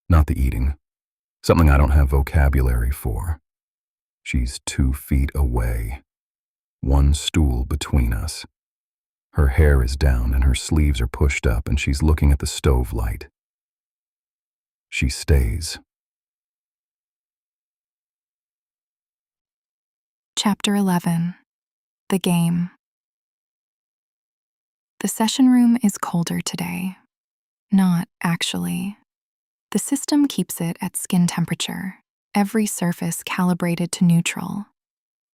Not the eating. Something I don't have vocabulary for. She's 2 feet away. 1 stool between us. Her hair is down and her sleeves are pushed up and she's looking at the stove light. She stays. Chapter 11. The Game. The session room is colder today. Not actually. The system keeps it at skin temperature, every surface calibrated to neutral.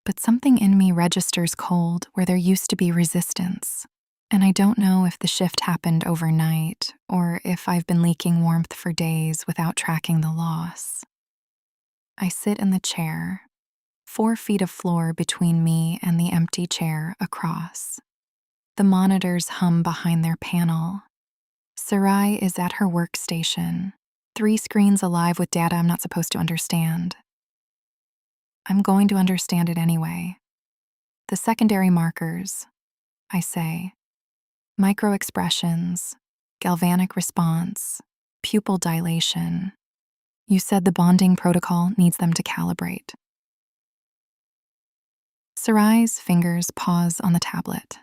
But something in me registers cold where there used to be resistance. And I don't know if the shift happened overnight or if I've been leaking warmth for days without tracking the loss. I sit in the chair, 4 feet of floor between me and the empty chair across. The monitors hum behind their panel. Sarai is at her workstation, 3 screens alive with data I'm not supposed to understand. I'm going to understand it anyway. The secondary markers, I say. Microexpressions, galvanic response, pupil dilation. You said the bonding protocol needs them to calibrate. Sarai's fingers pause on the tablet.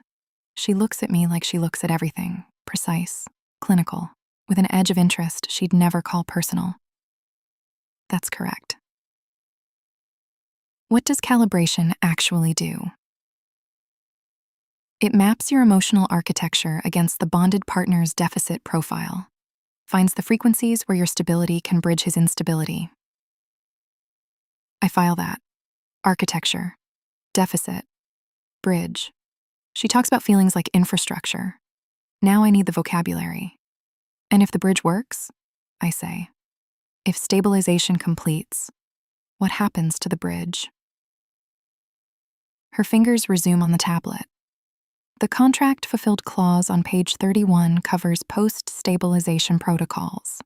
She looks at me like she looks at everything, precise, clinical, with an edge of interest she'd never call personal. That's correct. What does calibration actually do? It maps your emotional architecture against the bonded partner's deficit profile, finds the frequencies where your stability can bridge his instability. I file that. Architecture, deficit, bridge. She talks about feelings like infrastructure. Now I need the vocabulary. And if the bridge works, I say, if stabilization completes, what happens to the bridge? Her fingers resume on the tablet. The contract fulfilled clause on page 31 covers post-stabilization protocols.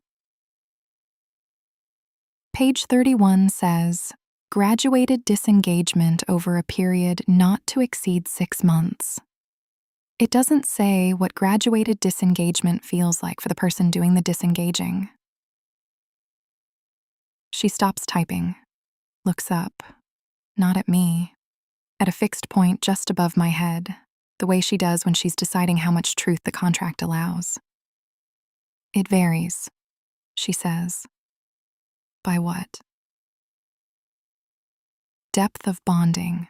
Page 31 says, graduated disengagement over a period not to exceed 6 months. It doesn't say what graduated disengagement feels like for the person doing the disengaging. She stops typing, looks up, not at me, at a fixed point just above my head, the way she does when she's deciding how much truth the contract allows. It varies, she says. By what? Depth of bonding,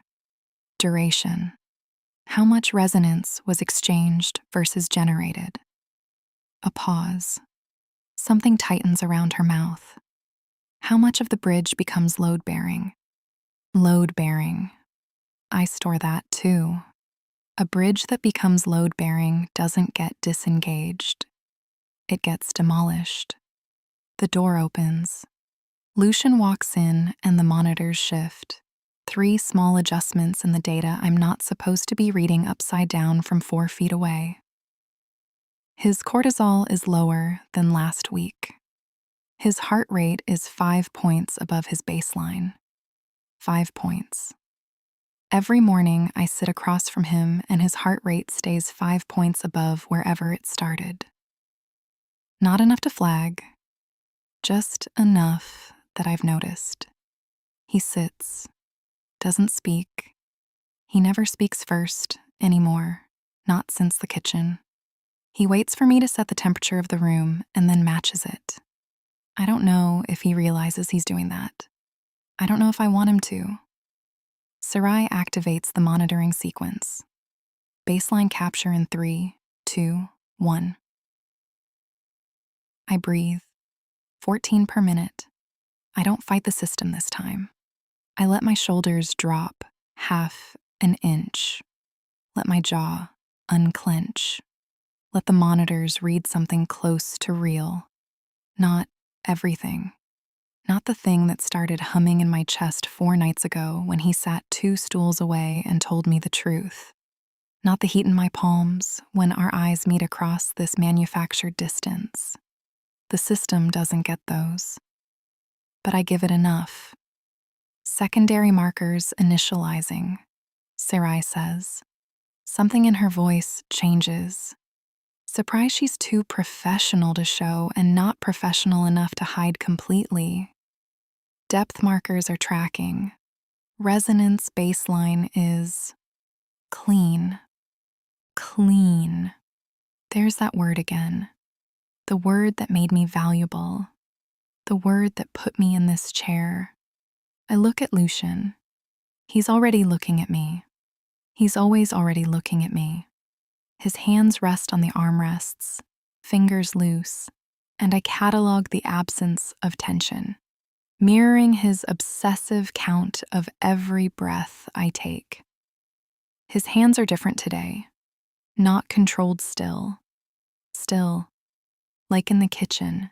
duration, how much resonance was exchanged versus generated. A pause. Something tightens around her mouth. How much of the bridge becomes load-bearing? Load-bearing. I store that too. A bridge that becomes load-bearing doesn't get disengaged. It gets demolished. The door opens. Lucien walks in and the monitors shift. 3 small adjustments in the data I'm not supposed to be reading upside down from 4 feet away. His cortisol is lower than last week. His heart rate is 5 points above his baseline. 5 points. Every morning, I sit across from him and his heart rate stays 5 points above wherever it started. Not enough to flag, just enough that I've noticed. He sits, doesn't speak. He never speaks first anymore, not since the kitchen. He waits for me to set the temperature of the room and then matches it. I don't know if he realizes he's doing that. I don't know if I want him to. Sarai activates the monitoring sequence. Baseline capture in 3, 2, 1. I breathe. 14 per minute. I don't fight the system this time. I let my shoulders drop half an inch. Let my jaw unclench. Let the monitors read something close to real. Not everything. Not the thing that started humming in my chest 4 nights ago when he sat 2 stools away and told me the truth. Not the heat in my palms when our eyes meet across this manufactured distance. The system doesn't get those. But I give it enough. Secondary markers initializing, Sarai says. Something in her voice changes. Surprised she's too professional to show and not professional enough to hide completely. Depth markers are tracking. Resonance baseline is clean. Clean. There's that word again. The word that made me valuable. The word that put me in this chair. I look at Lucien. He's already looking at me. He's always already looking at me. His hands rest on the armrests, fingers loose, and I catalog the absence of tension, mirroring his obsessive count of every breath I take. His hands are different today. not controlled still. Still, like in the kitchen.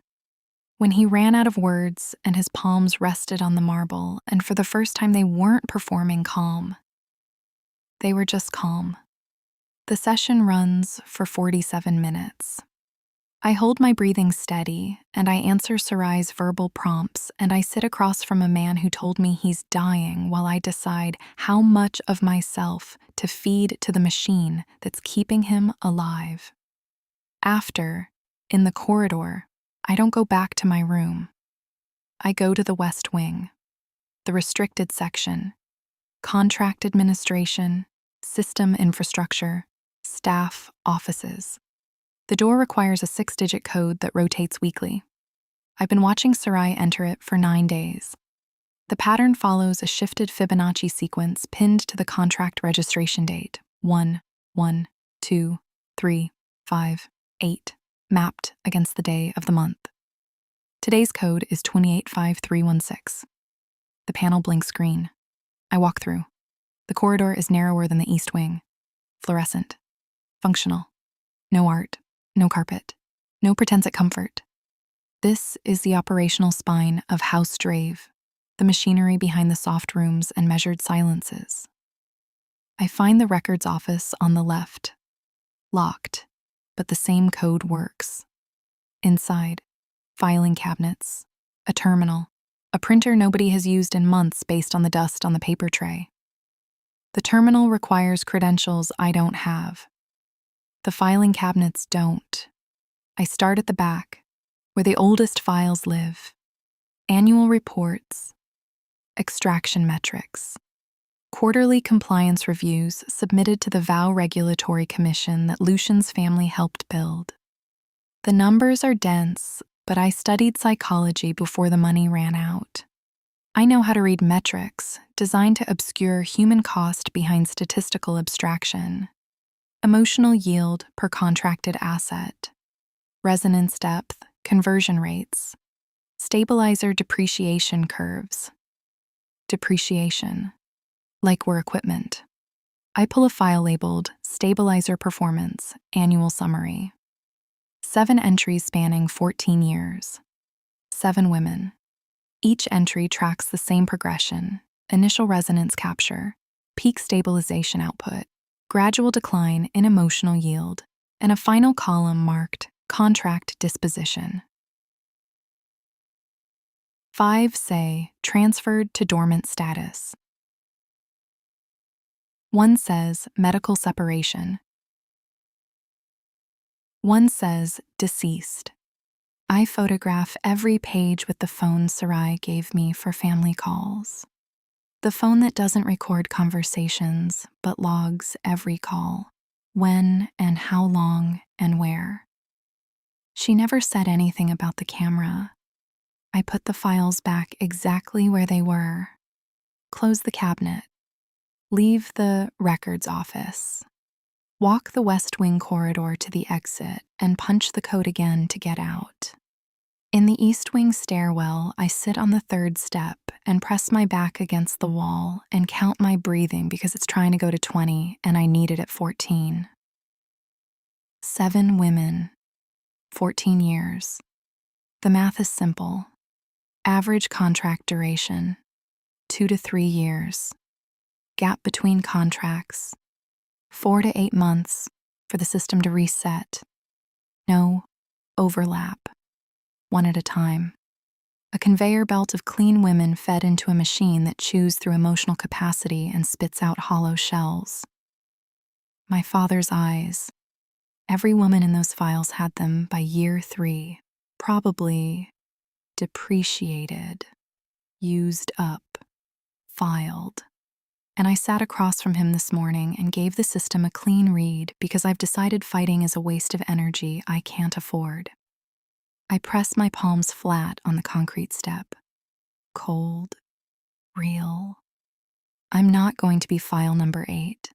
When he ran out of words and his palms rested on the marble, and for the first time they weren't performing calm. They were just calm. The session runs for 47 minutes. I hold my breathing steady, and I answer Sarai's verbal prompts, and I sit across from a man who told me he's dying while I decide how much of myself to feed to the machine that's keeping him alive. After, in the corridor, I don't go back to my room. I go to the West Wing, the restricted section, contract administration, system infrastructure, staff offices. The door requires a 6-digit code that rotates weekly. I've been watching Sarai enter it for 9 days. The pattern follows a shifted Fibonacci sequence pinned to the contract registration date, 1, 1, 2, 3, 5, 8, mapped against the day of the month. Today's code is 285316. The panel blinks green. I walk through. The corridor is narrower than the East Wing. Fluorescent. Functional. No art. No carpet. No pretense at comfort. This is the operational spine of House Draeve, the machinery behind the soft rooms and measured silences. I find the records office on the left. Locked, but the same code works. Inside, filing cabinets, a terminal, a printer nobody has used in months based on the dust on the paper tray. The terminal requires credentials I don't have. The filing cabinets don't. I start at the back, where the oldest files live. Annual reports, extraction metrics, quarterly compliance reviews submitted to the Vow Regulatory Commission that Lucien's family helped build. The numbers are dense, but I studied psychology before the money ran out. I know how to read metrics designed to obscure human cost behind statistical abstraction. Emotional yield per contracted asset, resonance depth, conversion rates, stabilizer depreciation curves. Depreciation, like we're equipment. I pull a file labeled Stabilizer Performance, Annual Summary. 7 entries spanning 14 years. 7 women. Each entry tracks the same progression: initial resonance capture, peak stabilization output, gradual decline in emotional yield, and a final column marked Contract Disposition. 5 say transferred to dormant status. 1 says medical separation. 1 says deceased. I photograph every page with the phone Sarai gave me for family calls. The phone that doesn't record conversations, but logs every call, when and how long and where. She never said anything about the camera. I put the files back exactly where they were. Close the cabinet. Leave the records office. Walk the West Wing corridor to the exit and punch the code again to get out. In the East Wing stairwell, I sit on the 3rd step and press my back against the wall and count my breathing because it's trying to go to 20 and I need it at 14. 7 women, 14 years. The math is simple. Average contract duration, 2 to 3 years. Gap between contracts, 4 to 8 months for the system to reset. No overlap. 1 at a time. A conveyor belt of clean women fed into a machine that chews through emotional capacity and spits out hollow shells. My father's eyes. Every woman in those files had them by year 3, probably depreciated, used up, filed. And I sat across from him this morning and gave the system a clean read because I've decided fighting is a waste of energy I can't afford. I press my palms flat on the concrete step. Cold, real. I'm not going to be file number 8.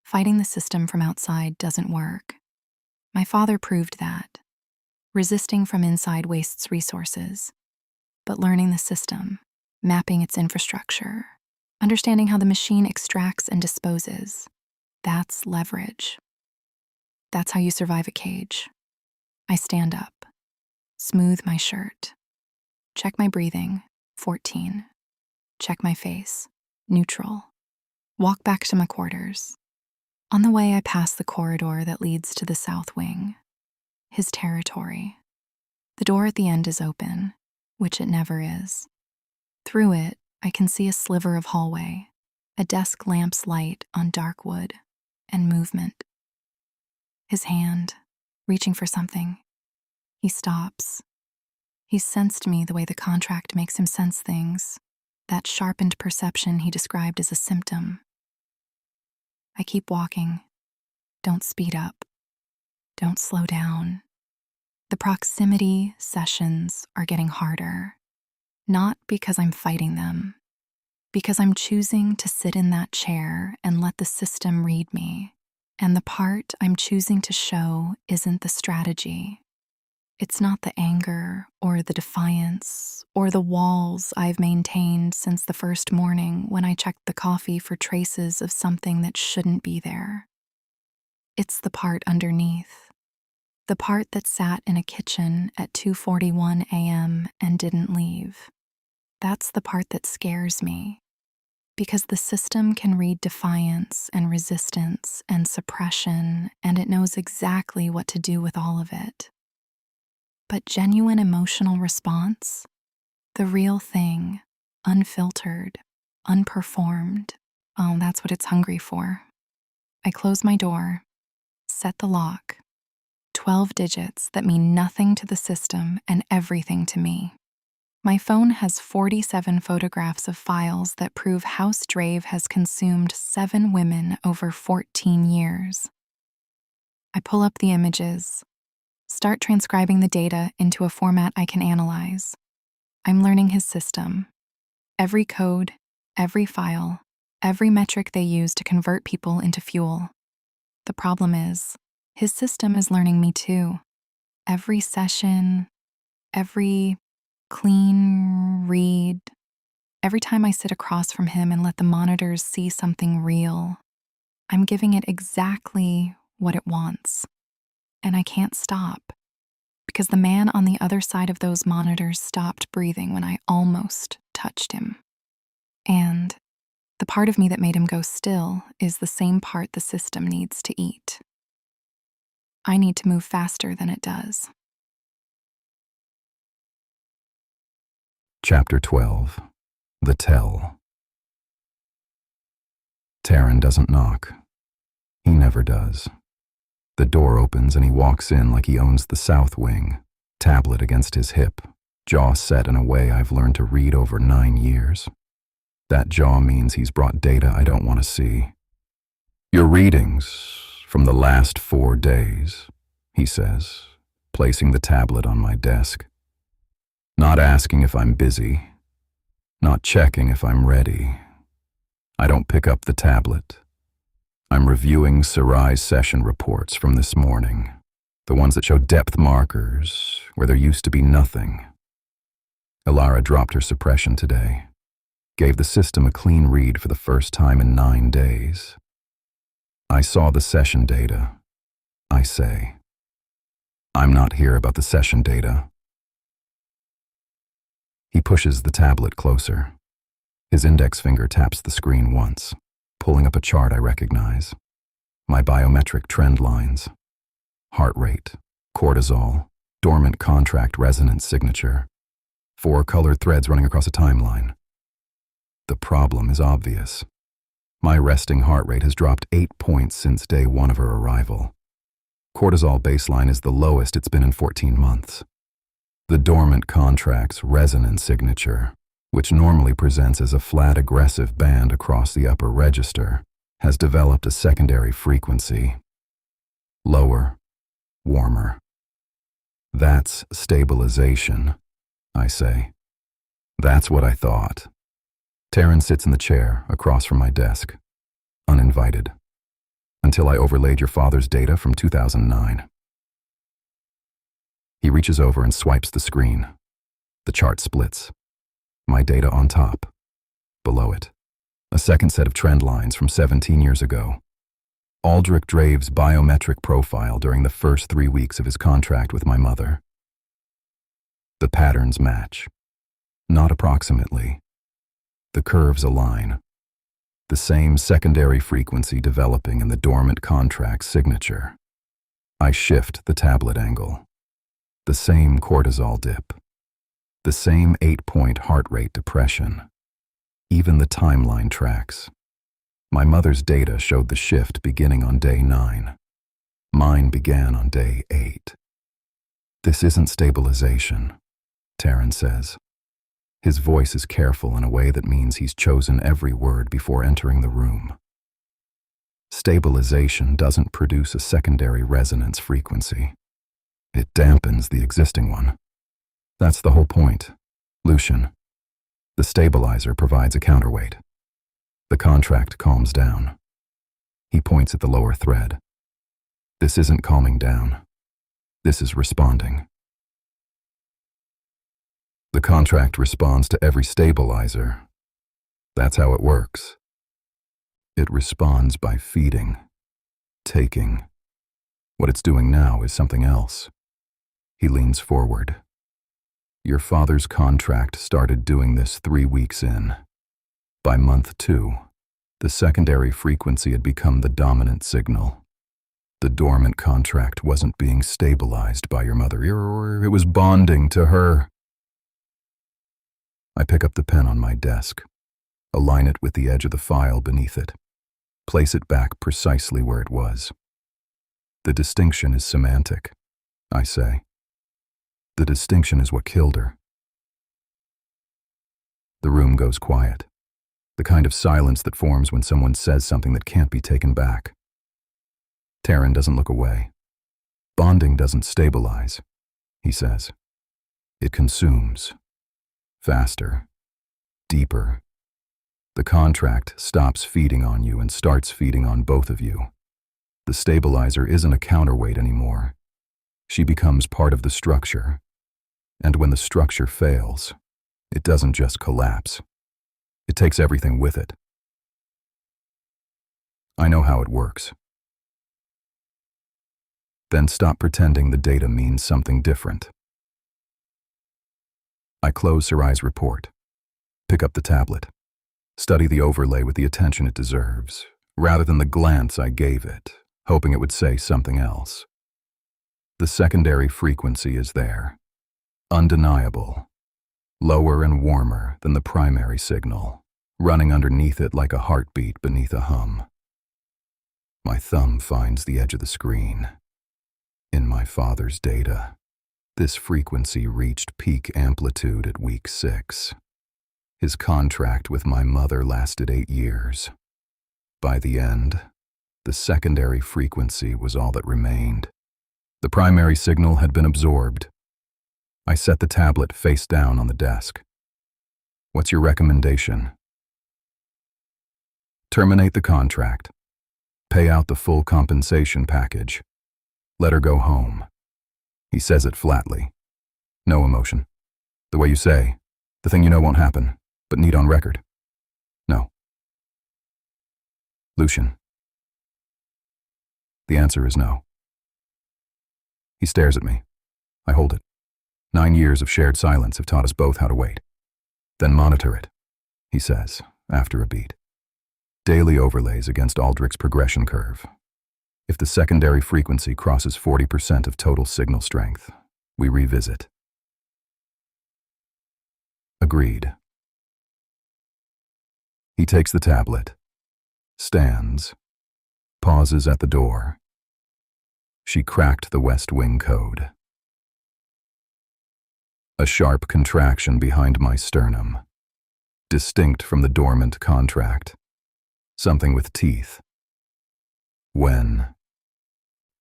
Fighting the system from outside doesn't work. My father proved that. Resisting from inside wastes resources. But learning the system, mapping its infrastructure, understanding how the machine extracts and disposes, that's leverage. That's how you survive a cage. I stand up, smooth my shirt, check my breathing, 14. Check my face, neutral. Walk back to my quarters. On the way, I pass the corridor that leads to the south wing, his territory. The door at the end is open, which it never is. Through it, I can see a sliver of hallway, a desk lamp's light on dark wood, and movement. His hand, reaching for something. He stops. He sensed me the way the contract makes him sense things, that sharpened perception he described as a symptom. I keep walking. Don't speed up. Don't slow down. The proximity sessions are getting harder, not because I'm fighting them, because I'm choosing to sit in that chair and let the system read me, and the part I'm choosing to show isn't the strategy. It's not the anger or the defiance or the walls I've maintained since the first morning when I checked the coffee for traces of something that shouldn't be there. It's the part underneath, the part that sat in a kitchen at 2:41 a.m. and didn't leave. That's the part that scares me, because the system can read defiance and resistance and suppression, and it knows exactly what to do with all of it. But genuine emotional response, the real thing, unfiltered, unperformed, that's what it's hungry for. I close my door, set the lock, 12 digits that mean nothing to the system and everything to me. My phone has 47 photographs of files that prove House Draeve has consumed 7 women over 14 years. I pull up the images, start transcribing the data into a format I can analyze. I'm learning his system. Every code, every file, every metric they use to convert people into fuel. The problem is, his system is learning me too. Every session, every clean read, every time I sit across from him and let the monitors see something real, I'm giving it exactly what it wants. And I can't stop, because the man on the other side of those monitors stopped breathing when I almost touched him. And the part of me that made him go still is the same part the system needs to eat. I need to move faster than it does. Chapter 12. The Tell. Taryn doesn't knock. He never does. The door opens and he walks in like he owns the south wing, tablet against his hip, jaw set in a way I've learned to read over 9 years. That jaw means he's brought data I don't want to see. Your readings from the last 4 days, he says, placing the tablet on my desk. Not asking if I'm busy, not checking if I'm ready. I don't pick up the tablet. I'm reviewing Sarai's session reports from this morning, the ones that show depth markers where there used to be nothing. Elara dropped her suppression today, gave the system a clean read for the first time in 9 days. I saw the session data. I say, I'm not here about the session data. He pushes the tablet closer. His index finger taps the screen once, pulling up a chart I recognize. My biometric trend lines. Heart rate, cortisol, dormant contract resonance signature. 4 colored threads running across a timeline. The problem is obvious. My resting heart rate has dropped 8 points since day 1 of her arrival. Cortisol baseline is the lowest it's been in 14 months. The dormant contract's resonance signature, which normally presents as a flat aggressive band across the upper register, has developed a secondary frequency. Lower, warmer. That's stabilization, I say. That's what I thought. Taryn sits in the chair across from my desk, uninvited, until I overlaid your father's data from 2009. He reaches over and swipes the screen. The chart splits. My data on top. Below it, a second set of trend lines from 17 years ago. Aldrich Draeve's biometric profile during the first 3 weeks of his contract with my mother. The patterns match. Not approximately. The curves align. The same secondary frequency developing in the dormant contract signature. I shift the tablet angle. The same cortisol dip. The same 8-point heart rate depression. Even the timeline tracks. My mother's data showed the shift beginning on day 9. Mine began on day 8. This isn't stabilization, Taryn says. His voice is careful in a way that means he's chosen every word before entering the room. Stabilization doesn't produce a secondary resonance frequency. It dampens the existing one. That's the whole point, Lucien. The stabilizer provides a counterweight. The contract calms down. He points at the lower thread. This isn't calming down. This is responding. The contract responds to every stabilizer. That's how it works. It responds by feeding, taking. What it's doing now is something else. He leans forward. Your father's contract started doing this 3 weeks in. By month 2, the secondary frequency had become the dominant signal. The dormant contract wasn't being stabilized by your mother. It was bonding to her. I pick up the pen on my desk, align it with the edge of the file beneath it, place it back precisely where it was. The distinction is semantic, I say. The distinction is what killed her. The room goes quiet, the kind of silence that forms when someone says something that can't be taken back. Taryn doesn't look away. Bonding doesn't stabilize, he says. It consumes. Faster. Deeper. The contract stops feeding on you and starts feeding on both of you. The stabilizer isn't a counterweight anymore. She becomes part of the structure. And when the structure fails, it doesn't just collapse. It takes everything with it. I know how it works. Then stop pretending the data means something different. I close Sarai's report, pick up the tablet, study the overlay with the attention it deserves, rather than the glance I gave it, hoping it would say something else. The secondary frequency is there, undeniable, lower and warmer than the primary signal, running underneath it like a heartbeat beneath a hum. My thumb finds the edge of the screen. In my father's data, this frequency reached peak amplitude at week 6. His contract with my mother lasted 8 years. By the end, the secondary frequency was all that remained. The primary signal had been absorbed. I set the tablet face down on the desk. What's your recommendation? Terminate the contract. Pay out the full compensation package. Let her go home. He says it flatly. No emotion. The way you say, the thing you know won't happen, but need on record. No. Lucien. The answer is no. He stares at me. I hold it. 9 years of shared silence have taught us both how to wait. Then monitor it, he says, after a beat. Daily overlays against Aldrich's progression curve. If the secondary frequency crosses 40% of total signal strength, we revisit. Agreed. He takes the tablet, stands, pauses at the door. She cracked the West Wing code. A sharp contraction behind my sternum, distinct from the dormant contract. Something with teeth. When?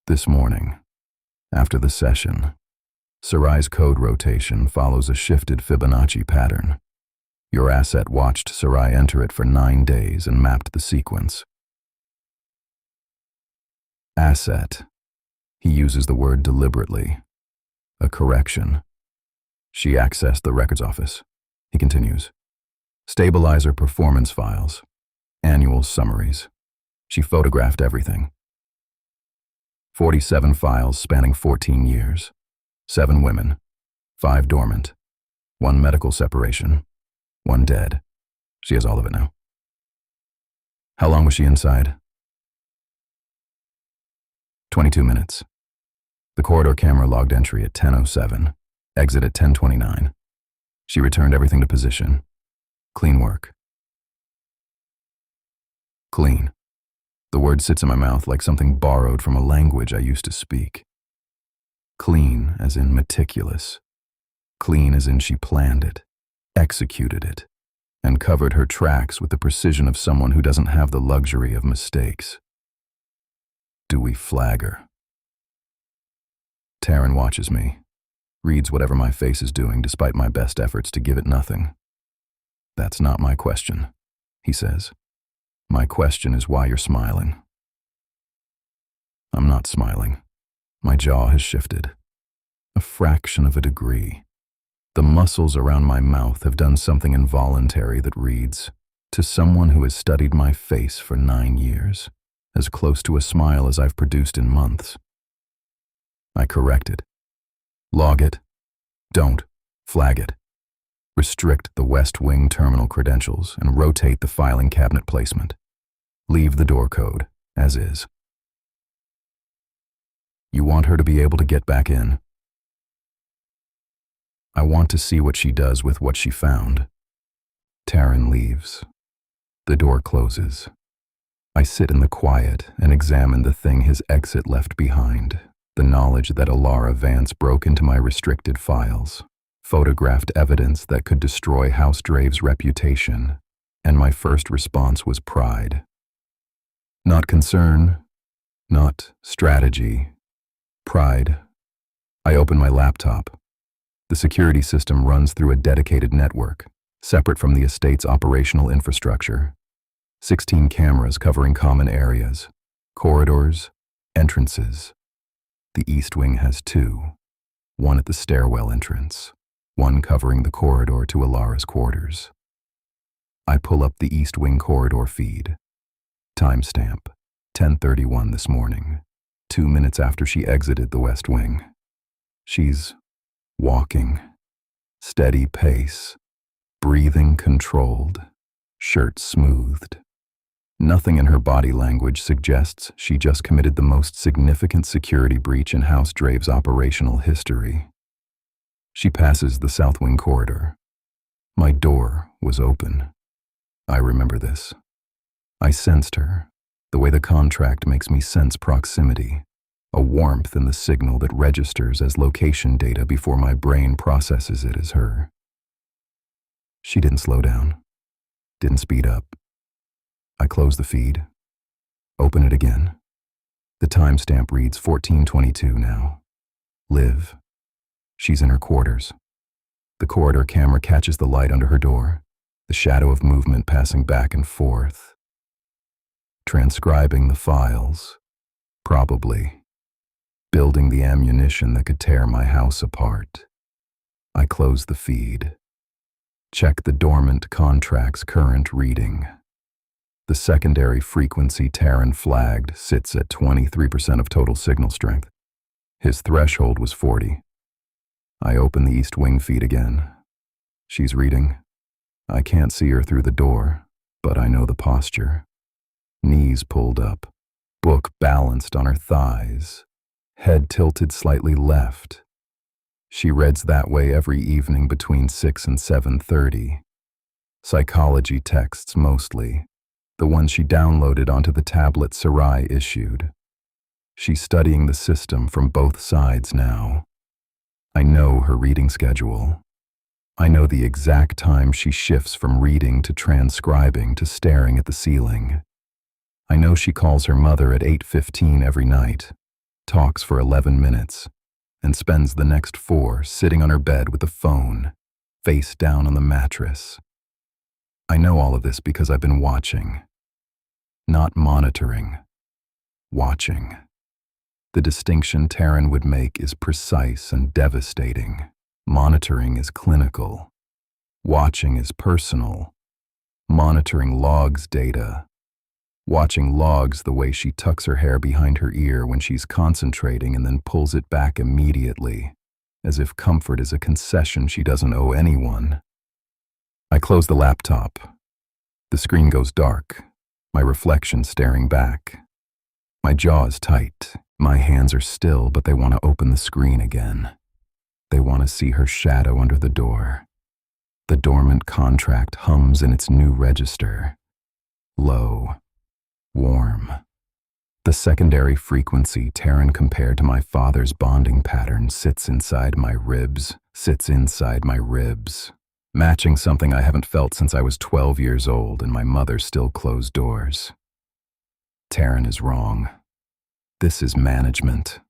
This morning, after the session, Sarai's code rotation follows a shifted Fibonacci pattern. Your asset watched Sarai enter it for 9 days and mapped the sequence. Asset. He uses the word deliberately. A correction. She accessed the records office. He continues. Stabilizer performance files. Annual summaries. She photographed everything. 47 files spanning 14 years. 7 women. 5 dormant. 1 medical separation. 1 dead. She has all of it now. How long was she inside? 22 minutes. The corridor camera logged entry at 10:07. Exit at 10:29. She returned everything to position. Clean work. Clean. The word sits in my mouth like something borrowed from a language I used to speak. Clean as in meticulous. Clean as in she planned it, executed it, and covered her tracks with the precision of someone who doesn't have the luxury of mistakes. Do we flag her? Taryn watches me, reads whatever my face is doing despite my best efforts to give it nothing. That's not my question, he says. My question is why you're smiling. I'm not smiling. My jaw has shifted. A fraction of a degree. The muscles around my mouth have done something involuntary that reads, to someone who has studied my face for 9 years, as close to a smile as I've produced in months. I correct it. Log it. Don't. Flag it. Restrict the West Wing terminal credentials and rotate the filing cabinet placement. Leave the door code, as is. You want her to be able to get back in. I want to see what she does with what she found. Taryn leaves. The door closes. I sit in the quiet and examine the thing his exit left behind, the knowledge that Elara Vance broke into my restricted files, photographed evidence that could destroy House Draeve's reputation, and my first response was pride. Not concern, not strategy, pride. I open my laptop. The security system runs through a dedicated network, separate from the estate's operational infrastructure. 16 cameras covering common areas, corridors, entrances. The East Wing has 2, one at the stairwell entrance, one covering the corridor to Elara's quarters. I pull up the East Wing corridor feed. Timestamp, 10:31 this morning, 2 minutes after she exited the West Wing. She's walking, steady pace, breathing controlled, shirt smoothed. Nothing in her body language suggests she just committed the most significant security breach in House Draeve's operational history. She passes the South Wing corridor. My door was open. I remember this. I sensed her, the way the contract makes me sense proximity, a warmth in the signal that registers as location data before my brain processes it as her. She didn't slow down, didn't speed up. I close the feed, open it again. The timestamp reads 14:22 now. Liv. She's in her quarters. The corridor camera catches the light under her door, the shadow of movement passing back and forth. Transcribing the files, probably. Building the ammunition that could tear my house apart. I close the feed. Check the dormant contract's current reading. The secondary frequency Taryn flagged sits at 23% of total signal strength. His threshold was 40. I open the East Wing feed again. She's reading. I can't see her through the door, but I know the posture. Knees pulled up, book balanced on her thighs, head tilted slightly left. She reads that way every evening between 6 and 7:30. Psychology texts mostly, the ones she downloaded onto the tablet Sarai issued. She's studying the system from both sides now. I know her reading schedule. I know the exact time she shifts from reading to transcribing to staring at the ceiling. I know she calls her mother at 8:15 every night, talks for 11 minutes, and spends the next 4 sitting on her bed with the phone, face down on the mattress. I know all of this because I've been watching. Not monitoring. Watching. The distinction Taryn would make is precise and devastating. Monitoring is clinical. Watching is personal. Monitoring logs data. watching logs the way she tucks her hair behind her ear when she's concentrating and then pulls it back immediately, as if comfort is a concession she doesn't owe anyone. I close the laptop. The screen goes dark, my reflection staring back. My jaw is tight. My hands are still, but they want to open the screen again. They want to see her shadow under the door. The dormant contract hums in its new register. Low. Warm. The secondary frequency Taryn compared to my father's bonding pattern sits inside my ribs, matching something I haven't felt since I was 12 years old and my mother still closed doors. Taryn is wrong. This is management.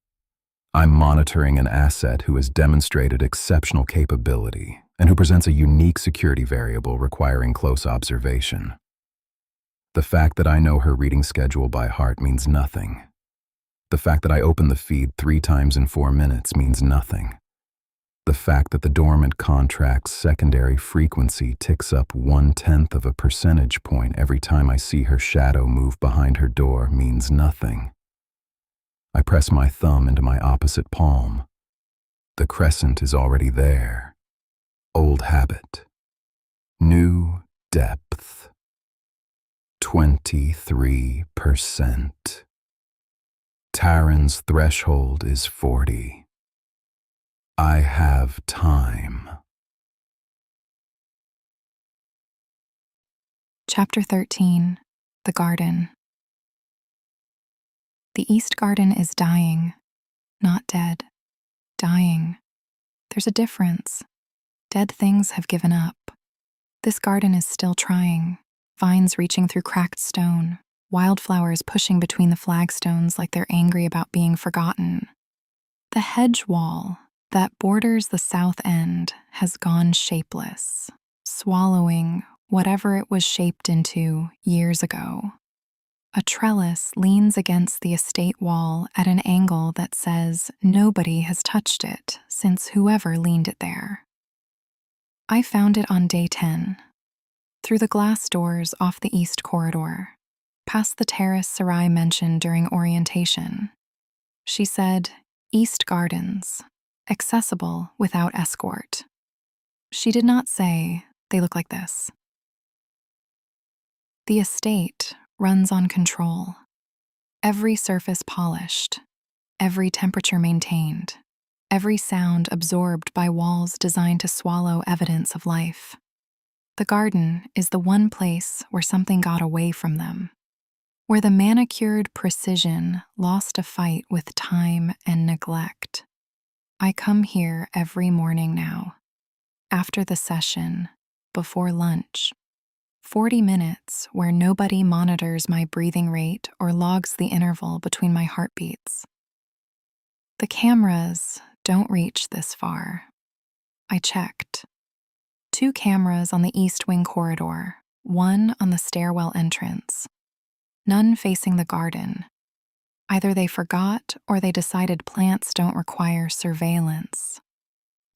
I'm monitoring an asset who has demonstrated exceptional capability and who presents a unique security variable requiring close observation. The fact that I know her reading schedule by heart means nothing. The fact that I open the feed 3 times in 4 minutes means nothing. The fact that the dormant contract's secondary frequency ticks up 1/10 of a percentage point every time I see her shadow move behind her door means nothing. I press my thumb into my opposite palm. The crescent is already there. Old habit. New depth. 23%. Taryn's threshold is 40. I have time. Chapter 13. The Garden. The East Garden is dying, not dead. Dying. There's a difference. Dead things have given up. This garden is still trying, vines reaching through cracked stone, wildflowers pushing between the flagstones like they're angry about being forgotten. The hedge wall that borders the south end has gone shapeless, swallowing whatever it was shaped into years ago. A trellis leans against the estate wall at an angle that says nobody has touched it since whoever leaned it there. I found it on day 10, through the glass doors off the east corridor, past the terrace Sarai mentioned during orientation. She said, East Gardens, accessible without escort. She did not say, they look like this. The estate runs on control. Every surface polished, every temperature maintained, every sound absorbed by walls designed to swallow evidence of life. The garden is the one place where something got away from them, where the manicured precision lost a fight with time and neglect. I come here every morning now, after the session, before lunch. 40 minutes where nobody monitors my breathing rate or logs the interval between my heartbeats. The cameras don't reach this far. I checked. 2 cameras on the East Wing corridor, 1 on the stairwell entrance. None facing the garden. Either they forgot or they decided plants don't require surveillance.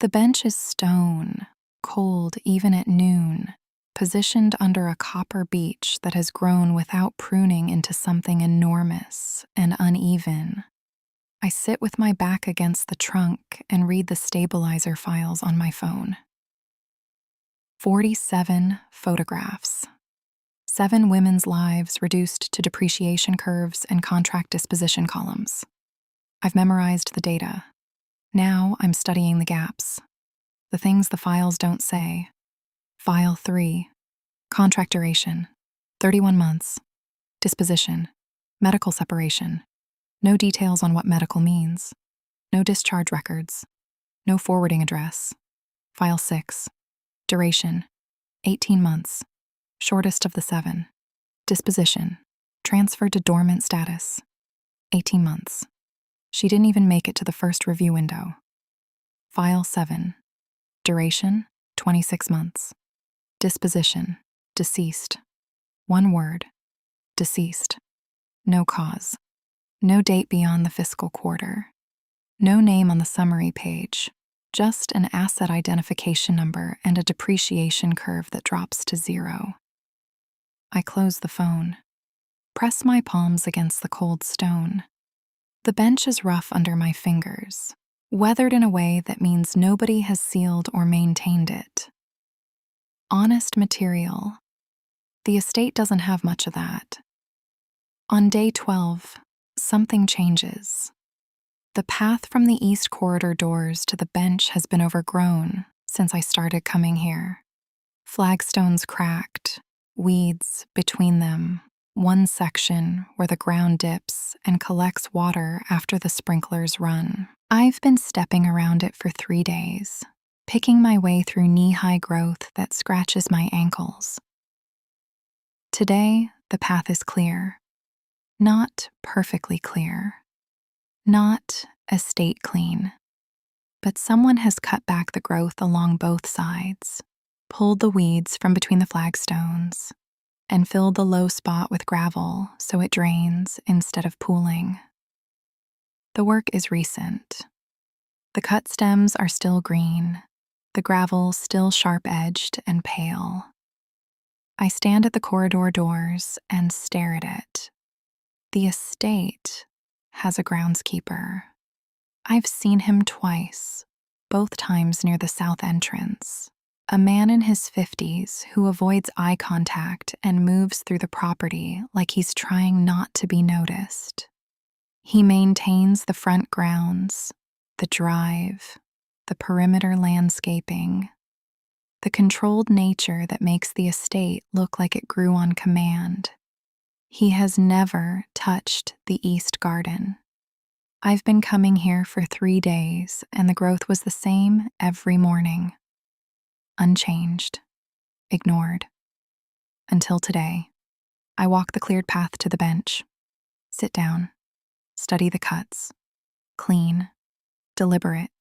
The bench is stone, cold even at noon, positioned under a copper beech that has grown without pruning into something enormous and uneven. I sit with my back against the trunk and read the stabilizer files on my phone. 47 photographs. 7 women's lives reduced to depreciation curves and contract disposition columns. I've memorized the data. Now I'm studying the gaps. The things the files don't say. File 3. Contract duration. 31 months. Disposition. Medical separation. No details on what medical means. No discharge records. No forwarding address. File 6. Duration. 18 months. Shortest of the 7. Disposition. Transferred to dormant status. 18 months. She didn't even make it to the first review window. File 7. Duration. 26 months. Disposition. Deceased. 1 word. Deceased. No cause. No date beyond the fiscal quarter. No name on the summary page. Just an asset identification number and a depreciation curve that drops to 0. I close the phone. press my palms against the cold stone. The bench is rough under my fingers, weathered in a way that means nobody has sealed or maintained it. Honest material. The estate doesn't have much of that. On day 12, something changes. The path from the east corridor doors to the bench has been overgrown since I started coming here. Flagstones cracked, weeds between them, one section where the ground dips and collects water after the sprinklers run. I've been stepping around it for 3 days, picking my way through knee-high growth that scratches my ankles. Today, the path is clear. Not perfectly clear. Not estate clean. But someone has cut back the growth along both sides, pulled the weeds from between the flagstones, and filled the low spot with gravel so it drains instead of pooling. The work is recent. The cut stems are still green, the gravel still sharp-edged and pale. I stand at the corridor doors and stare at it. The estate has a groundskeeper. I've seen him twice, both times near the south entrance. A man in his 50s who avoids eye contact and moves through the property like he's trying not to be noticed. He maintains the front grounds, the drive, the perimeter landscaping, the controlled nature that makes the estate look like it grew on command. He has never touched the east garden. I've been coming here for 3 days, and the growth was the same every morning. Unchanged, ignored. Until today, I walk the cleared path to the bench, sit down, study the cuts, clean, deliberate.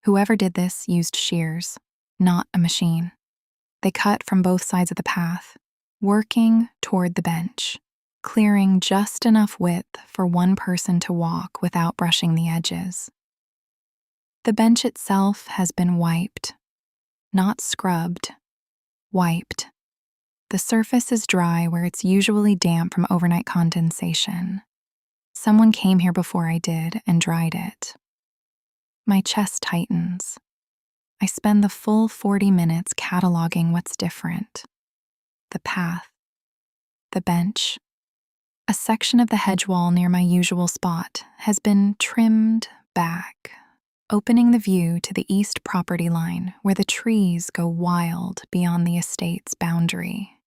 Whoever did this used shears, not a machine. They cut from both sides of the path, working toward the bench, clearing just enough width for one person to walk without brushing the edges. The bench itself has been wiped. Not scrubbed, wiped. The surface is dry where it's usually damp from overnight condensation. Someone came here before I did and dried it. My chest tightens. I spend the full 40 minutes cataloging what's different. The path, the bench. A section of the hedge wall near my usual spot has been trimmed back, opening the view to the east property line where the trees go wild beyond the estate's boundary.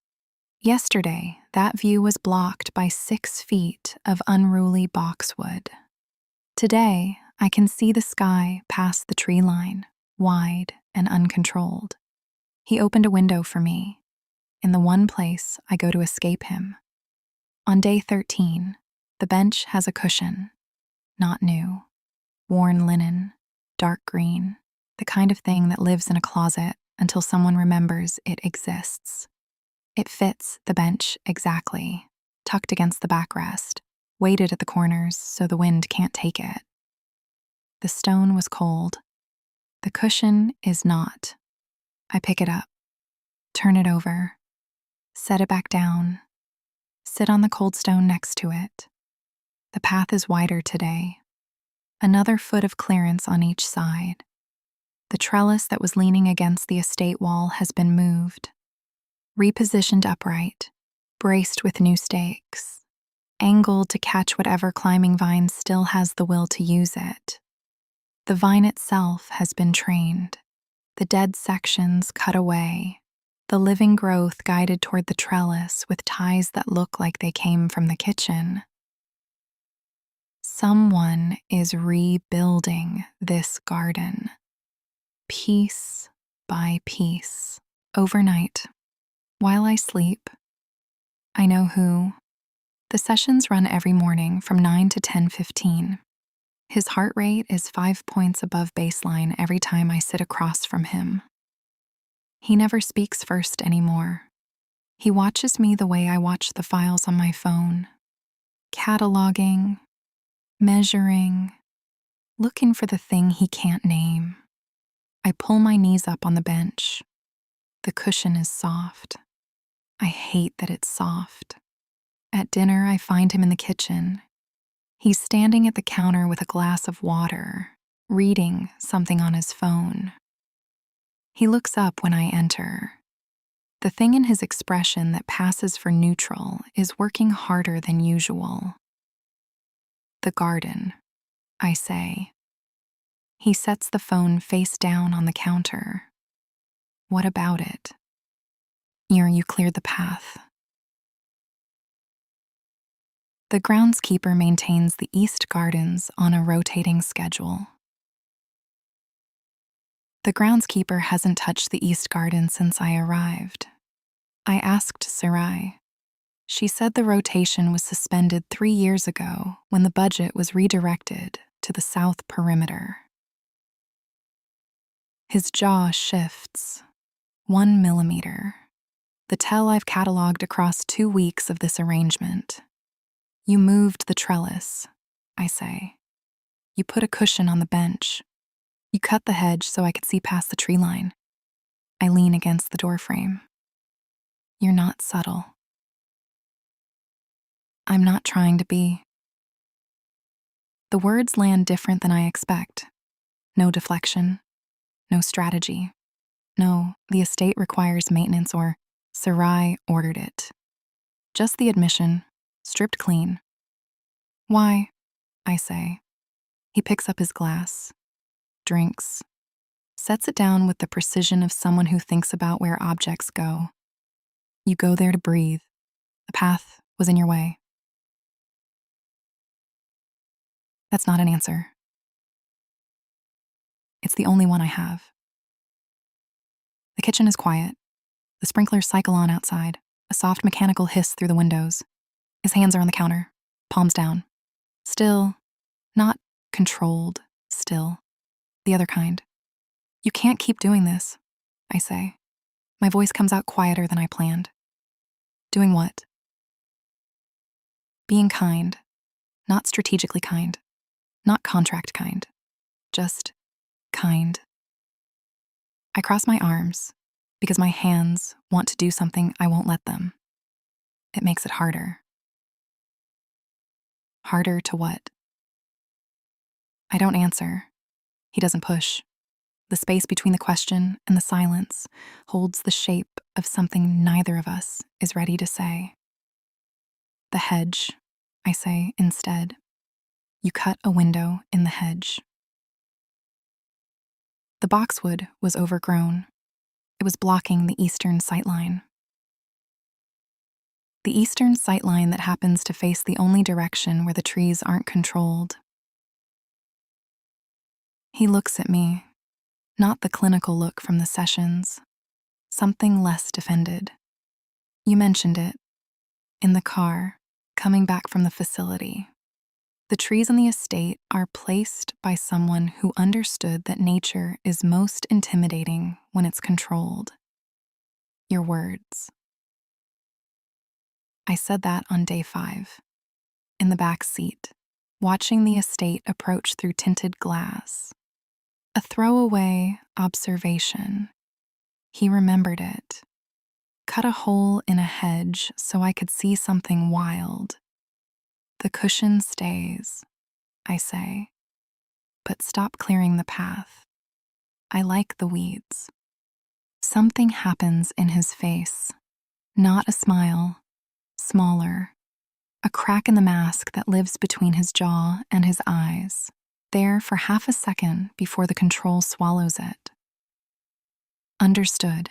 Yesterday, that view was blocked by 6 feet of unruly boxwood. Today, I can see the sky past the tree line, wide and uncontrolled. He opened a window for me, in the one place I go to escape him. On day 13, the bench has a cushion, not new, worn linen, dark green, the kind of thing that lives in a closet until someone remembers it exists. It fits the bench exactly, tucked against the backrest, weighted at the corners so the wind can't take it. The stone was cold. The cushion is not. I pick it up, turn it over, set it back down, sit on the cold stone next to it. The path is wider today. Another foot of clearance on each side. The trellis that was leaning against the estate wall has been moved, repositioned upright, braced with new stakes, angled to catch whatever climbing vine still has the will to use it. The vine itself has been trained, the dead sections cut away, the living growth guided toward the trellis with ties that look like they came from the kitchen. Someone is rebuilding this garden, piece by piece, overnight, while I sleep. I know who. The sessions run every morning from 9 to 10:15. His heart rate is 5 points above baseline every time I sit across from him. He never speaks first anymore. He watches me the way I watch the files on my phone, cataloging, measuring, looking for the thing he can't name. I pull my knees up on the bench. The cushion is soft. I hate that it's soft. At dinner, I find him in the kitchen. He's standing at the counter with a glass of water, reading something on his phone. He looks up when I enter. The thing in his expression that passes for neutral is working harder than usual. The garden, I say. He sets the phone face down on the counter. What about it? You cleared the path. The groundskeeper maintains the east gardens on a rotating schedule. The groundskeeper hasn't touched the east garden since I arrived. I asked Sarai. She said the rotation was suspended 3 years ago when the budget was redirected to the south perimeter. His jaw shifts 1 millimeter, the tell I've cataloged across 2 weeks of this arrangement. You moved the trellis, I say. You put a cushion on the bench. You cut the hedge so I could see past the tree line. I lean against the doorframe. You're not subtle. I'm not trying to be. The words land different than I expect. No deflection. No strategy. No, the estate requires maintenance, or Sarai ordered it. Just the admission, stripped clean. Why? I say. He picks up his glass, drinks, sets it down with the precision of someone who thinks about where objects go. You go there to breathe. The path was in your way. That's not an answer. It's the only one I have. The kitchen is quiet. The sprinklers cycle on outside, a soft mechanical hiss through the windows. His hands are on the counter, palms down. Still, not controlled, still. The other kind. You can't keep doing this, I say. My voice comes out quieter than I planned. Doing what? Being kind. Not strategically kind. Not contract kind. Just kind. I cross my arms because my hands want to do something I won't let them. It makes it harder. Harder to what? I don't answer. He doesn't push. The space between the question and the silence holds the shape of something neither of us is ready to say. The hedge, I say instead. You cut a window in the hedge. The boxwood was overgrown. It was blocking the eastern sightline. The eastern sightline that happens to face the only direction where the trees aren't controlled. He looks at me, not the clinical look from the sessions, something less defended. You mentioned it. In the car, coming back from the facility. The trees on the estate are placed by someone who understood that nature is most intimidating when it's controlled. Your words. I said that on day 5, in the back seat, watching the estate approach through tinted glass. A throwaway observation. He remembered it. Cut a hole in a hedge so I could see something wild. The cushion stays, I say, but stop clearing the path. I like the weeds. Something happens in his face, not a smile, smaller, a crack in the mask that lives between his jaw and his eyes, there for half a second before the control swallows it. Understood,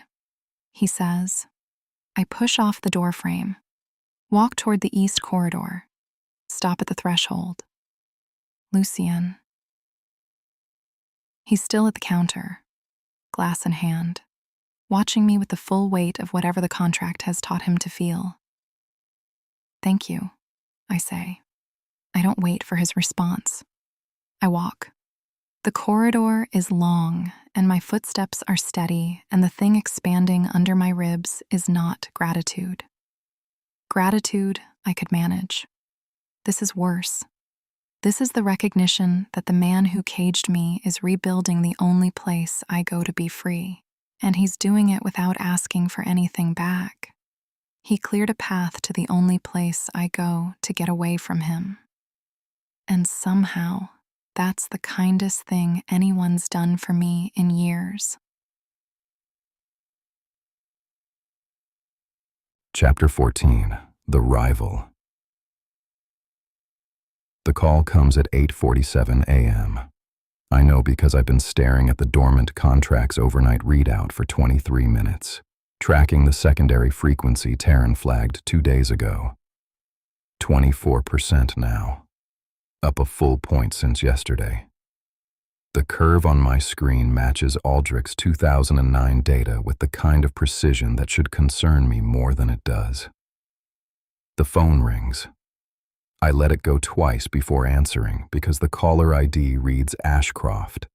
he says. I push off the doorframe, walk toward the east corridor, stop at the threshold. Lucien. He's still at the counter, glass in hand, watching me with the full weight of whatever the contract has taught him to feel. Thank you, I say. I don't wait for his response. I walk. The corridor is long, and my footsteps are steady, and the thing expanding under my ribs is not gratitude. Gratitude I could manage. This is worse. This is the recognition that the man who caged me is rebuilding the only place I go to be free, and he's doing it without asking for anything back. He cleared a path to the only place I go to get away from him. And somehow, that's the kindest thing anyone's done for me in years. Chapter 14. The Rival. The call comes at 8:47 a.m. I know because I've been staring at the dormant contract's overnight readout for 23 minutes, tracking the secondary frequency Taryn flagged 2 days ago. 24% now, up a full point since yesterday. The curve on my screen matches Aldrich's 2009 data with the kind of precision that should concern me more than it does. The phone rings. I let it go twice before answering because the caller ID reads Ashcroft,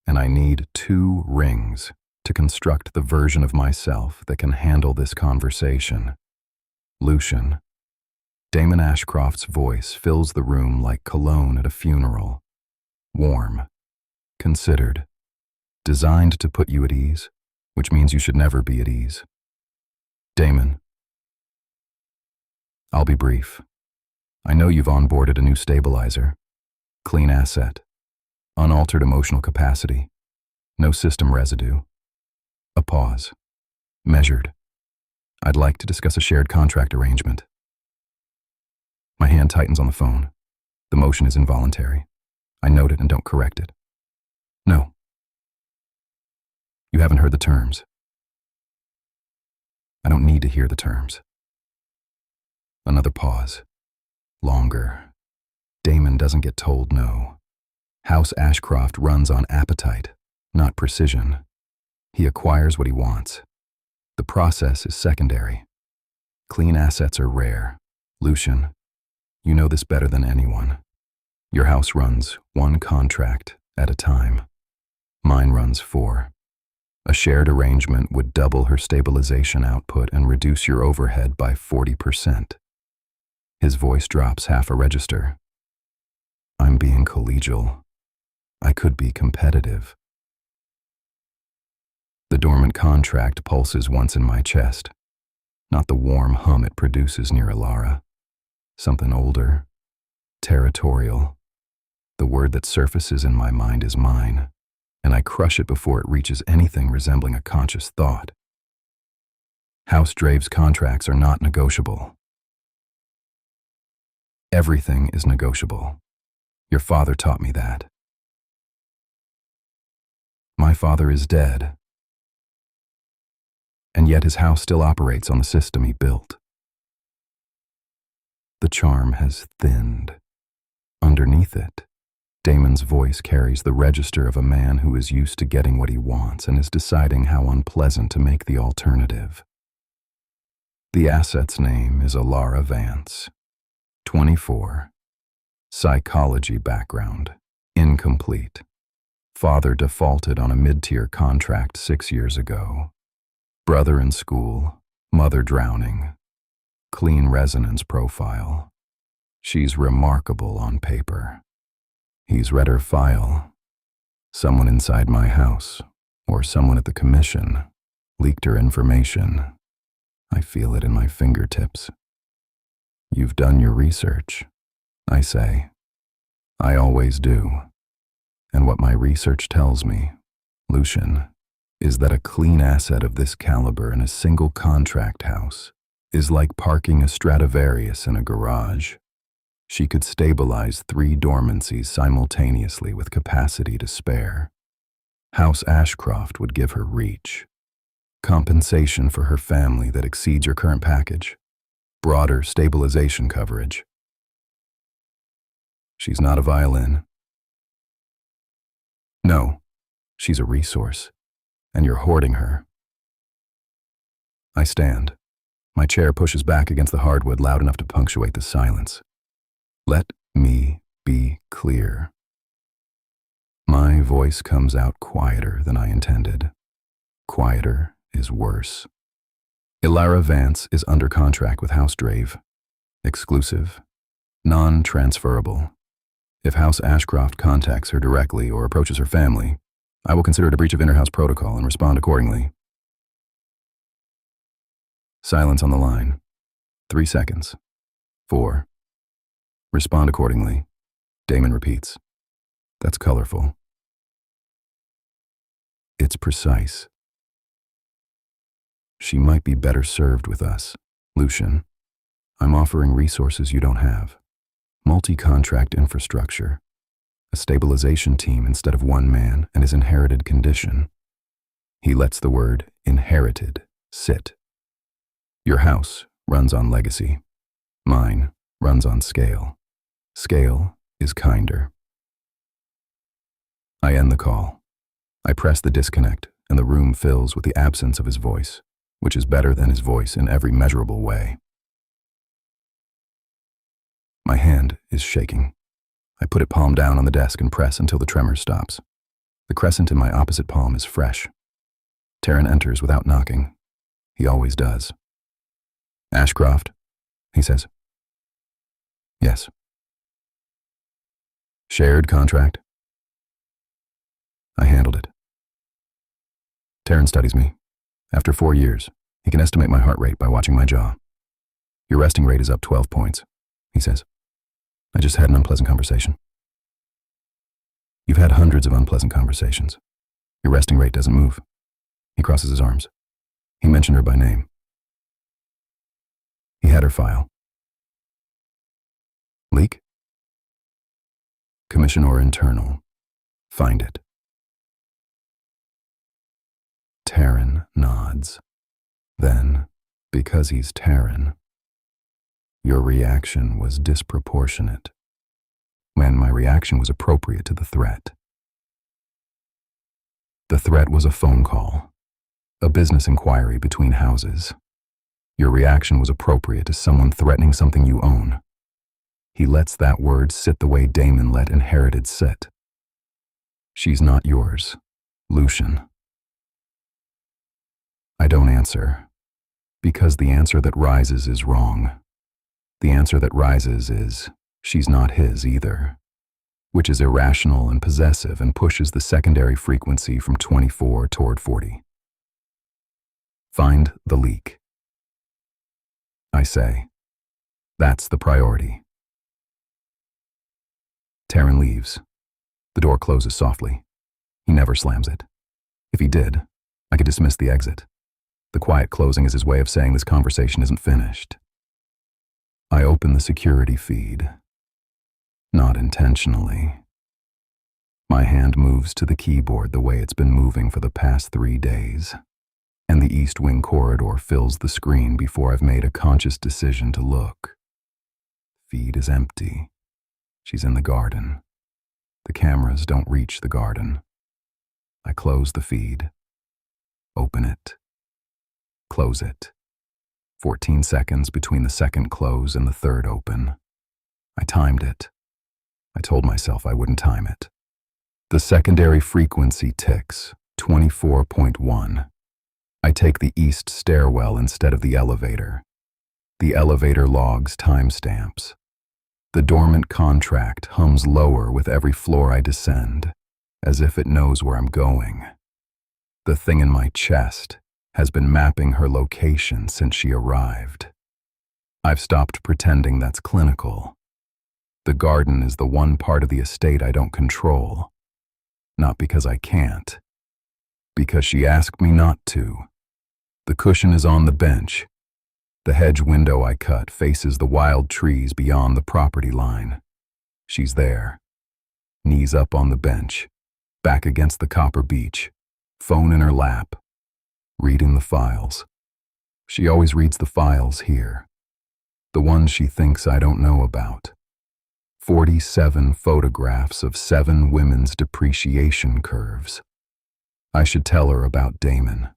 and I need 2 rings to construct the version of myself that can handle this conversation. Lucien. Damon Ashcroft's voice fills the room like cologne at a funeral. Warm, considered, designed to put you at ease, which means you should never be at ease. Damon. I'll be brief. I know you've onboarded a new stabilizer. Clean asset. Unaltered emotional capacity. No system residue. A pause. Measured. I'd like to discuss a shared contract arrangement. My hand tightens on the phone. The motion is involuntary. I note it and don't correct it. No. You haven't heard the terms. I don't need to hear the terms. Another pause. Longer. Damon doesn't get told no. House Ashcroft runs on appetite, not precision. He acquires what he wants. The process is secondary. Clean assets are rare. Lucien, you know this better than anyone. Your house runs 1 contract at a time. Mine runs 4. A shared arrangement would double her stabilization output and reduce your overhead by 40%. His voice drops half a register. I'm being collegial. I could be competitive. The dormant contract pulses once in my chest, not the warm hum it produces near Elara. Something older, territorial. The word that surfaces in my mind is mine, and I crush it before it reaches anything resembling a conscious thought. House Draeve's contracts are not negotiable. Everything is negotiable. Your father taught me that. My father is dead, and yet his house still operates on the system he built. The charm has thinned. Underneath it, Damon's voice carries the register of a man who is used to getting what he wants and is deciding how unpleasant to make the alternative. The asset's name is Elara Vance. 24. Psychology background. Incomplete. Father defaulted on a mid-tier contract 6 years ago. Brother in school. Mother drowning. Clean resonance profile. She's remarkable on paper. He's read her file. Someone inside my house, or someone at the commission, leaked her information. I feel it in my fingertips. You've done your research, I say. I always do. And what my research tells me, Lucien, is that a clean asset of this caliber in a single contract house is like parking a Stradivarius in a garage. She could stabilize 3 dormancies simultaneously with capacity to spare. House Ashcroft would give her reach. Compensation for her family that exceeds your current package. Broader stabilization coverage. She's not a violin. No, she's a resource, and you're hoarding her. I stand. My chair pushes back against the hardwood loud enough to punctuate the silence. Let me be clear. My voice comes out quieter than I intended. Quieter is worse. Elara Vance is under contract with House Draeve. Exclusive. Non-transferable. If House Ashcroft contacts her directly or approaches her family, I will consider it a breach of inter-house protocol and respond accordingly. Silence on the line. 3 seconds. 4. Respond accordingly. Damon repeats. That's colorful. It's precise. She might be better served with us. Lucien, I'm offering resources you don't have. Multi-contract infrastructure, a stabilization team instead of one man, and his inherited condition. He lets the word inherited sit. Your house runs on legacy. Mine runs on scale. Scale is kinder. I end the call. I press the disconnect, and the room fills with the absence of his voice, which is better than his voice in every measurable way. My hand is shaking. I put it palm down on the desk and press until the tremor stops. The crescent in my opposite palm is fresh. Taryn enters without knocking. He always does. Ashcroft, he says. Yes. Shared contract? I handled it. Taryn studies me. After 4 years, he can estimate my heart rate by watching my jaw. Your resting rate is up 12 points, he says. I just had an unpleasant conversation. You've had hundreds of unpleasant conversations. Your resting rate doesn't move. He crosses his arms. He mentioned her by name. He had her file. Leak? Commission or internal. Find it. Taryn nods. Then, because he's Taryn, your reaction was disproportionate, when my reaction was appropriate to the threat. The threat was a phone call, a business inquiry between houses. Your reaction was appropriate to someone threatening something you own. He lets that word sit the way Damon let inherited sit. She's not yours, Lucien. I don't answer, because the answer that rises is wrong. The answer that rises is, she's not his either, which is irrational and possessive and pushes the secondary frequency from 24 toward 40. Find the leak. I say, that's the priority. Taryn leaves. The door closes softly. He never slams it. If he did, I could dismiss the exit. The quiet closing is his way of saying this conversation isn't finished. I open the security feed. Not intentionally. My hand moves to the keyboard the way it's been moving for the past 3 days, and the East Wing corridor fills the screen before I've made a conscious decision to look. Feed is empty. She's in the garden. The cameras don't reach the garden. I close the feed. Open it. Close it. 14 seconds between the second close and the third open. I timed it. I told myself I wouldn't time it. The secondary frequency ticks, 24.1. I take the east stairwell instead of the elevator. The elevator logs timestamps. The dormant contract hums lower with every floor I descend, as if it knows where I'm going. The thing in my chest has been mapping her location since she arrived. I've stopped pretending that's clinical. The garden is the one part of the estate I don't control. Not because I can't. Because she asked me not to. The cushion is on the bench. The hedge window I cut faces the wild trees beyond the property line. She's there. Knees up on the bench, back against the copper beech, phone in her lap, reading the files. She always reads the files here. The ones she thinks I don't know about. 47 photographs of 7 women's depreciation curves. I should tell her about Damon.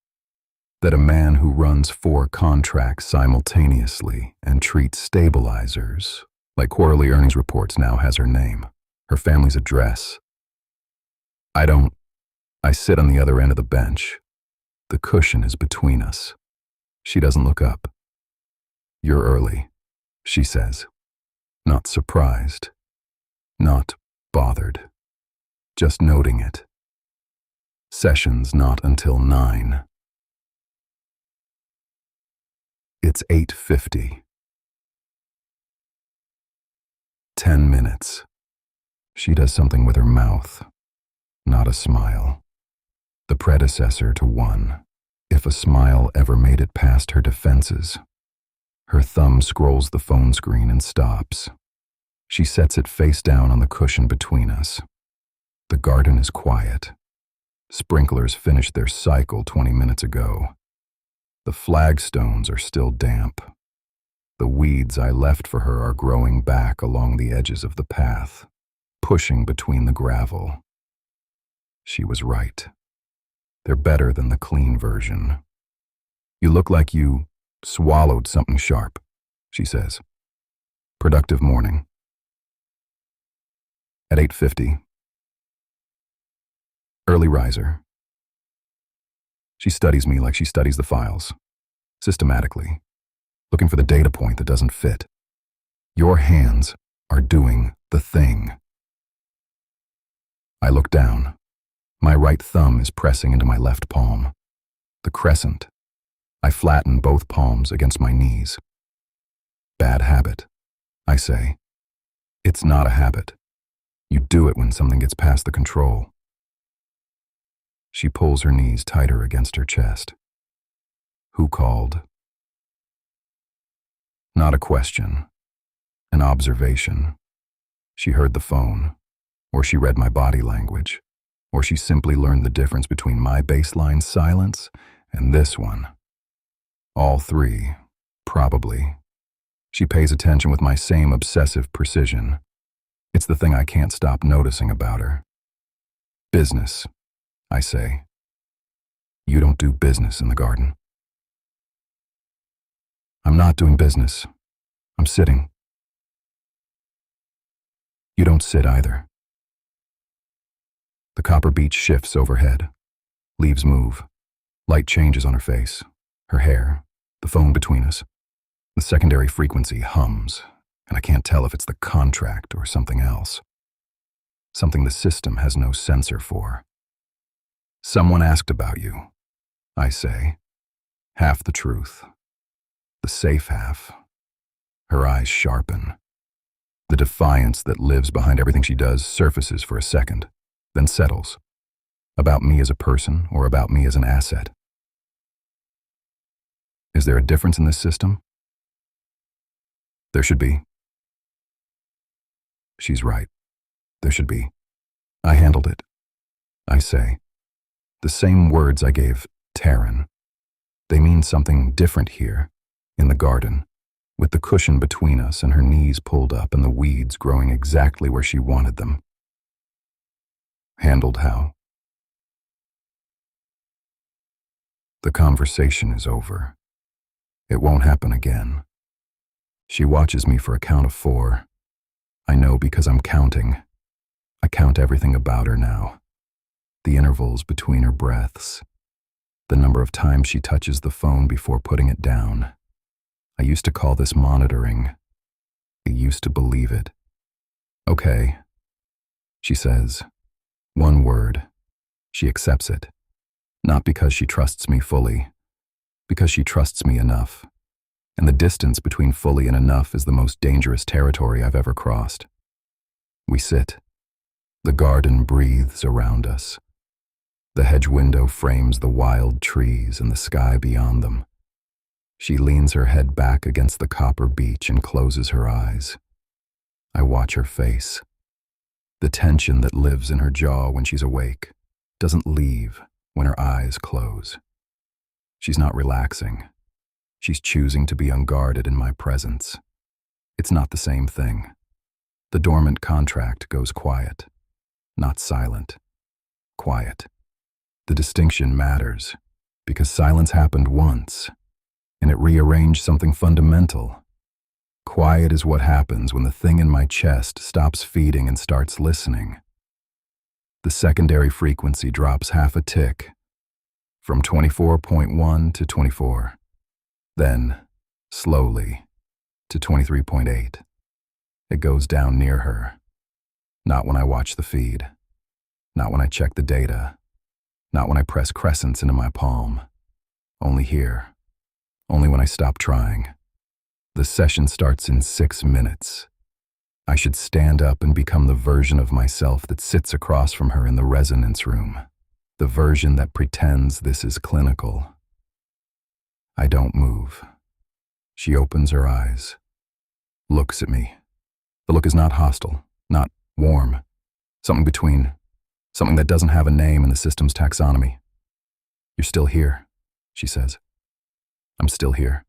That a man who runs 4 contracts simultaneously and treats stabilizers, like quarterly earnings reports, now has her name, her family's address. I sit on the other end of the bench. The cushion is between us. She doesn't look up. You're early, she says. Not surprised. Not bothered. Just noting it. Session's not until 9. It's 8:50. 10 minutes. She does something with her mouth, not a smile. The predecessor to one, if a smile ever made it past her defenses. Her thumb scrolls the phone screen and stops. She sets it face down on the cushion between us. The garden is quiet. Sprinklers finished their cycle 20 minutes ago. The flagstones are still damp. The weeds I left for her are growing back along the edges of the path, pushing between the gravel. She was right. They're better than the clean version. You look like you swallowed something sharp, she says. Productive morning. At 8:50. Early riser. She studies me like she studies the files, systematically, looking for the data point that doesn't fit. Your hands are doing the thing. I look down. My right thumb is pressing into my left palm. The crescent. I flatten both palms against my knees. Bad habit, I say. It's not a habit. You do it when something gets past the control. She pulls her knees tighter against her chest. Who called? Not a question. An observation. She heard the phone, or she read my body language, or she simply learned the difference between my baseline silence and this one. All three, probably. She pays attention with my same obsessive precision. It's the thing I can't stop noticing about her. Business, I say. You don't do business in the garden. I'm not doing business. I'm sitting. You don't sit either. The copper beach shifts overhead. Leaves move. Light changes on her face, her hair, the phone between us. The secondary frequency hums, and I can't tell if it's the contract or something else. Something the system has no sensor for. Someone asked about you, I say. Half the truth. The safe half. Her eyes sharpen. The defiance that lives behind everything she does surfaces for a second, then settles. About me as a person or about me as an asset? Is there a difference in this system? There should be. She's right. There should be. I handled it. I say. The same words I gave Taryn. They mean something different here, in the garden, with the cushion between us and her knees pulled up and the weeds growing exactly where she wanted them. Handled how? The conversation is over. It won't happen again. She watches me for a count of 4. I know because I'm counting. I count everything about her now. The intervals between her breaths. The number of times she touches the phone before putting it down. I used to call this monitoring. I used to believe it. Okay, she says. One word. She accepts it. Not because she trusts me fully, because she trusts me enough. And the distance between fully and enough is the most dangerous territory I've ever crossed. We sit. The garden breathes around us. The hedge window frames the wild trees and the sky beyond them. She leans her head back against the copper beach and closes her eyes. I watch her face. The tension that lives in her jaw when she's awake doesn't leave when her eyes close. She's not relaxing. She's choosing to be unguarded in my presence. It's not the same thing. The dormant contract goes quiet, not silent. Quiet. The distinction matters because silence happened once, and it rearranged something fundamental. Quiet is what happens when the thing in my chest stops feeding and starts listening. The secondary frequency drops half a tick, from 24.1 to 24. Then, slowly, to 23.8. It goes down near her. Not when I watch the feed. Not when I check the data. Not when I press crescents into my palm. Only here. Only when I stop trying. The session starts in 6 minutes. I should stand up and become the version of myself that sits across from her in the resonance room, the version that pretends this is clinical. I don't move. She opens her eyes, looks at me. The look is not hostile, not warm, something between, something that doesn't have a name in the system's taxonomy. You're still here, she says. I'm still here.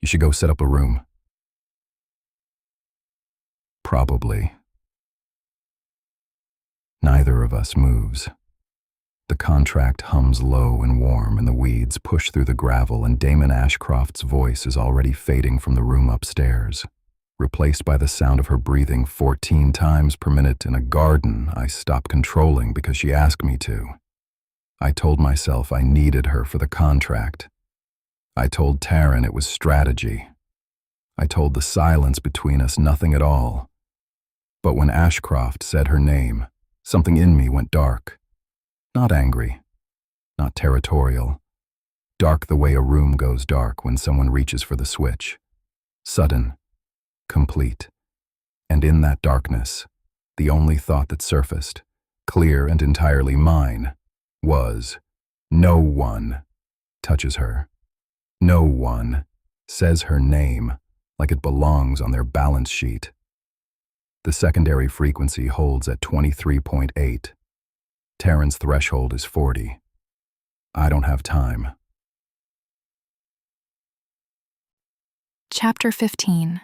You should go set up a room. Probably. Neither of us moves. The contract hums low and warm, and the weeds push through the gravel, and Damon Ashcroft's voice is already fading from the room upstairs, replaced by the sound of her breathing 14 times per minute in a garden I stopped controlling because she asked me to. I told myself I needed her for the contract. I told Taryn it was strategy. I told the silence between us nothing at all. But when Ashcroft said her name, something in me went dark. Not angry, not territorial. Dark the way a room goes dark when someone reaches for the switch. Sudden, complete. And in that darkness, the only thought that surfaced, clear and entirely mine, was, no one touches her. No one says her name like it belongs on their balance sheet. The secondary frequency holds at 23.8. Taryn's threshold is 40. I don't have time. Chapter 15.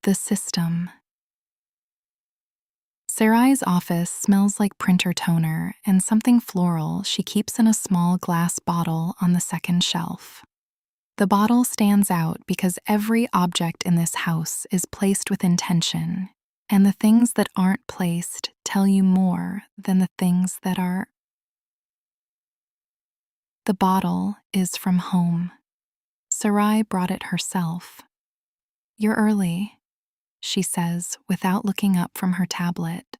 The System. Sarai's office smells like printer toner and something floral she keeps in a small glass bottle on the second shelf. The bottle stands out because every object in this house is placed with intention, and the things that aren't placed tell you more than the things that are. The bottle is from home. Sarai brought it herself. "You're early," she says without looking up from her tablet.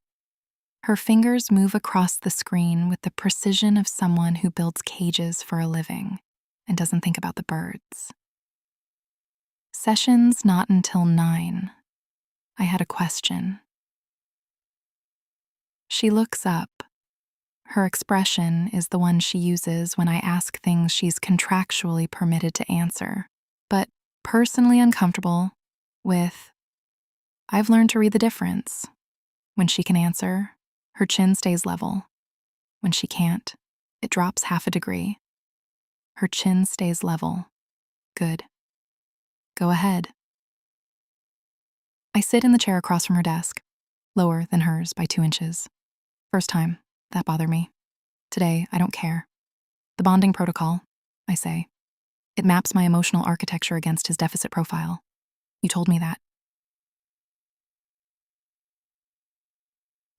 Her fingers move across the screen with the precision of someone who builds cages for a living and doesn't think about the birds. "Session's not until 9. I had a question." She looks up. Her expression is the one she uses when I ask things she's contractually permitted to answer, but personally uncomfortable with. I've learned to read the difference. When she can answer, her chin stays level. When she can't, it drops half a degree. Her chin stays level. Good. Go ahead. I sit in the chair across from her desk, lower than hers by 2 inches. First time, that bothered me. Today, I don't care. The bonding protocol, I say. It maps my emotional architecture against his deficit profile. You told me that.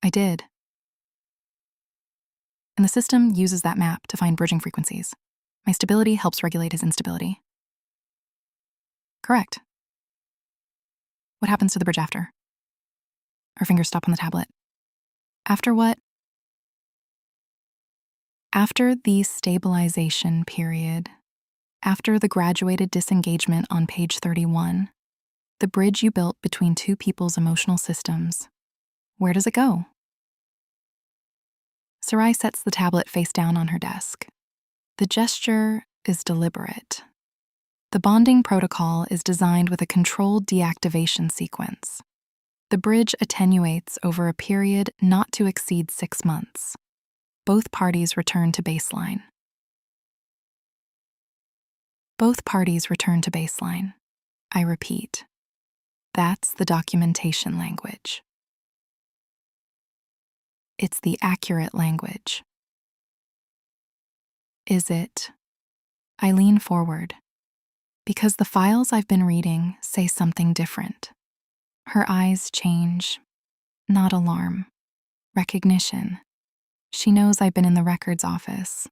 I did. And the system uses that map to find bridging frequencies. My stability helps regulate his instability. Correct. What happens to the bridge after? Her fingers stop on the tablet. After what? After the stabilization period, after the graduated disengagement on page 31, the bridge you built between two people's emotional systems, where does it go? Sarai sets the tablet face down on her desk. The gesture is deliberate. The bonding protocol is designed with a controlled deactivation sequence. The bridge attenuates over a period not to exceed 6 months. Both parties return to baseline. Both parties return to baseline. I repeat. That's the documentation language. It's the accurate language. Is it? I lean forward, because the files I've been reading say something different. Her eyes change, not alarm, recognition. She knows I've been in the records office.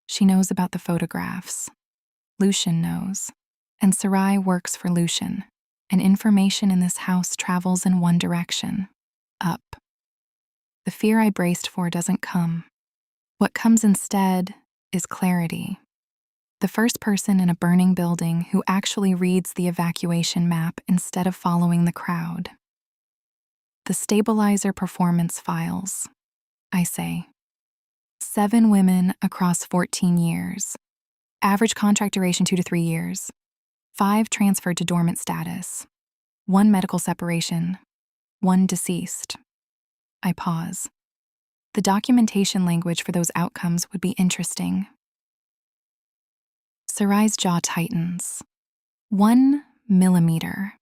She knows about the photographs. Lucien knows, and Sarai works for Lucien, and information in this house travels in one direction, up. The fear I braced for doesn't come. What comes instead is clarity. the first person in a burning building who actually reads the evacuation map instead of following the crowd. The stabilizer performance files, I say. 7 women across 14 years. Average contract duration 2 to 3 years. 5 transferred to dormant status. 1 medical separation. 1 deceased. I pause. The documentation language for those outcomes would be interesting. Sarai's jaw tightens. 1 millimeter.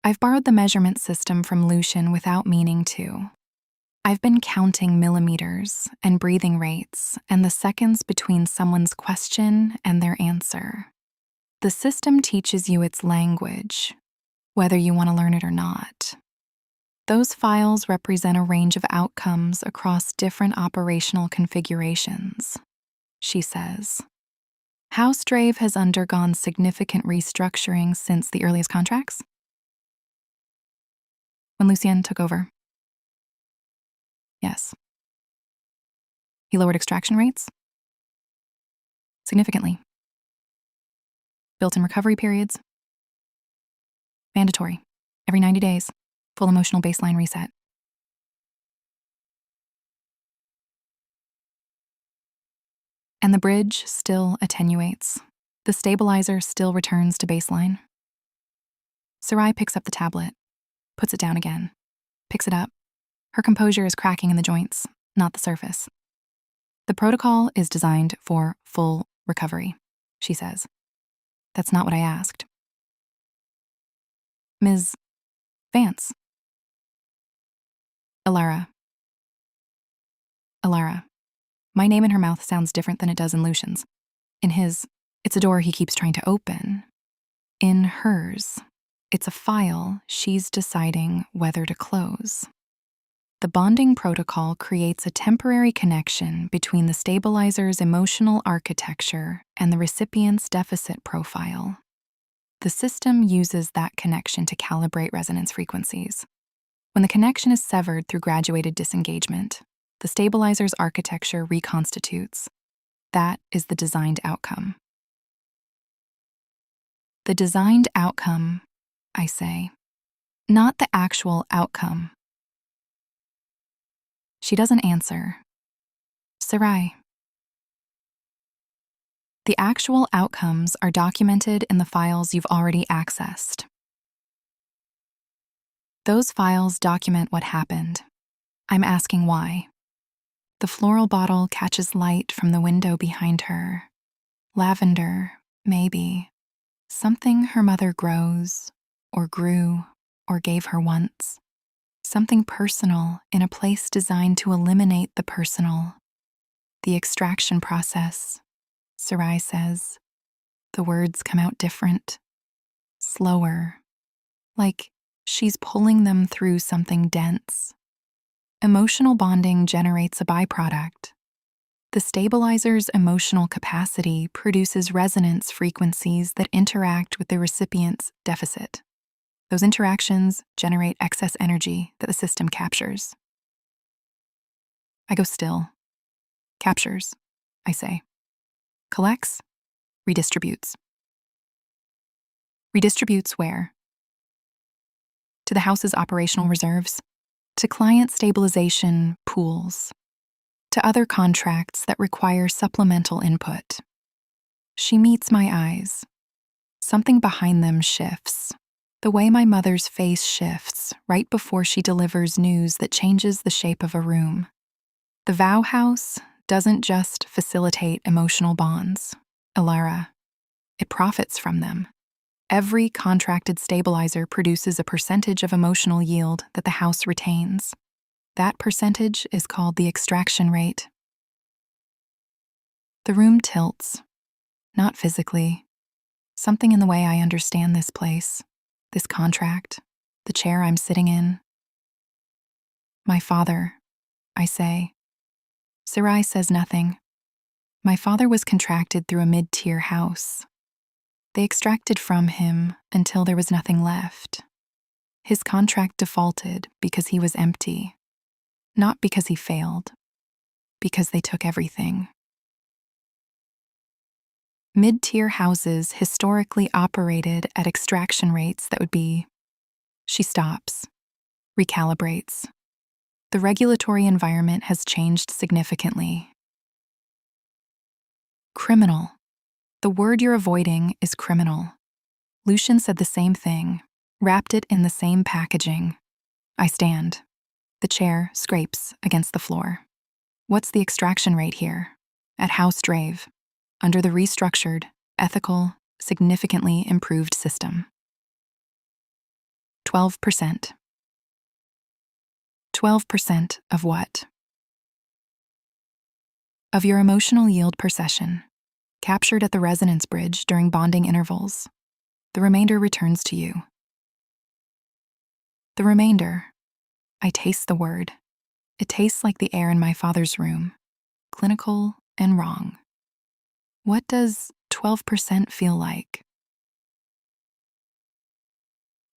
I've borrowed the measurement system from Lucien without meaning to. I've been counting millimeters and breathing rates and the seconds between someone's question and their answer. The system teaches you its language, whether you want to learn it or not. Those files represent a range of outcomes across different operational configurations, she says. House Draeve has undergone significant restructuring since the earliest contracts? When Lucien took over? Yes. He lowered extraction rates? Significantly. Built-in recovery periods? Mandatory. Every 90 days. Full emotional baseline reset. And the bridge still attenuates. The stabilizer still returns to baseline. Sarai picks up the tablet, puts it down again, picks it up. Her composure is cracking in the joints, not the surface. The protocol is designed for full recovery, she says. That's not what I asked. Ms. Vance. Elara. My name in her mouth sounds different than it does in Lucien's. In his, it's a door he keeps trying to open. In hers, it's a file she's deciding whether to close. The bonding protocol creates a temporary connection between the stabilizer's emotional architecture and the recipient's deficit profile. The system uses that connection to calibrate resonance frequencies. When the connection is severed through graduated disengagement, the stabilizer's architecture reconstitutes. That is the designed outcome. The designed outcome, I say, not the actual outcome. She doesn't answer. Sarai. The actual outcomes are documented in the files you've already accessed. Those files document what happened. I'm asking why. The floral bottle catches light from the window behind her. Lavender, maybe. Something her mother grows, or grew, or gave her once. Something personal in a place designed to eliminate the personal. The extraction process, Sarai says. The words come out different, slower, like she's pulling them through something dense. Emotional bonding generates a byproduct. The stabilizer's emotional capacity produces resonance frequencies that interact with the recipient's deficit. Those interactions generate excess energy that the system captures. I go still. Captures, I say. Collects, redistributes. Redistributes where? To the house's operational reserves, to client stabilization pools, to other contracts that require supplemental input. She meets my eyes. Something behind them shifts. The way my mother's face shifts right before she delivers news that changes the shape of a room. The vow house doesn't just facilitate emotional bonds, Elara. It profits from them. Every contracted stabilizer produces a percentage of emotional yield that the house retains. That percentage is called the extraction rate. The room tilts, not physically. Something in the way I understand this place, this contract, the chair I'm sitting in. My father, I say. Sarai says nothing. My father was contracted through a mid-tier house. They extracted from him until there was nothing left. His contract defaulted because he was empty, not because he failed, because they took everything. Mid-tier houses historically operated at extraction rates that would be... She stops, recalibrates. The regulatory environment has changed significantly. Criminal. The word you're avoiding is criminal. Lucien said the same thing, wrapped it in the same packaging. I stand. The chair scrapes against the floor. What's the extraction rate here? At House Draeve, under the restructured, ethical, significantly improved system. 12%. 12% of what? Of your emotional yield per session, captured at the resonance bridge during bonding intervals. The remainder returns to you. The remainder. I taste the word. It tastes like the air in my father's room, clinical and wrong. What does 12% feel like?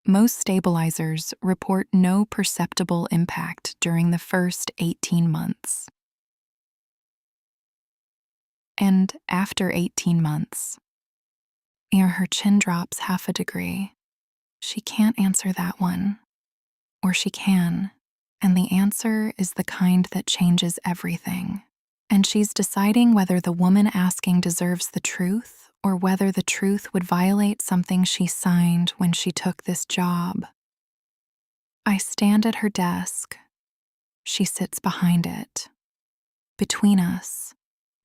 Most stabilizers report no perceptible impact during the first 18 months. And after 18 months, her chin drops half a degree. She can't answer that one. Or she can, and the answer is the kind that changes everything. And she's deciding whether the woman asking deserves the truth or whether the truth would violate something she signed when she took this job. I stand at her desk. She sits behind it. Between us,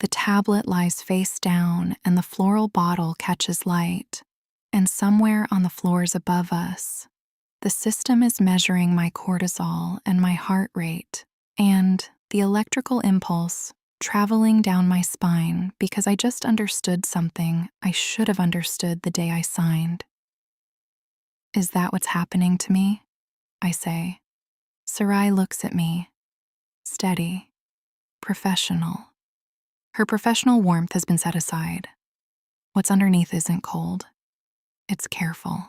the tablet lies face down and the floral bottle catches light, and somewhere on the floors above us, the system is measuring my cortisol and my heart rate and the electrical impulse traveling down my spine because I just understood something I should have understood the day I signed. Is that what's happening to me? I say. Sarai looks at me, steady, professional. Her professional warmth has been set aside. What's underneath isn't cold. It's careful.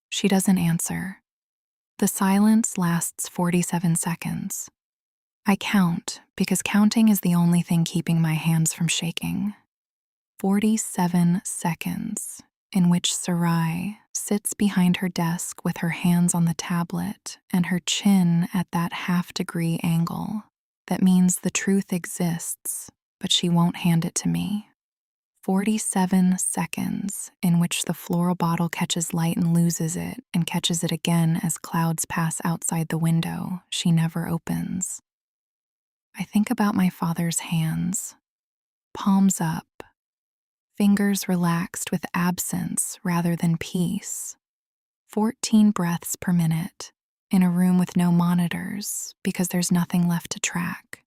She doesn't answer. The silence lasts 47 seconds. I count because counting is the only thing keeping my hands from shaking. 47 seconds in which Sarai sits behind her desk with her hands on the tablet and her chin at that half-degree angle. That means the truth exists, but she won't hand it to me. 47 seconds in which the floral bottle catches light and loses it and catches it again as clouds pass outside the window she never opens. I think about my father's hands, palms up, fingers relaxed with absence rather than peace. 14 breaths per minute in a room with no monitors because there's nothing left to track.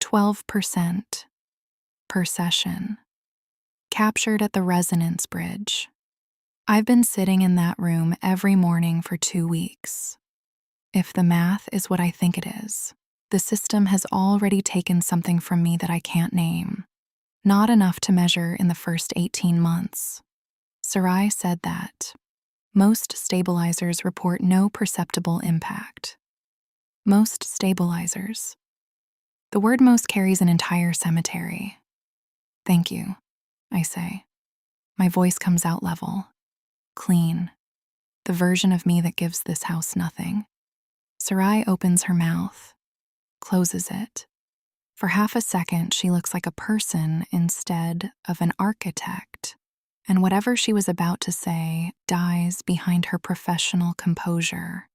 12% per session, captured at the resonance bridge. I've been sitting in that room every morning for 2 weeks. If the math is what I think it is, the system has already taken something from me that I can't name. Not enough to measure in the first 18 months. Sarai said that. Most stabilizers report no perceptible impact. Most stabilizers. The word most carries an entire cemetery. Thank you, I say. My voice comes out level, clean, the version of me that gives this house nothing. Sarai opens her mouth, closes it. For half a second, she looks like a person instead of an architect, and whatever she was about to say dies behind her professional composure.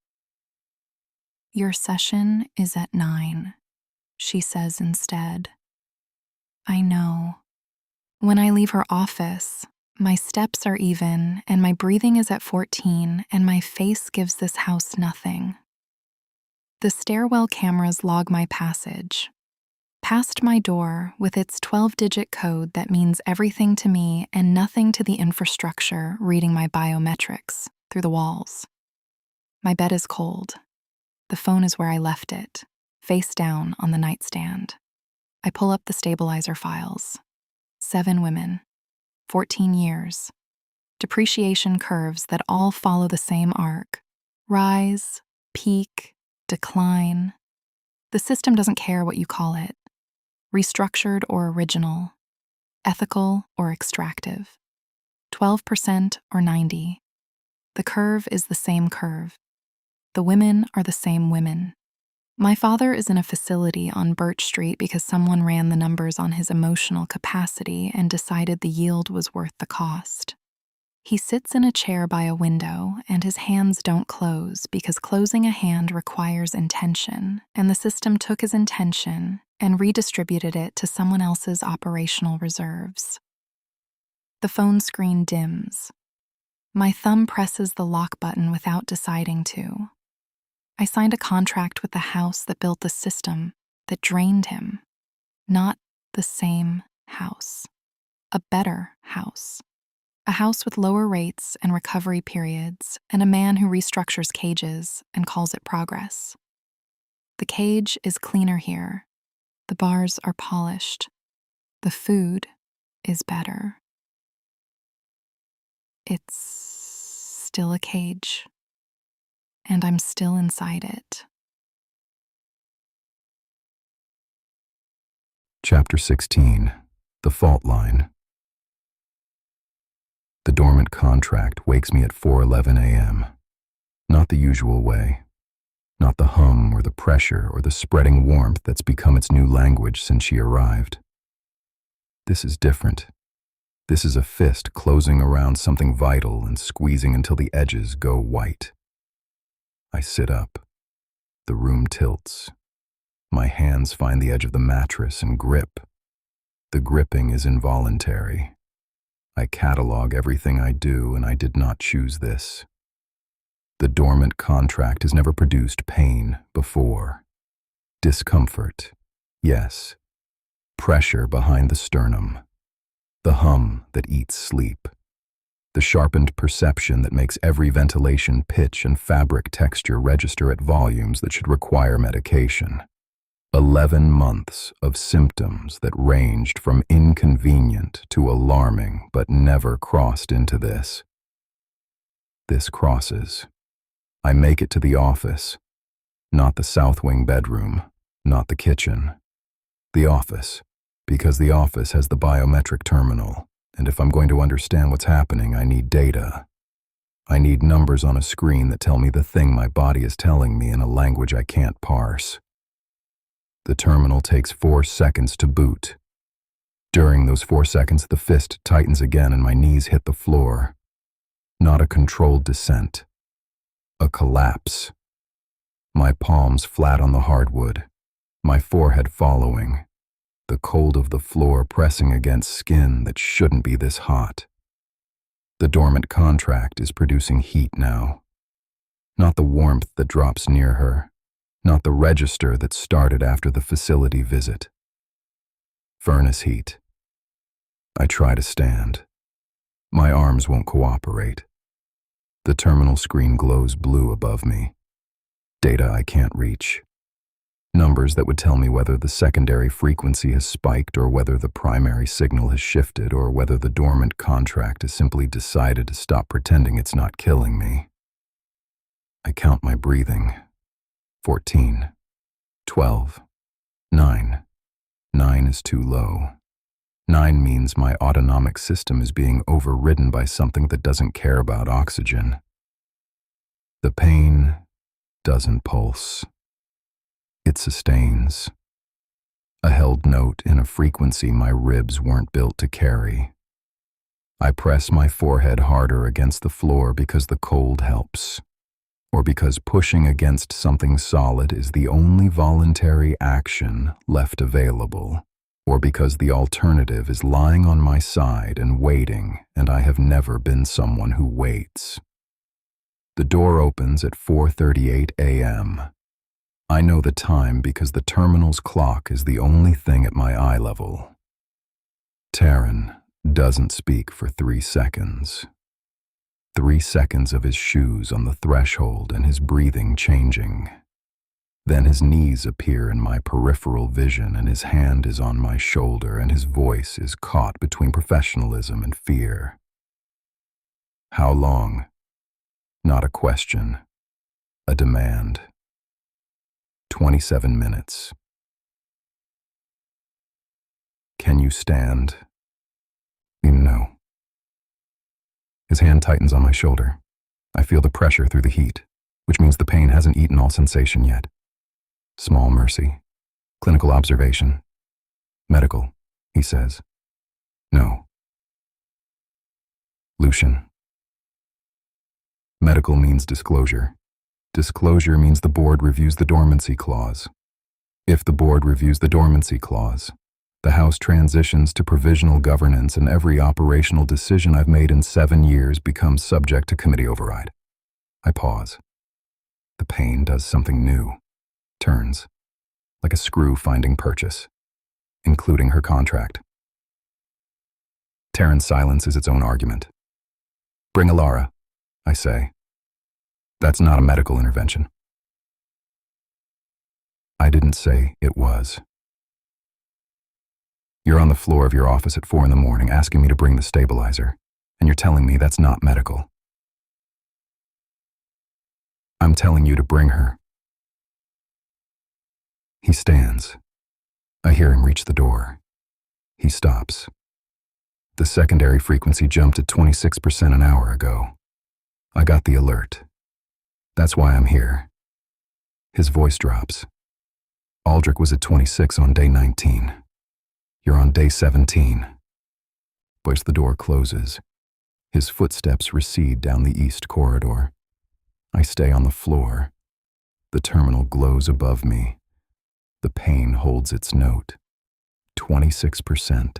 Your session is at 9, she says instead. I know. When I leave her office, my steps are even and my breathing is at 14 and my face gives this house nothing. The stairwell cameras log my passage. Past my door with its 12-digit code that means everything to me and nothing to the infrastructure reading my biometrics through the walls. My bed is cold. The phone is where I left it, face down on the nightstand. I pull up the stabilizer files. 7 women, 14 years. Depreciation curves that all follow the same arc. Rise, peak, decline. The system doesn't care what you call it. Restructured or original. ethical or extractive, 12% or 90%. The curve is the same curve. The women are the same women. My father is in a facility on Birch Street because someone ran the numbers on his emotional capacity and decided the yield was worth the cost. He sits in a chair by a window, and his hands don't close because closing a hand requires intention, and the system took his intention and redistributed it to someone else's operational reserves. The phone screen dims. My thumb presses the lock button without deciding to. I signed a contract with the house that built the system that drained him. Not the same house. A better house. A house with lower rates and recovery periods, and a man who restructures cages and calls it progress. The cage is cleaner here. The bars are polished. The food is better. It's still a cage, and I'm still inside it. Chapter 16. The Fault Line. The dormant contract wakes me at 4:11 a.m. Not the usual way. Not the hum or the pressure or the spreading warmth that's become its new language since she arrived. This is different. This is a fist closing around something vital and squeezing until the edges go white. I sit up. The room tilts. My hands find the edge of the mattress and grip. The gripping is involuntary. I catalog everything I do, and I did not choose this. The dormant contract has never produced pain before. Discomfort, yes. Pressure behind the sternum. The hum that eats sleep. The sharpened perception that makes every ventilation pitch and fabric texture register at volumes that should require medication. 11 months of symptoms that ranged from inconvenient to alarming but never crossed into this. This crosses. I make it to the office. Not the south wing bedroom, not the kitchen. The office, because the office has the biometric terminal, and if I'm going to understand what's happening, I need data. I need numbers on a screen that tell me the thing my body is telling me in a language I can't parse. The terminal takes 4 seconds to boot. During those 4 seconds, the fist tightens again and my knees hit the floor. Not a controlled descent. A collapse. My palms flat on the hardwood, my forehead following, the cold of the floor pressing against skin that shouldn't be this hot. The dormant contract is producing heat now. Not the warmth that drops near her. Not the register that started after the facility visit. Furnace heat. I try to stand. My arms won't cooperate. The terminal screen glows blue above me. Data I can't reach. Numbers that would tell me whether the secondary frequency has spiked or whether the primary signal has shifted or whether the dormant contract has simply decided to stop pretending it's not killing me. I count my breathing. 14, 12, 9. 9 is too low. 9 means my autonomic system is being overridden by something that doesn't care about oxygen. The pain doesn't pulse. It sustains. A held note in a frequency my ribs weren't built to carry. I press my forehead harder against the floor because the cold helps. Or because pushing against something solid is the only voluntary action left available, or because the alternative is lying on my side and waiting, and I have never been someone who waits. The door opens at 4:38 a.m. I know the time because the terminal's clock is the only thing at my eye level. Taryn doesn't speak for 3 seconds. 3 seconds of his shoes on the threshold and his breathing changing. Then his knees appear in my peripheral vision and his hand is on my shoulder and his voice is caught between professionalism and fear. How long? Not a question. A demand. 27 minutes. Can you stand? No. His hand tightens on my shoulder. I feel the pressure through the heat, which means the pain hasn't eaten all sensation yet. Small mercy. Clinical observation. Medical, he says. No. Lucien. Medical means disclosure. Disclosure means the board reviews the dormancy clause. If the board reviews the dormancy clause, the House transitions to provisional governance and every operational decision I've made in 7 years becomes subject to committee override. I pause. The pain does something new. Turns. Like a screw finding purchase. Including her contract. Taryn's silence is its own argument. Bring Elara, I say. That's not a medical intervention. I didn't say it was. You're on the floor of your office at 4 a.m. asking me to bring the stabilizer, and you're telling me that's not medical. I'm telling you to bring her. He stands. I hear him reach the door. He stops. The secondary frequency jumped at 26% an hour ago. I got the alert. That's why I'm here. His voice drops. Aldrich was at 26 on day 19. You're on day 17. But the door closes. His footsteps recede down the east corridor. I stay on the floor. The terminal glows above me. The pain holds its note. 26%.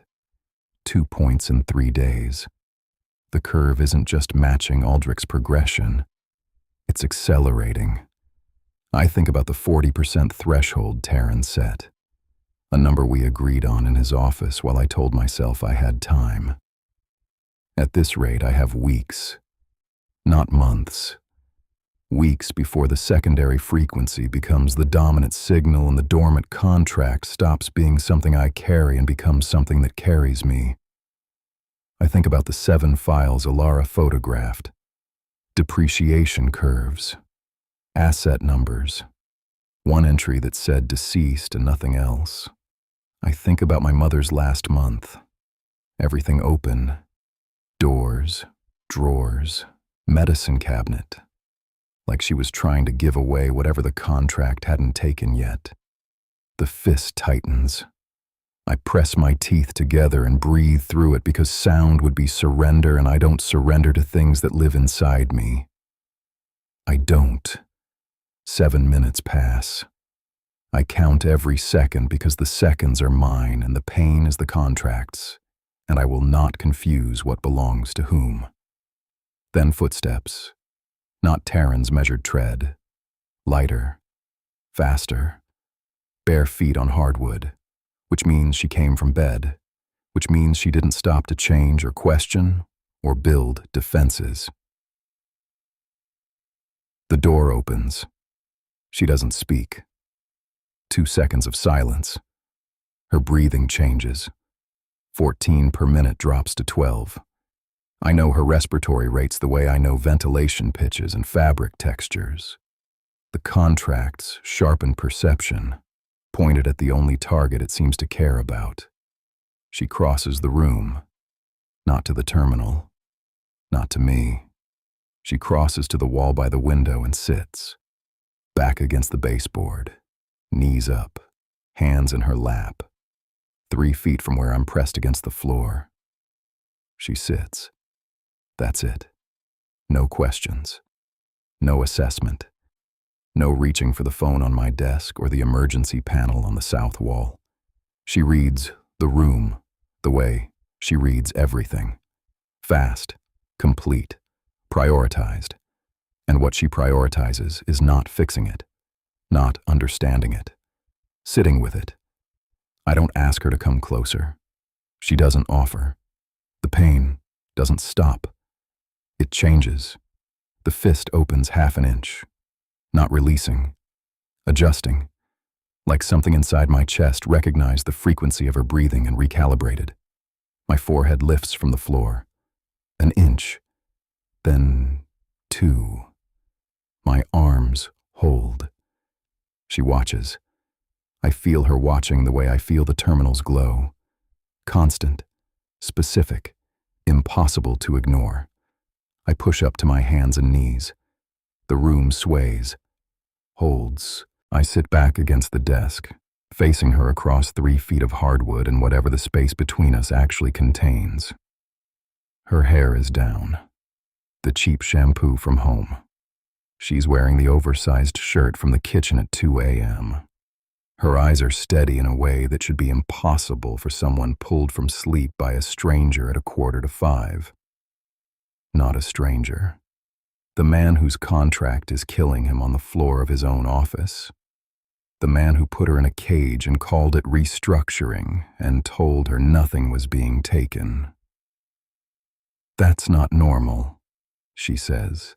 2 points in 3 days. The curve isn't just matching Aldrich's progression. It's accelerating. I think about the 40% threshold Taryn set. A number we agreed on in his office while I told myself I had time. At this rate, I have weeks. Not months. Weeks before the secondary frequency becomes the dominant signal and the dormant contract stops being something I carry and becomes something that carries me. I think about the 7 files Elara photographed. Depreciation curves. Asset numbers. One entry that said deceased and nothing else. I think about my mother's last month. Everything open. Doors, drawers, medicine cabinet. Like she was trying to give away whatever the contract hadn't taken yet. The fist tightens. I press my teeth together and breathe through it because sound would be surrender, and I don't surrender to things that live inside me. I don't. 7 minutes pass. I count every second because the seconds are mine and the pain is the contract's, and I will not confuse what belongs to whom. Then footsteps. Not Taryn's measured tread. Lighter. Faster. Bare feet on hardwood, which means she came from bed, which means she didn't stop to change or question or build defenses. The door opens. She doesn't speak. 2 seconds of silence. Her breathing changes. 14 per minute drops to 12. I know her respiratory rates the way I know ventilation pitches and fabric textures. The contracts sharpen perception, pointed at the only target it seems to care about. She crosses the room, not to the terminal, not to me. She crosses to the wall by the window and sits, back against the baseboard, knees up, hands in her lap, 3 feet from where I'm pressed against the floor. She sits. That's it. No questions. No assessment. No reaching for the phone on my desk or the emergency panel on the south wall. She reads the room the way she reads everything. Fast, complete, prioritized. And what she prioritizes is not fixing it, not understanding it, sitting with it. I don't ask her to come closer. She doesn't offer. The pain doesn't stop. It changes. The fist opens half an inch. Not releasing. Adjusting. Like something inside my chest recognized the frequency of her breathing and recalibrated. My forehead lifts from the floor. An inch. Then 2. My arms hold. She watches. I feel her watching the way I feel the terminals glow. Constant. Specific. impossible to ignore. I push up to my hands and knees. The room sways, holds. I sit back against the desk, facing her across 3 feet of hardwood and whatever the space between us actually contains. Her hair is down, the cheap shampoo from home. She's wearing the oversized shirt from the kitchen at 2 a.m. Her eyes are steady in a way that should be impossible for someone pulled from sleep by a stranger at 4:45. Not a stranger. The man whose contract is killing him on the floor of his own office. The man who put her in a cage and called it restructuring and told her nothing was being taken. "That's not normal," she says.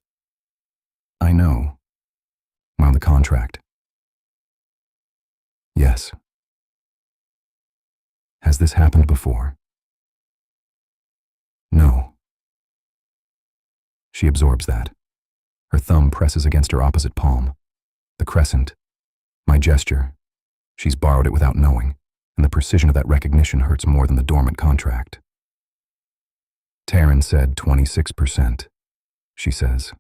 "I know." "Well, the contract." "Yes." "Has this happened before?" "No." She absorbs that. Her thumb presses against her opposite palm. The crescent. My gesture. She's borrowed it without knowing, and the precision of that recognition hurts more than the dormant contract. "Taryn said 26%, she says.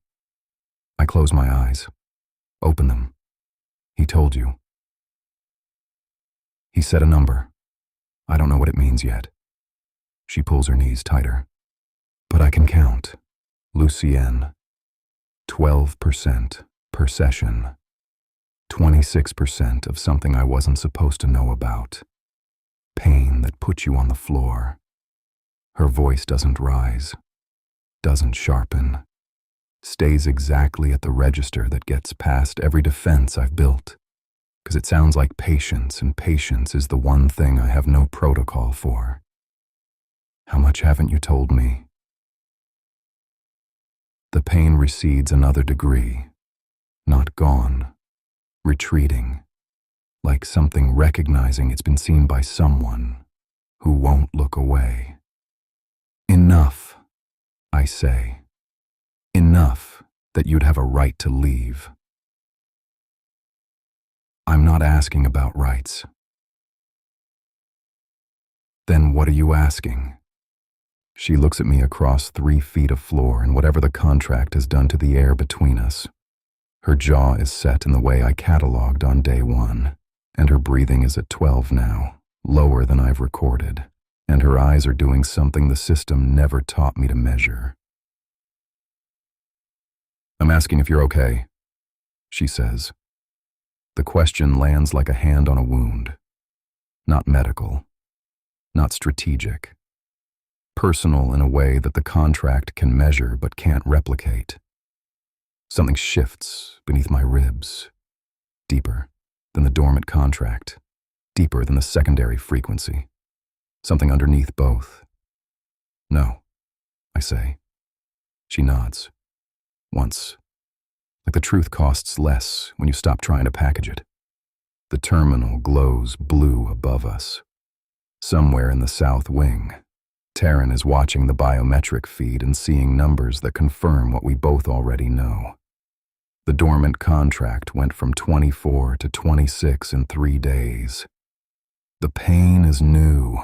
I close my eyes. Open them. "He told you." "He said a number. I don't know what it means yet." She pulls her knees tighter. "But I can count. Lucien. 12% per session. 26% of something I wasn't supposed to know about. Pain that put you on the floor." Her voice doesn't rise, doesn't sharpen, stays exactly at the register that gets past every defense I've built, because it sounds like patience, and patience is the one thing I have no protocol for. "How much haven't you told me?" The pain recedes another degree, not gone, retreating, like something recognizing it's been seen by someone who won't look away. "Enough," I say. "Enough that you'd have a right to leave." "I'm not asking about rights." "Then what are you asking?" She looks at me across 3 feet of floor and whatever the contract has done to the air between us. Her jaw is set in the way I cataloged on day 1, and her breathing is at 12 now, lower than I've recorded, and her eyes are doing something the system never taught me to measure. "I'm asking if you're okay," she says. The question lands like a hand on a wound. Not medical, not strategic. Personal in a way that the contract can measure but can't replicate. Something shifts beneath my ribs, deeper than the dormant contract, deeper than the secondary frequency. Something underneath both. "No," I say. She nods. Once. Like the truth costs less when you stop trying to package it. The terminal glows blue above us. Somewhere in the south wing, Taryn is watching the biometric feed and seeing numbers that confirm what we both already know. The dormant contract went from 24 to 26 in 3 days. The pain is new.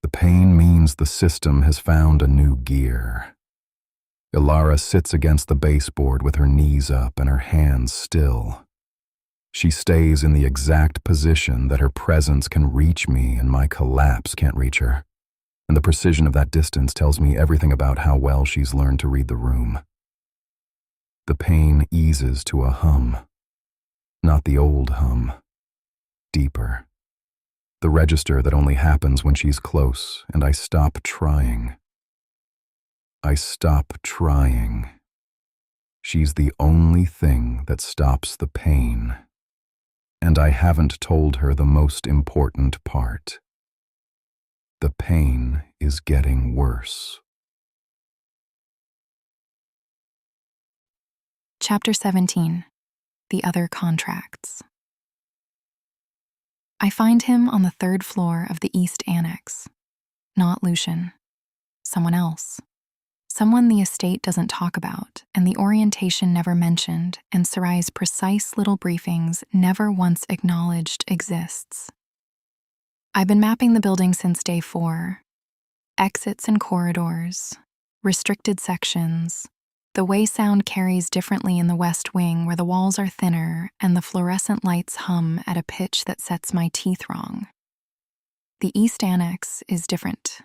The pain means the system has found a new gear. Elara sits against the baseboard with her knees up and her hands still. She stays in the exact position that her presence can reach me and my collapse can't reach her. And the precision of that distance tells me everything about how well she's learned to read the room. The pain eases to a hum. Not the old hum. Deeper. The register that only happens when she's close, and I stop trying. I stop trying. She's the only thing that stops the pain. And I haven't told her the most important part. The pain is getting worse. Chapter 17. The Other Contracts. I find him on the 3rd floor of the East Annex. Not Lucien. Someone else. Someone the estate doesn't talk about, and the orientation never mentioned, and Sarai's precise little briefings never once acknowledged exists. I've been mapping the building since day 4. Exits and corridors, restricted sections. The way sound carries differently in the West Wing, where the walls are thinner and the fluorescent lights hum at a pitch that sets my teeth wrong. The East Annex is different.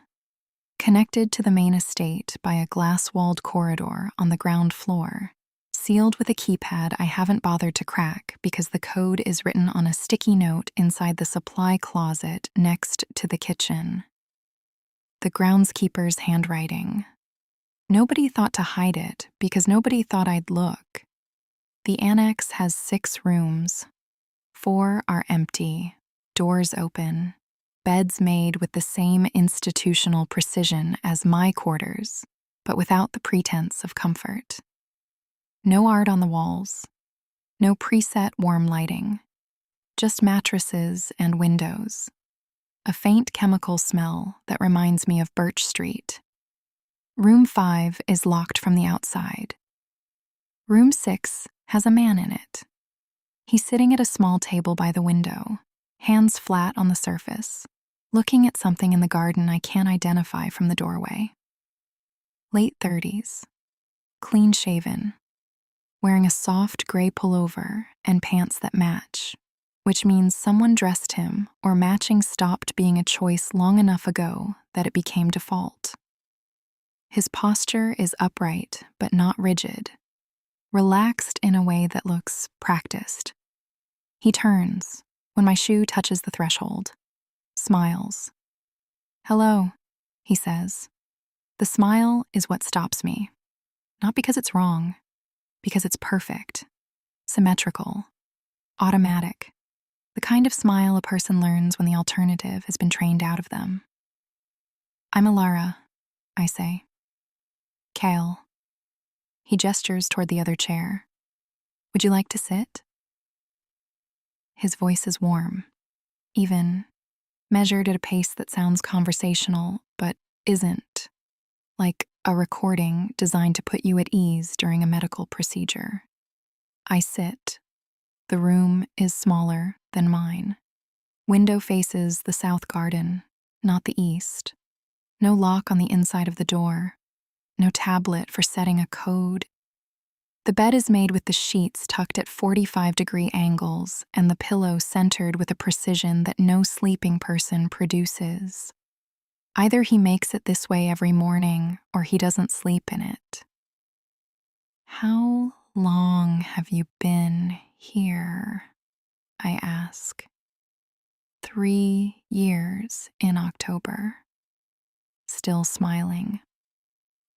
Connected to the main estate by a glass-walled corridor on the ground floor, sealed with a keypad I haven't bothered to crack because the code is written on a sticky note inside the supply closet next to the kitchen. The groundskeeper's handwriting. Nobody thought to hide it because nobody thought I'd look. The annex has 6 rooms. 4 are empty, doors open, beds made with the same institutional precision as my quarters, but without the pretense of comfort. No art on the walls, no preset warm lighting, just mattresses and windows. A faint chemical smell that reminds me of Birch Street. Room 5 is locked from the outside. Room 6 has a man in it. He's sitting at a small table by the window, hands flat on the surface, looking at something in the garden I can't identify from the doorway. Late 30s, clean-shaven, wearing a soft gray pullover and pants that match, which means someone dressed him or matching stopped being a choice long enough ago that it became default. His posture is upright but not rigid, relaxed in a way that looks practiced. He turns when my shoe touches the threshold, smiles. "Hello," he says. The smile is what stops me. Not because it's wrong, because it's perfect, symmetrical, automatic, the kind of smile a person learns when the alternative has been trained out of them. "I'm Elara," I say. "Kale." He gestures toward the other chair. "Would you like to sit?" His voice is warm, even, measured at a pace that sounds conversational, but isn't, like a recording designed to put you at ease during a medical procedure. I sit. The room is smaller than mine. Window faces the south garden, not the east. No lock on the inside of the door. No tablet for setting a code. The bed is made with the sheets tucked at 45-degree angles and the pillow centered with a precision that no sleeping person produces. Either he makes it this way every morning or he doesn't sleep in it. "How long have you been here?" I ask. 3 years in October. Still smiling.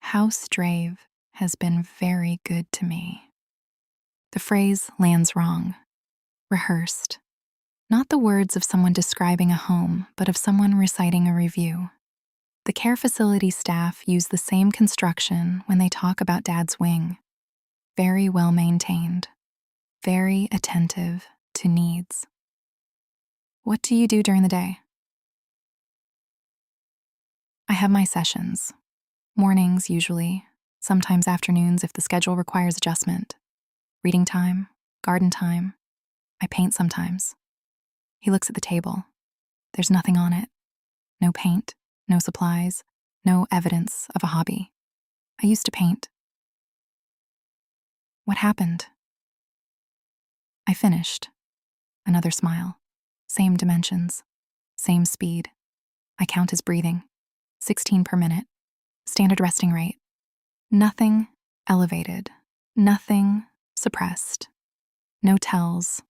House Draeve has been very good to me. The phrase lands wrong, rehearsed. Not the words of someone describing a home, but of someone reciting a review. The care facility staff use the same construction when they talk about Dad's wing. Very well maintained, very attentive to needs. "What do you do during the day?" "I have my sessions. Mornings, usually. Sometimes afternoons if the schedule requires adjustment. Reading time, garden time. I paint sometimes." He looks at the table. There's nothing on it. No paint, no supplies, no evidence of a hobby. I used to paint. "What happened?" I finished. Another smile. Same dimensions. Same speed. I count his breathing. 16 per minute. Standard resting rate. Nothing elevated. Nothing suppressed. No tells.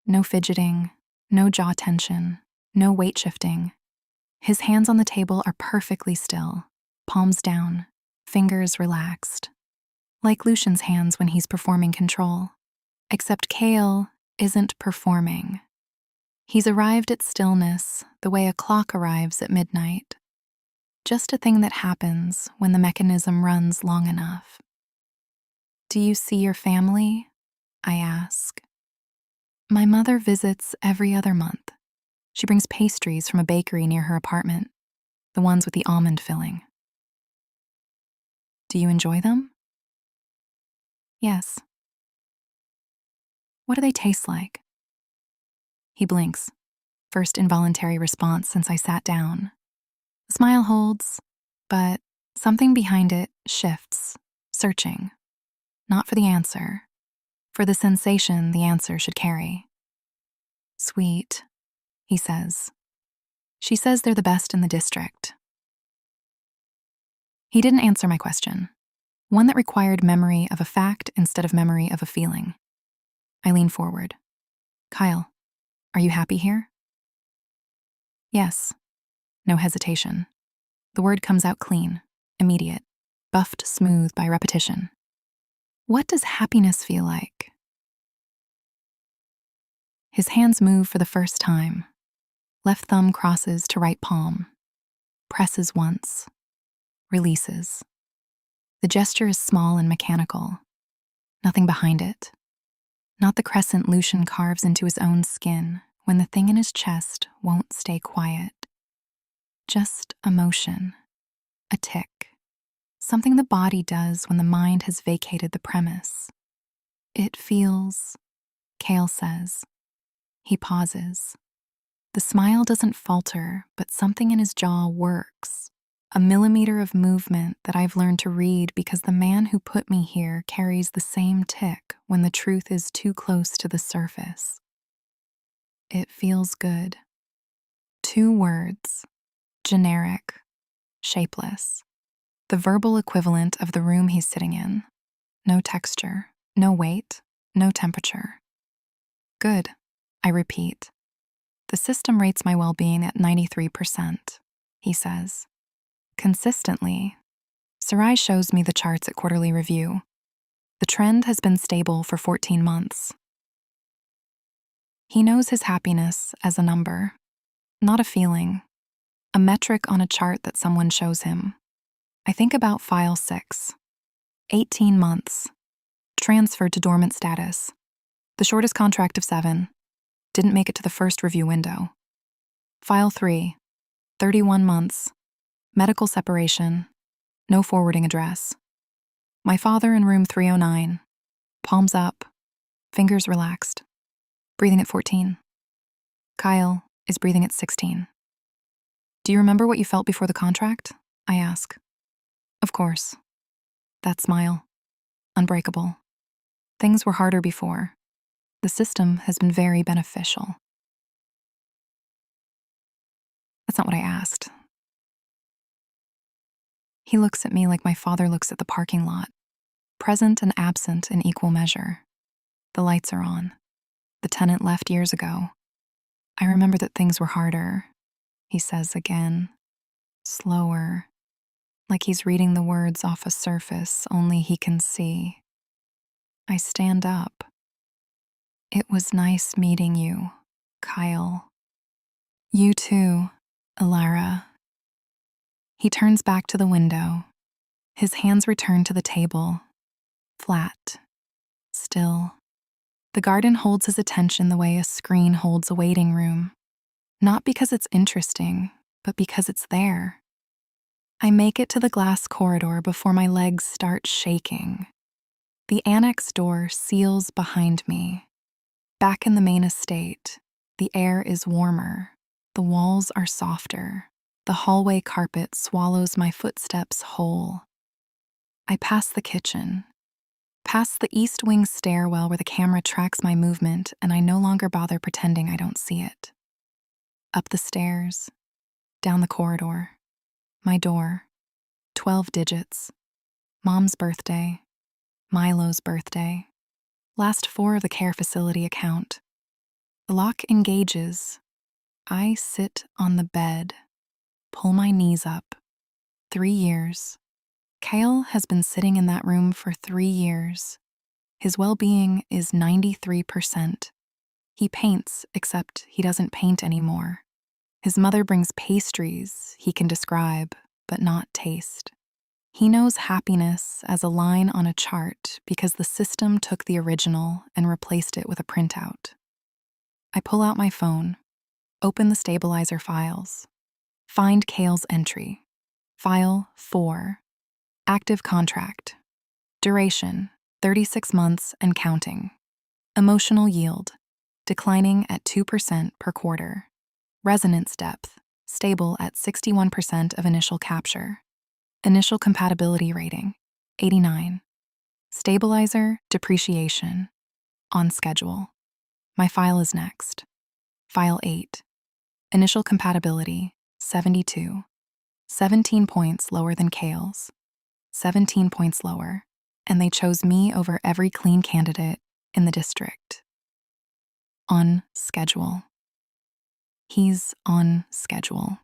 No fidgeting. No jaw tension. No weight shifting. His hands on the table are perfectly still. Palms down. Fingers relaxed. Like Lucien's hands when he's performing control. Except Kale isn't performing. He's arrived at stillness the way a clock arrives at midnight. Just a thing that happens when the mechanism runs long enough. "Do you see your family?" I ask. "My mother visits every other month. She brings pastries from a bakery near her apartment, the ones with the almond filling." "Do you enjoy them?" "Yes." "What do they taste like?" He blinks. First involuntary response since I sat down. The smile holds, But something behind it shifts, searching, not for the answer, for the sensation the answer should carry. Sweet, he says. She says they're the best in the district. He didn't answer my question, one that required memory of a fact instead of memory of a feeling. I lean forward. Kyle, are you happy here? Yes. No hesitation. The word comes out clean, immediate, buffed smooth by repetition. What does happiness feel like? His hands move for the first time. Left thumb crosses to right palm. Presses once. Releases. The gesture is small and mechanical. Nothing behind it. Not the crescent Lucien carves into his own skin when the thing in his chest won't stay quiet. Just a motion. A tick. Something the body does when the mind has vacated the premise. It feels, Cale says. He pauses. The smile doesn't falter, but something in his jaw works. A millimeter of movement that I've learned to read because the man who put me here carries the same tick when the truth is too close to the surface. It feels good. 2 words. Generic. Shapeless. The verbal equivalent of the room he's sitting in. No texture, no weight, no temperature. Good, I repeat. The system rates my well-being at 93%, he says. Consistently. Sarai shows me the charts at quarterly review. The trend has been stable for 14 months. He knows his happiness as a number, not a feeling, a metric on a chart that someone shows him. I think about file 6. 18 months. Transferred to dormant status. The shortest contract of 7. Didn't make it to the first review window. File 3. 31 months. Medical separation. No forwarding address. My father in room 309. Palms up. Fingers relaxed. Breathing at 14. Kyle is breathing at 16. Do you remember what you felt before the contract? I ask. Of course. That smile. Unbreakable. Things were harder before. The system has been very beneficial. That's not what I asked. He looks at me like my father looks at the parking lot, present and absent in equal measure. The lights are on. The tenant left years ago. I remember that things were harder, he says again, slower, like he's reading the words off a surface only he can see. I stand up. It was nice meeting you, Kyle. You too, Elara. He turns back to the window. His hands return to the table. Flat. Still. The garden holds his attention the way a screen holds a waiting room. Not because it's interesting, but because it's there. I make it to the glass corridor before my legs start shaking. The annex door seals behind me. Back in the main estate, the air is warmer. The walls are softer. The hallway carpet swallows my footsteps whole. I pass the kitchen, past the east wing stairwell where the camera tracks my movement and I no longer bother pretending I don't see it. Up the stairs, down the corridor, my door, 12 digits, Mom's birthday, Milo's birthday, last 4 of the care facility account. The lock engages. I sit on the bed, pull my knees up. 3 years. Cale has been sitting in that room for 3 years. His well-being is 93%. He paints, except he doesn't paint anymore. His mother brings pastries he can describe, but not taste. He knows happiness as a line on a chart because the system took the original and replaced it with a printout. I pull out my phone, open the stabilizer files, find Cale's entry. File 4. Active contract. Duration, 36 months and counting. Emotional yield, declining at 2% per quarter. Resonance depth, stable at 61% of initial capture. Initial compatibility rating, 89. Stabilizer, depreciation, on schedule. My file is next. File 8. Initial compatibility, 72. 17 points lower than Kale's. 17 points lower, and they chose me over every clean candidate in the district. On schedule. He's on schedule.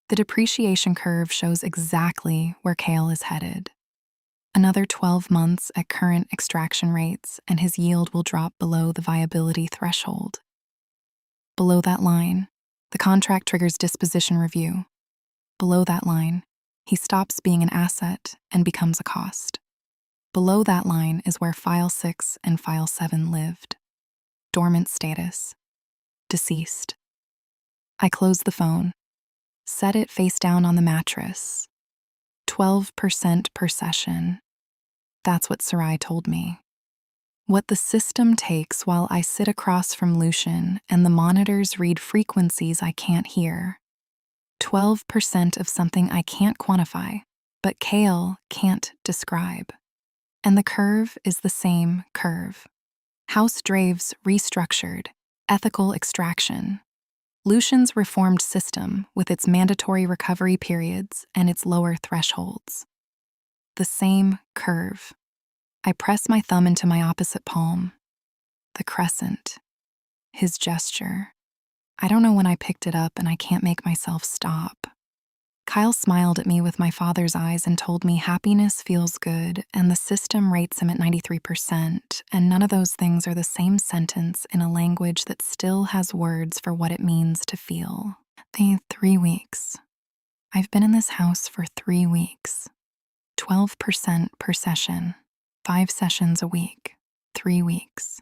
The depreciation curve shows exactly where Kale is headed. Another 12 months at current extraction rates, and his yield will drop below the viability threshold. Below that line, the contract triggers disposition review. Below that line, he stops being an asset and becomes a cost. Below that line is where File 6 and File 7 lived. Dormant status. Deceased. I close the phone. Set it face down on the mattress. 12% per session. That's what Sarai told me. What the system takes while I sit across from Lucien and the monitors read frequencies I can't hear. 12% of something I can't quantify, but Kale can't describe. And the curve is the same curve. House Draeve's restructured, ethical extraction. Lucien's reformed system with its mandatory recovery periods and its lower thresholds. The same curve. I press my thumb into my opposite palm. The crescent. His gesture. I don't know when I picked it up and I can't make myself stop. Kyle smiled at me with my father's eyes and told me happiness feels good and the system rates him at 93%, and none of those things are the same sentence in a language that still has words for what it means to feel. 3 weeks. I've been in this house for 3 weeks. 12% per session. 5 sessions a week. 3 weeks.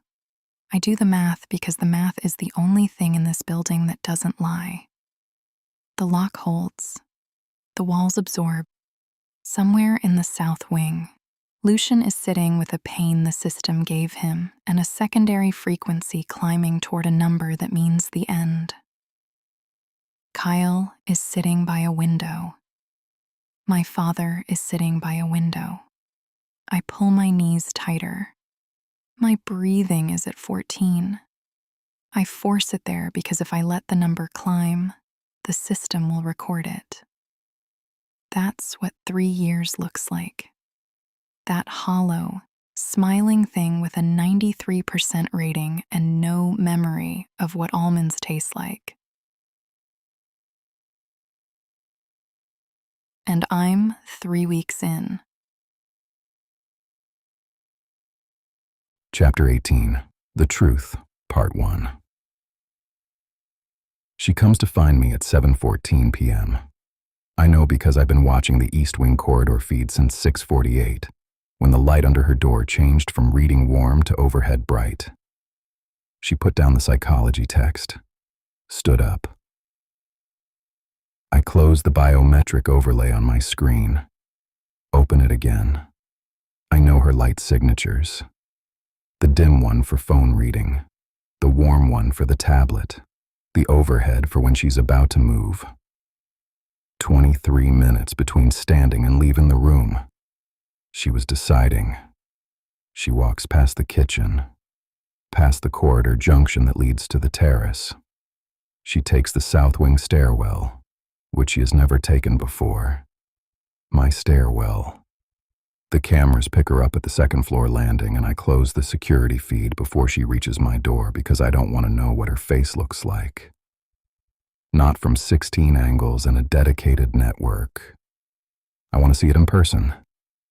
I do the math because the math is the only thing in this building that doesn't lie. The lock holds. The walls absorb. Somewhere in the south wing, Lucien is sitting with a pain the system gave him and a secondary frequency climbing toward a number that means the end. Kyle is sitting by a window. My father is sitting by a window. I pull my knees tighter. My breathing is at 14. I force it there because if I let the number climb, the system will record it. That's what 3 years looks like. That hollow, smiling thing with a 93% rating and no memory of what almonds taste like. And I'm 3 weeks in. Chapter 18. The Truth, Part 1. She comes to find me at 7:14 p.m. I know because I've been watching the East Wing corridor feed since 6:48, when the light under her door changed from reading warm to overhead bright. She put down the psychology text, stood up. I close the biometric overlay on my screen, open it again. I know her light signatures. The dim one for phone reading, the warm one for the tablet, the overhead for when she's about to move. 23 minutes between standing and leaving the room. She was deciding. She walks past the kitchen, past the corridor junction that leads to the terrace. She takes the south wing stairwell, which she has never taken before. My stairwell. The cameras pick her up at the second floor landing, and I close the security feed before she reaches my door because I don't want to know what her face looks like. Not from 16 angles and a dedicated network. I want to see it in person,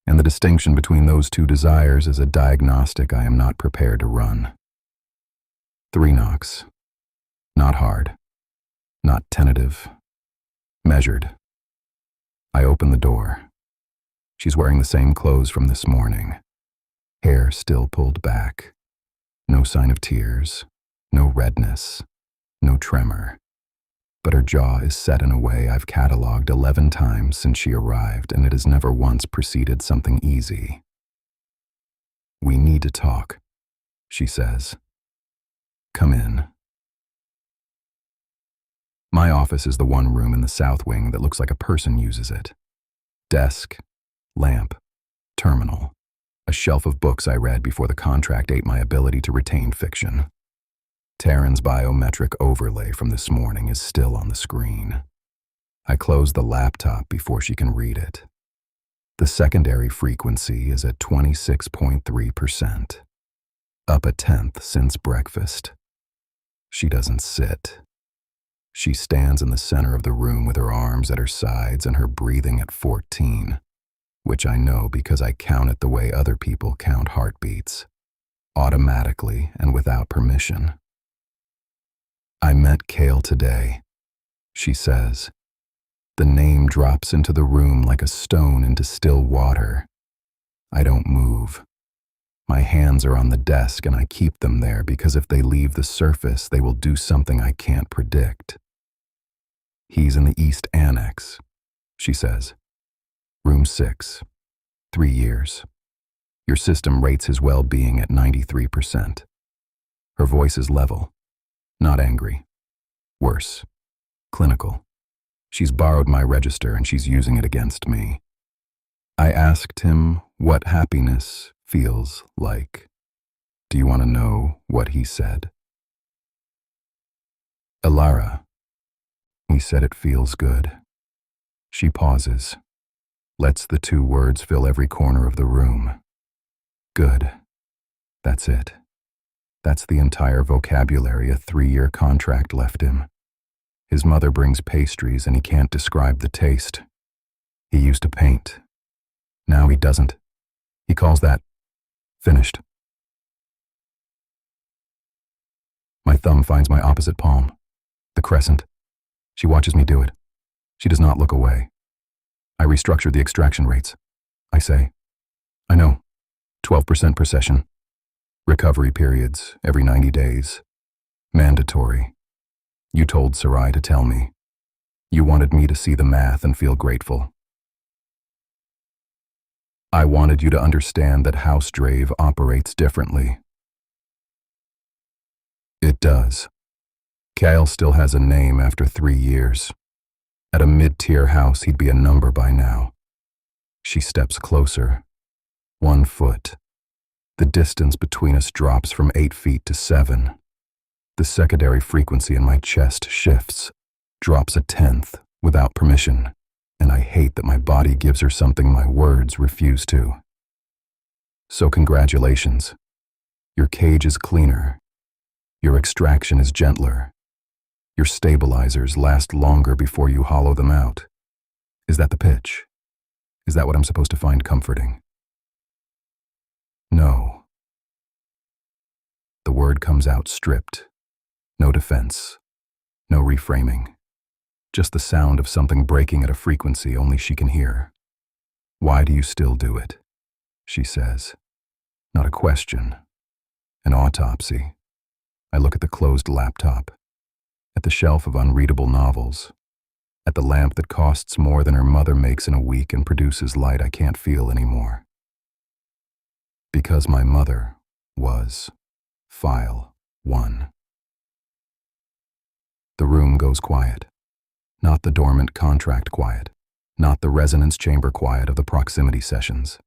and the distinction between those two desires is a diagnostic I am not prepared to run. 3 knocks. Not hard. Not tentative. Measured. I open the door. She's wearing the same clothes from this morning. Hair still pulled back. No sign of tears. No redness. No tremor. But her jaw is set in a way I've cataloged 11 times since she arrived, and it has never once preceded something easy. "We need to talk," she says. "Come in." My office is the one room in the south wing that looks like a person uses it. Desk, lamp, terminal, a shelf of books I read before the contract ate my ability to retain fiction. Taryn's biometric overlay from this morning is still on the screen. I close the laptop before she can read it. The secondary frequency is at 26.3%, up a tenth since breakfast. She doesn't sit. She stands in the center of the room with her arms at her sides and her breathing at 14, which I know because I count it the way other people count heartbeats, automatically and without permission. I met Cale today, she says. The name drops into the room like a stone into still water. I don't move. My hands are on the desk and I keep them there because if they leave the surface, they will do something I can't predict. He's in the East Annex, she says. Room 6. 3 years. Your system rates his well-being at 93%. Her voice is level, not angry. Worse. Clinical. She's borrowed my register and she's using it against me. I asked him what happiness feels like. Do you want to know what he said? Elara. He said it feels good. She pauses, lets the 2 words fill every corner of the room. Good. That's it. That's the entire vocabulary a 3-year contract left him. His mother brings pastries and he can't describe the taste. He used to paint. Now he doesn't. He calls that finished. My thumb finds my opposite palm, the crescent. She watches me do it. She does not look away. I restructured the extraction rates. I say, I know, 12% per session. Recovery periods every 90 days. Mandatory. You told Sarai to tell me. You wanted me to see the math and feel grateful. I wanted you to understand that House Draeve operates differently. It does. Cale still has a name after 3 years. At a mid-tier house, he'd be a number by now. She steps closer. 1 foot. The distance between us drops from 8 feet to 7. The secondary frequency in my chest shifts, drops a tenth without permission, and I hate that my body gives her something my words refuse to. So congratulations. Your cage is cleaner. Your extraction is gentler. Your stabilizers last longer before you hollow them out. Is that the pitch? Is that what I'm supposed to find comforting? No. The word comes out stripped. No defense. No reframing. Just the sound of something breaking at a frequency only she can hear. Why do you still do it? She says. Not a question. An autopsy. I look at the closed laptop. At the shelf of unreadable novels. At the lamp that costs more than her mother makes in a week and produces light I can't feel anymore. Because my mother was File 1. The room goes quiet. Not the dormant contract quiet. Not the resonance chamber quiet of the proximity sessions.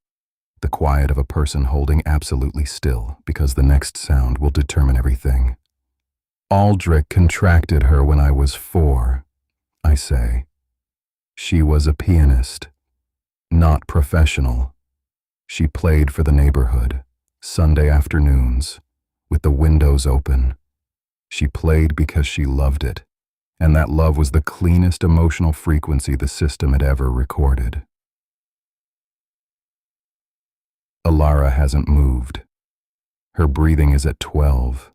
The quiet of a person holding absolutely still because the next sound will determine everything. Aldrich contracted her when I was 4, I say. She was a pianist, not professional. She played for the neighborhood, Sunday afternoons, with the windows open. She played because she loved it, and that love was the cleanest emotional frequency the system had ever recorded. Elara hasn't moved. Her breathing is at 12,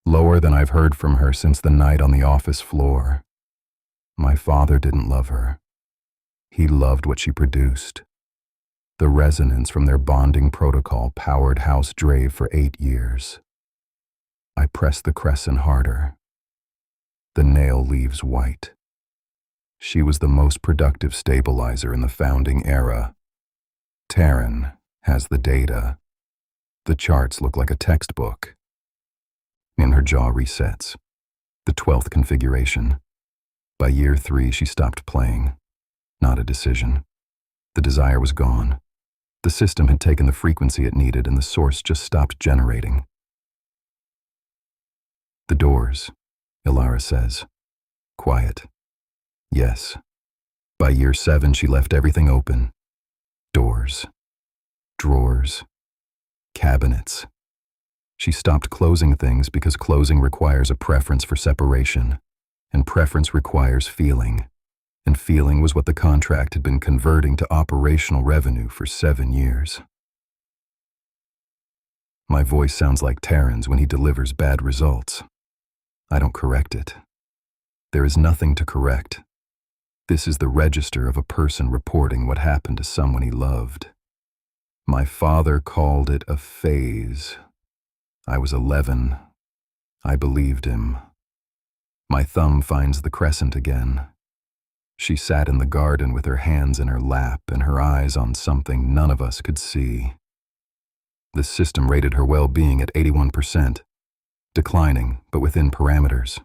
lower than I've heard from her since the night on the office floor. My father didn't love her. He loved what she produced. The resonance from their bonding protocol powered House Draeve for 8 years. I press the crescent harder. The nail leaves white. She was the most productive stabilizer in the founding era. Taryn has the data. The charts look like a textbook. And her jaw resets. The 12th configuration. By year 3, she stopped playing. Not a decision. The desire was gone. The system had taken the frequency it needed and the source just stopped generating. The doors, Elara says. Quiet. Yes. By year 7, she left everything open. Doors. Drawers. Cabinets. She stopped closing things because closing requires a preference for separation, and preference requires feeling, and feeling was what the contract had been converting to operational revenue for 7 years. My voice sounds like Taryn's when he delivers bad results. I don't correct it. There is nothing to correct. This is the register of a person reporting what happened to someone he loved. My father called it a phase. I was 11. I believed him. My thumb finds the crescent again. She sat in the garden with her hands in her lap and her eyes on something none of us could see. The system rated her well-being at 81%, declining, but within parameters.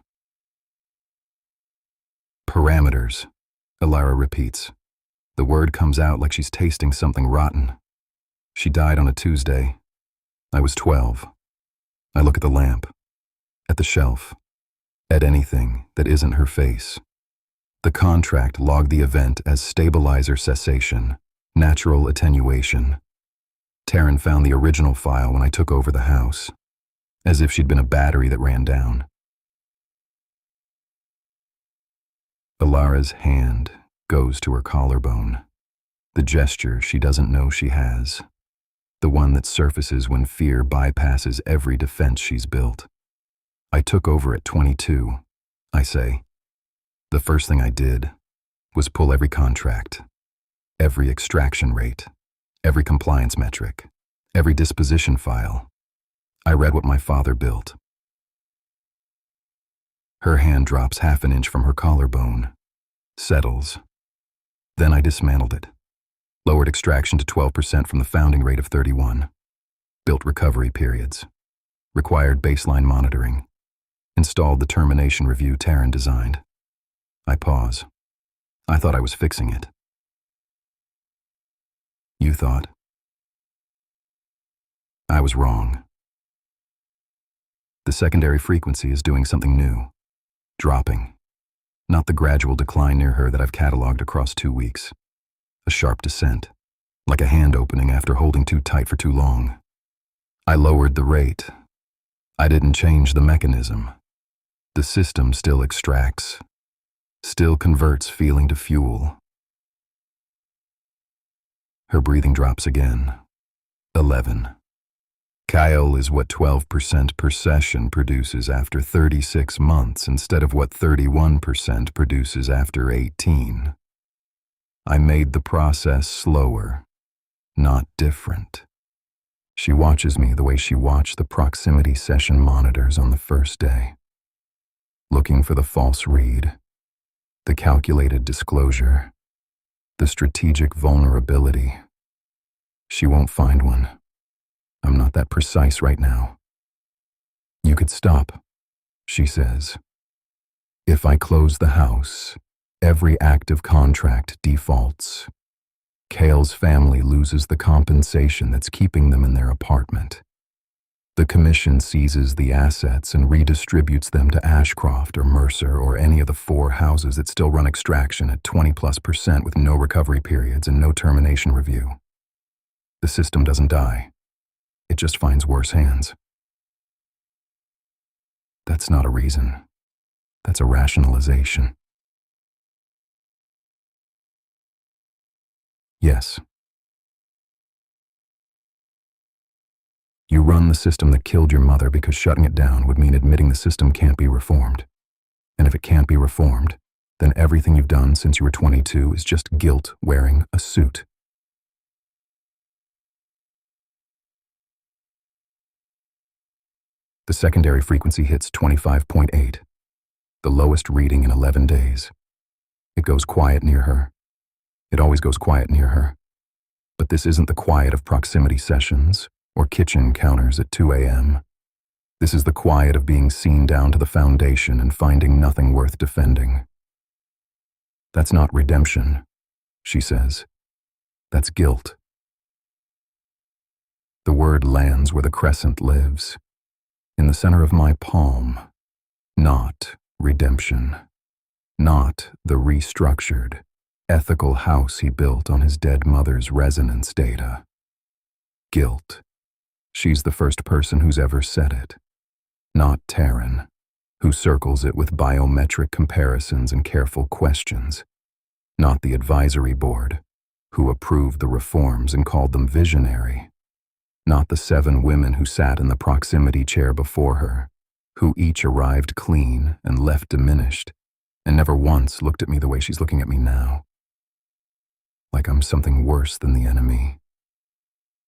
Parameters, Elara repeats. The word comes out like she's tasting something rotten. She died on a Tuesday. I was 12. I look at the lamp, at the shelf, at anything that isn't her face. The contract logged the event as stabilizer cessation, natural attenuation. Taryn found the original file when I took over the house, as if she'd been a battery that ran down. Elara's hand goes to her collarbone, the gesture she doesn't know she has, the one that surfaces when fear bypasses every defense she's built. I took over at 22, I say. The first thing I did was pull every contract, every extraction rate, every compliance metric, every disposition file. I read what my father built. Her hand drops half an inch from her collarbone, settles. Then I dismantled it, lowered extraction to 12% from the founding rate of 31, built recovery periods, required baseline monitoring, installed the termination review Taryn designed. I pause. I thought I was fixing it. You thought. I was wrong. The secondary frequency is doing something new, dropping. Not the gradual decline near her that I've cataloged across 2 weeks. A sharp descent, like a hand opening after holding too tight for too long. I lowered the rate. I didn't change the mechanism. The system still extracts, still converts feeling to fuel. Her breathing drops again. 11. Kyle is what 12% per session produces after 36 months instead of what 31% produces after 18. I made the process slower, not different. She watches me the way she watched the proximity session monitors on the first day, looking for the false read, the calculated disclosure, the strategic vulnerability. She won't find one. I'm not that precise right now. You could stop, she says. If I close the house, every active contract defaults. Cale's family loses the compensation that's keeping them in their apartment. The commission seizes the assets and redistributes them to Ashcroft or Mercer or any of the 4 houses that still run extraction at 20+% with no recovery periods and no termination review. The system doesn't die. It just finds worse hands. That's not a reason. That's a rationalization. Yes. You run the system that killed your mother because shutting it down would mean admitting the system can't be reformed. And if it can't be reformed, then everything you've done since you were 22 is just guilt wearing a suit. The secondary frequency hits 25.8, the lowest reading in 11 days. It goes quiet near her. It always goes quiet near her. But this isn't the quiet of proximity sessions or kitchen counters at 2 a.m. This is the quiet of being seen down to the foundation and finding nothing worth defending. That's not redemption, she says. That's guilt. The word lands where the crescent lives, in the center of my palm. Not redemption. Not the restructured, ethical house he built on his dead mother's resonance data. Guilt. She's the first person who's ever said it. Not Taryn, who circles it with biometric comparisons and careful questions. Not the advisory board, who approved the reforms and called them visionary. Not the 7 women who sat in the proximity chair before her, who each arrived clean and left diminished, and never once looked at me the way she's looking at me now. Like I'm something worse than the enemy.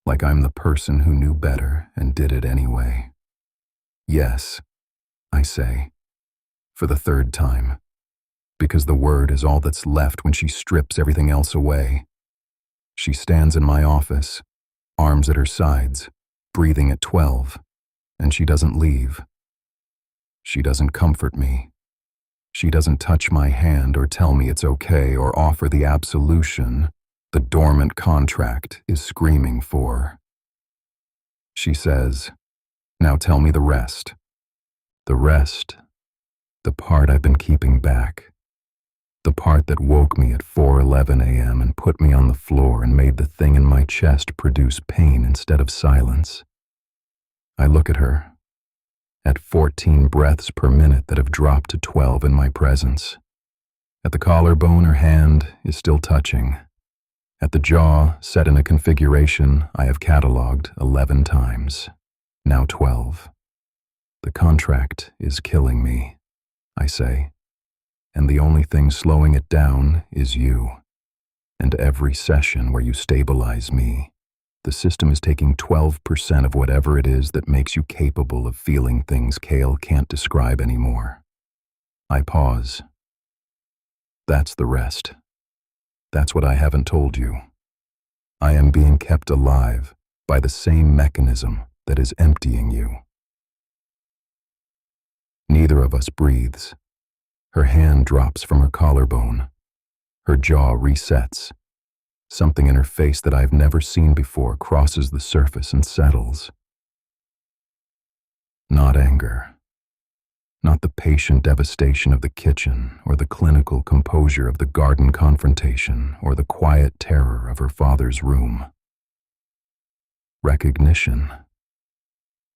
Like I'm the person who knew better and did it anyway. Yes, I say, for the 3rd time, because the word is all that's left when she strips everything else away. She stands in my office, arms at her sides, breathing at 12, and she doesn't leave. She doesn't comfort me. She doesn't touch my hand or tell me it's okay or offer the absolution the dormant contract is screaming for. She says, "Now tell me the rest." The rest, the part I've been keeping back. The part that woke me at 4:11 a.m. and put me on the floor and made the thing in my chest produce pain instead of silence. I look at her, at 14 breaths per minute that have dropped to 12 in my presence. At the collarbone, her hand is still touching. At the jaw, set in a configuration I have cataloged 11 times, now 12. The contract is killing me, I say, and the only thing slowing it down is you. And every session where you stabilize me, the system is taking 12% of whatever it is that makes you capable of feeling things Kale can't describe anymore. I pause. That's the rest. That's what I haven't told you. I am being kept alive by the same mechanism that is emptying you. Neither of us breathes. Her hand drops from her collarbone. Her jaw resets. Something in her face that I've never seen before crosses the surface and settles. Not anger. Not the patient devastation of the kitchen, or the clinical composure of the garden confrontation, or the quiet terror of her father's room. Recognition.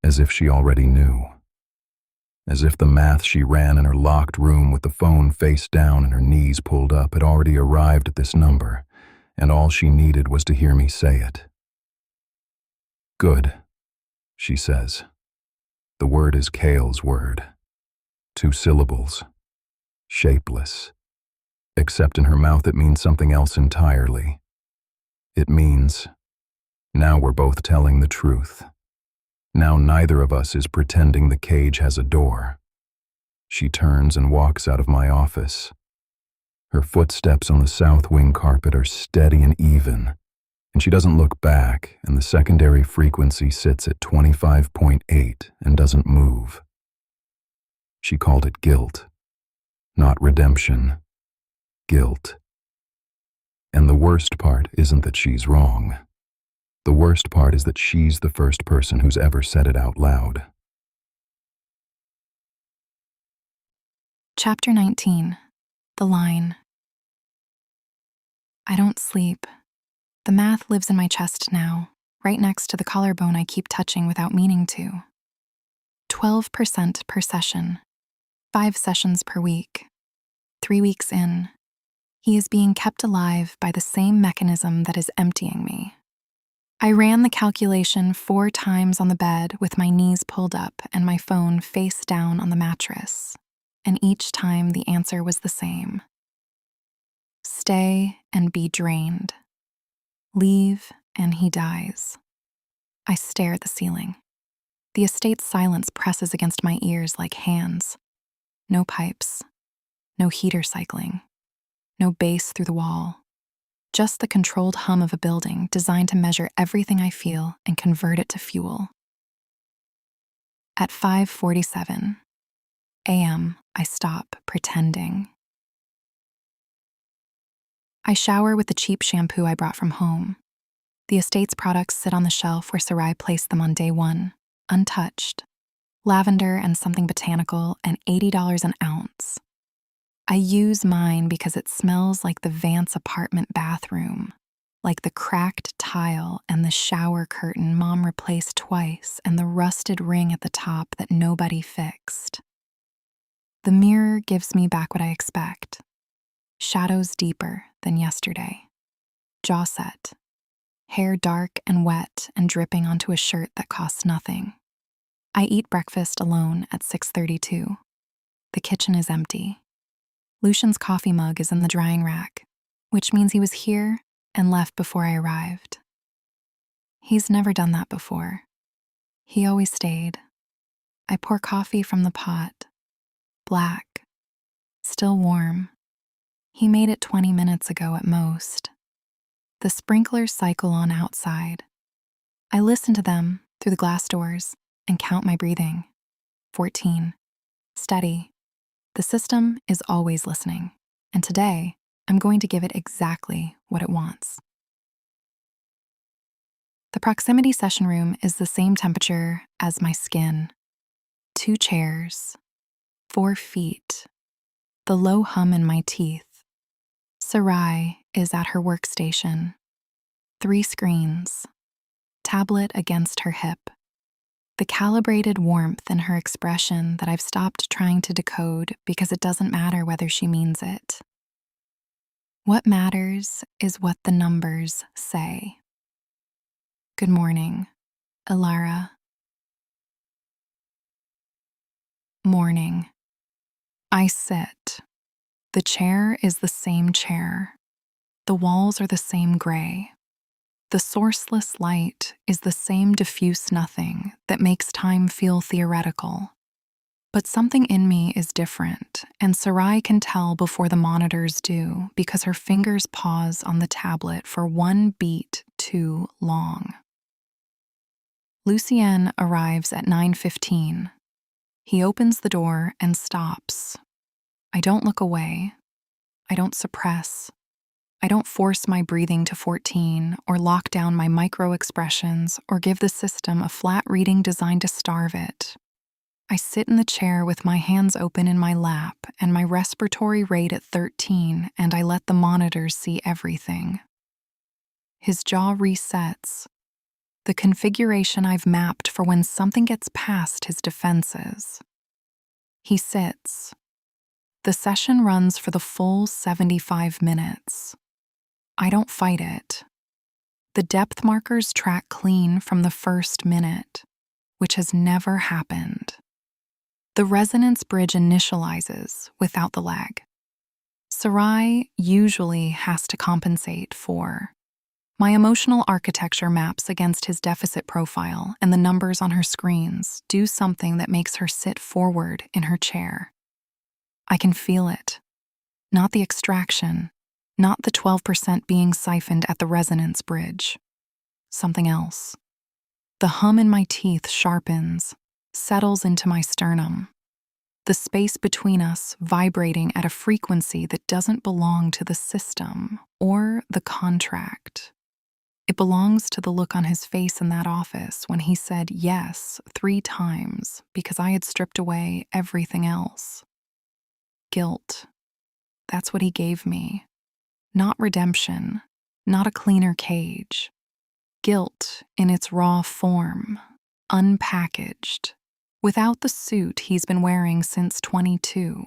As if she already knew. As if the math she ran in her locked room with the phone face down and her knees pulled up had already arrived at this number, and all she needed was to hear me say it. Good, she says. The word is Kale's word. 2 syllables. Shapeless. Except in her mouth it means something else entirely. It means, now we're both telling the truth. Now neither of us is pretending the cage has a door. She turns and walks out of my office. Her footsteps on the south wing carpet are steady and even, and she doesn't look back, and the secondary frequency sits at 25.8 and doesn't move. She called it guilt, not redemption. Guilt. And the worst part isn't that she's wrong. The worst part is that she's the first person who's ever said it out loud. Chapter 19. The Line. I don't sleep. The math lives in my chest now, right next to the collarbone I keep touching without meaning to. 12% per session. 5 sessions per week. 3 weeks in. He is being kept alive by the same mechanism that is emptying me. I ran the calculation 4 times on the bed with my knees pulled up and my phone face down on the mattress, and each time the answer was the same. Stay and be drained. Leave and he dies. I stare at the ceiling. The estate's silence presses against my ears like hands. No pipes. No heater cycling. No bass through the wall. Just the controlled hum of a building designed to measure everything I feel and convert it to fuel. At 5:47 a.m., I stop pretending. I shower with the cheap shampoo I brought from home. The estate's products sit on the shelf where Sarai placed them on day one, untouched. Lavender and something botanical, and $80 an ounce. I use mine because it smells like the Vance apartment bathroom, like the cracked tile and the shower curtain Mom replaced twice and the rusted ring at the top that nobody fixed. The mirror gives me back what I expect. Shadows deeper than yesterday. Jaw set. Hair dark and wet and dripping onto a shirt that costs nothing. I eat breakfast alone at 6:32. The kitchen is empty. Lucien's coffee mug is in the drying rack, which means he was here and left before I arrived. He's never done that before. He always stayed. I pour coffee from the pot. Black. Still warm. He made it 20 minutes ago at most. The sprinklers cycle on outside. I listen to them through the glass doors and count my breathing. 14. Steady. The system is always listening, and today I'm going to give it exactly what it wants. The proximity session room is the same temperature as my skin. 2 chairs, 4 feet, the low hum in my teeth. Sarai is at her workstation. 3 screens, tablet against her hip. The calibrated warmth in her expression that I've stopped trying to decode because it doesn't matter whether she means it. What matters is what the numbers say. Good morning, Elara. Morning. I sit. The chair is the same chair. The walls are the same gray. The sourceless light is the same diffuse nothing that makes time feel theoretical. But something in me is different, and Sarai can tell before the monitors do because her fingers pause on the tablet for 1 beat too long. Lucien arrives at 9:15. He opens the door and stops. I don't look away. I don't suppress. I don't force my breathing to 14 or lock down my micro-expressions or give the system a flat reading designed to starve it. I sit in the chair with my hands open in my lap and my respiratory rate at 13, and I let the monitors see everything. His jaw resets. The configuration I've mapped for when something gets past his defenses. He sits. The session runs for the full 75 minutes. I don't fight it. The depth markers track clean from the first minute, which has never happened. The resonance bridge initializes without the lag. Sarai usually has to compensate for. My emotional architecture maps against his deficit profile, and the numbers on her screens do something that makes her sit forward in her chair. I can feel it. Not the extraction, not the 12% being siphoned at the resonance bridge. Something else. The hum in my teeth sharpens, settles into my sternum. The space between us vibrating at a frequency that doesn't belong to the system or the contract. It belongs to the look on his face in that office when he said yes 3 times because I had stripped away everything else. Guilt. That's what he gave me. Not redemption, not a cleaner cage. Guilt in its raw form, unpackaged, without the suit he's been wearing since 22.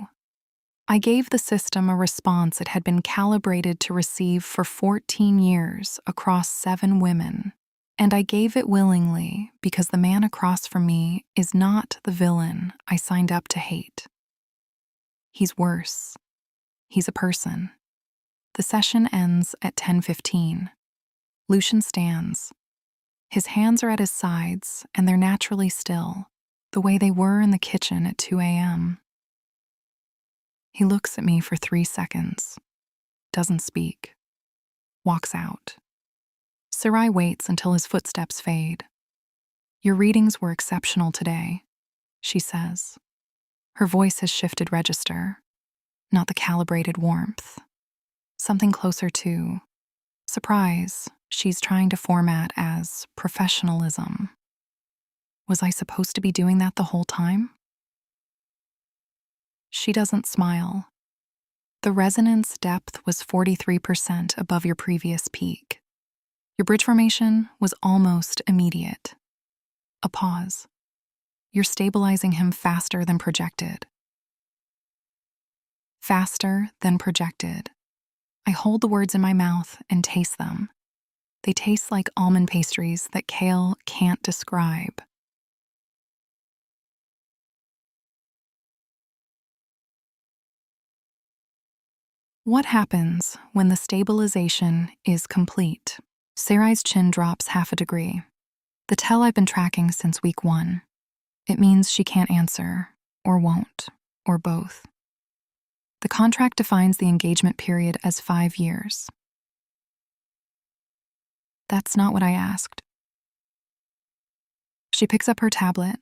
I gave the system a response it had been calibrated to receive for 14 years across 7 women, and I gave it willingly because the man across from me is not the villain I signed up to hate. He's worse. He's a person. The session ends at 10:15. Lucien stands. His hands are at his sides, and they're naturally still, the way they were in the kitchen at 2 a.m. He looks at me for 3 seconds, doesn't speak, walks out. Sarai waits until his footsteps fade. "Your readings were exceptional today," she says. Her voice has shifted register, not the calibrated warmth. Something closer to surprise she's trying to format as professionalism. Was I supposed to be doing that the whole time? She doesn't smile. The resonance depth was 43% above your previous peak. Your bridge formation was almost immediate. A pause. You're stabilizing him faster than projected. Faster than projected. I hold the words in my mouth and taste them. They taste like almond pastries that kale can't describe. What happens when the stabilization is complete? Sarai's chin drops half a degree. The tell I've been tracking since week 1. It means she can't answer, or won't, or both. The contract defines the engagement period as 5 years. That's not what I asked. She picks up her tablet,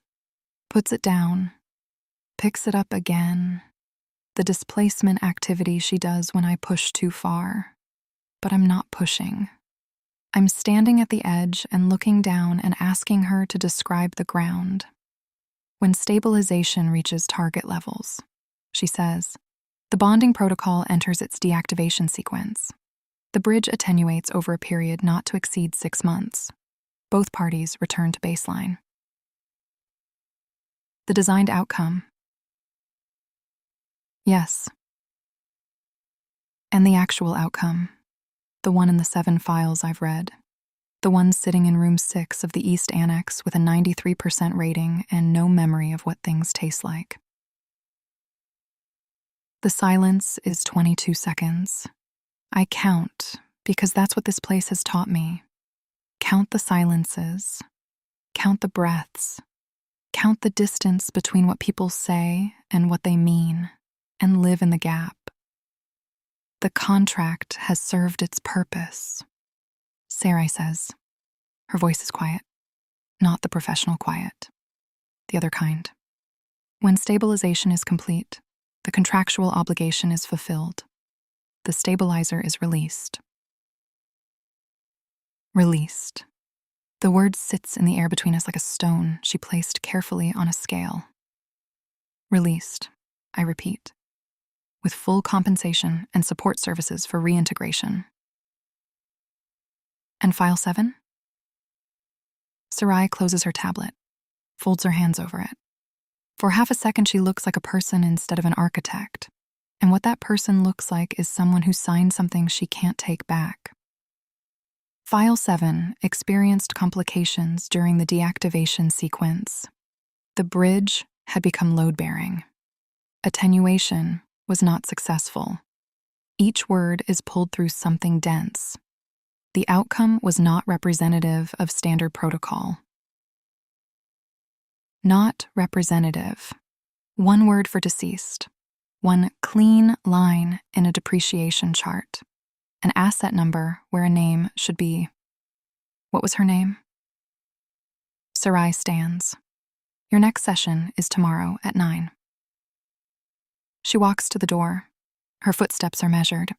puts it down, picks it up again. The displacement activity she does when I push too far. But I'm not pushing. I'm standing at the edge and looking down and asking her to describe the ground. When stabilization reaches target levels, she says, the bonding protocol enters its deactivation sequence. The bridge attenuates over a period not to exceed 6 months. Both parties return to baseline. The designed outcome. Yes. And the actual outcome. The one in the 7 files I've read. The one sitting in room 6 of the East Annex with a 93% rating and no memory of what things taste like. The silence is 22 seconds. I count because that's what this place has taught me. Count the silences. Count the breaths. Count the distance between what people say and what they mean, and live in the gap. The contract has served its purpose, Sarai says. Her voice is quiet, not the professional quiet, the other kind. When stabilization is complete, the contractual obligation is fulfilled. The stabilizer is released. Released. The word sits in the air between us like a stone she placed carefully on a scale. Released, I repeat, with full compensation and support services for reintegration. And file 7? Sarai closes her tablet, folds her hands over it. For half a second, she looks like a person instead of an architect. And what that person looks like is someone who signed something she can't take back. File 7 experienced complications during the deactivation sequence. The bridge had become load-bearing. Attenuation was not successful. Each word is pulled through something dense. The outcome was not representative of standard protocol. Not representative. One word for deceased. One clean line in a depreciation chart. An asset number where a name should be. What was her name? Sarai stands. Your next session is tomorrow at 9. She walks to the door. Her footsteps are measured.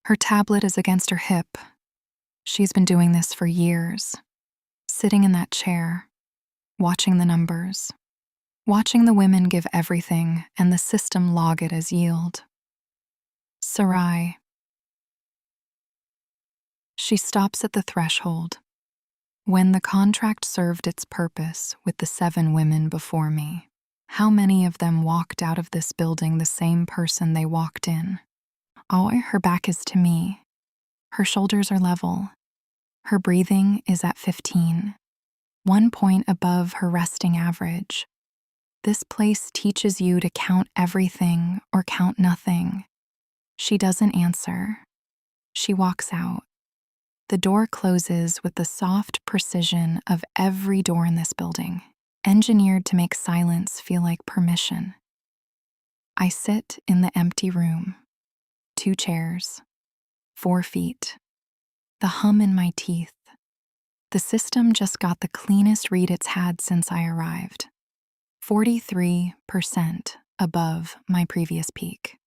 Her tablet is against her hip. She's been doing this for years. Sitting in that chair, watching the numbers, watching the women give everything and the system log it as yield. Sarai. She stops at the threshold. When the contract served its purpose with the 7 women before me, how many of them walked out of this building the same person they walked in? Oh, her back is to me. Her shoulders are level. Her breathing is at 15, 1 point above her resting average. This place teaches you to count everything or count nothing. She doesn't answer. She walks out. The door closes with the soft precision of every door in this building, engineered to make silence feel like permission. I sit in the empty room. 2 chairs, 4 feet. The hum in my teeth. The system just got the cleanest read it's had since I arrived. 43% above my previous peak.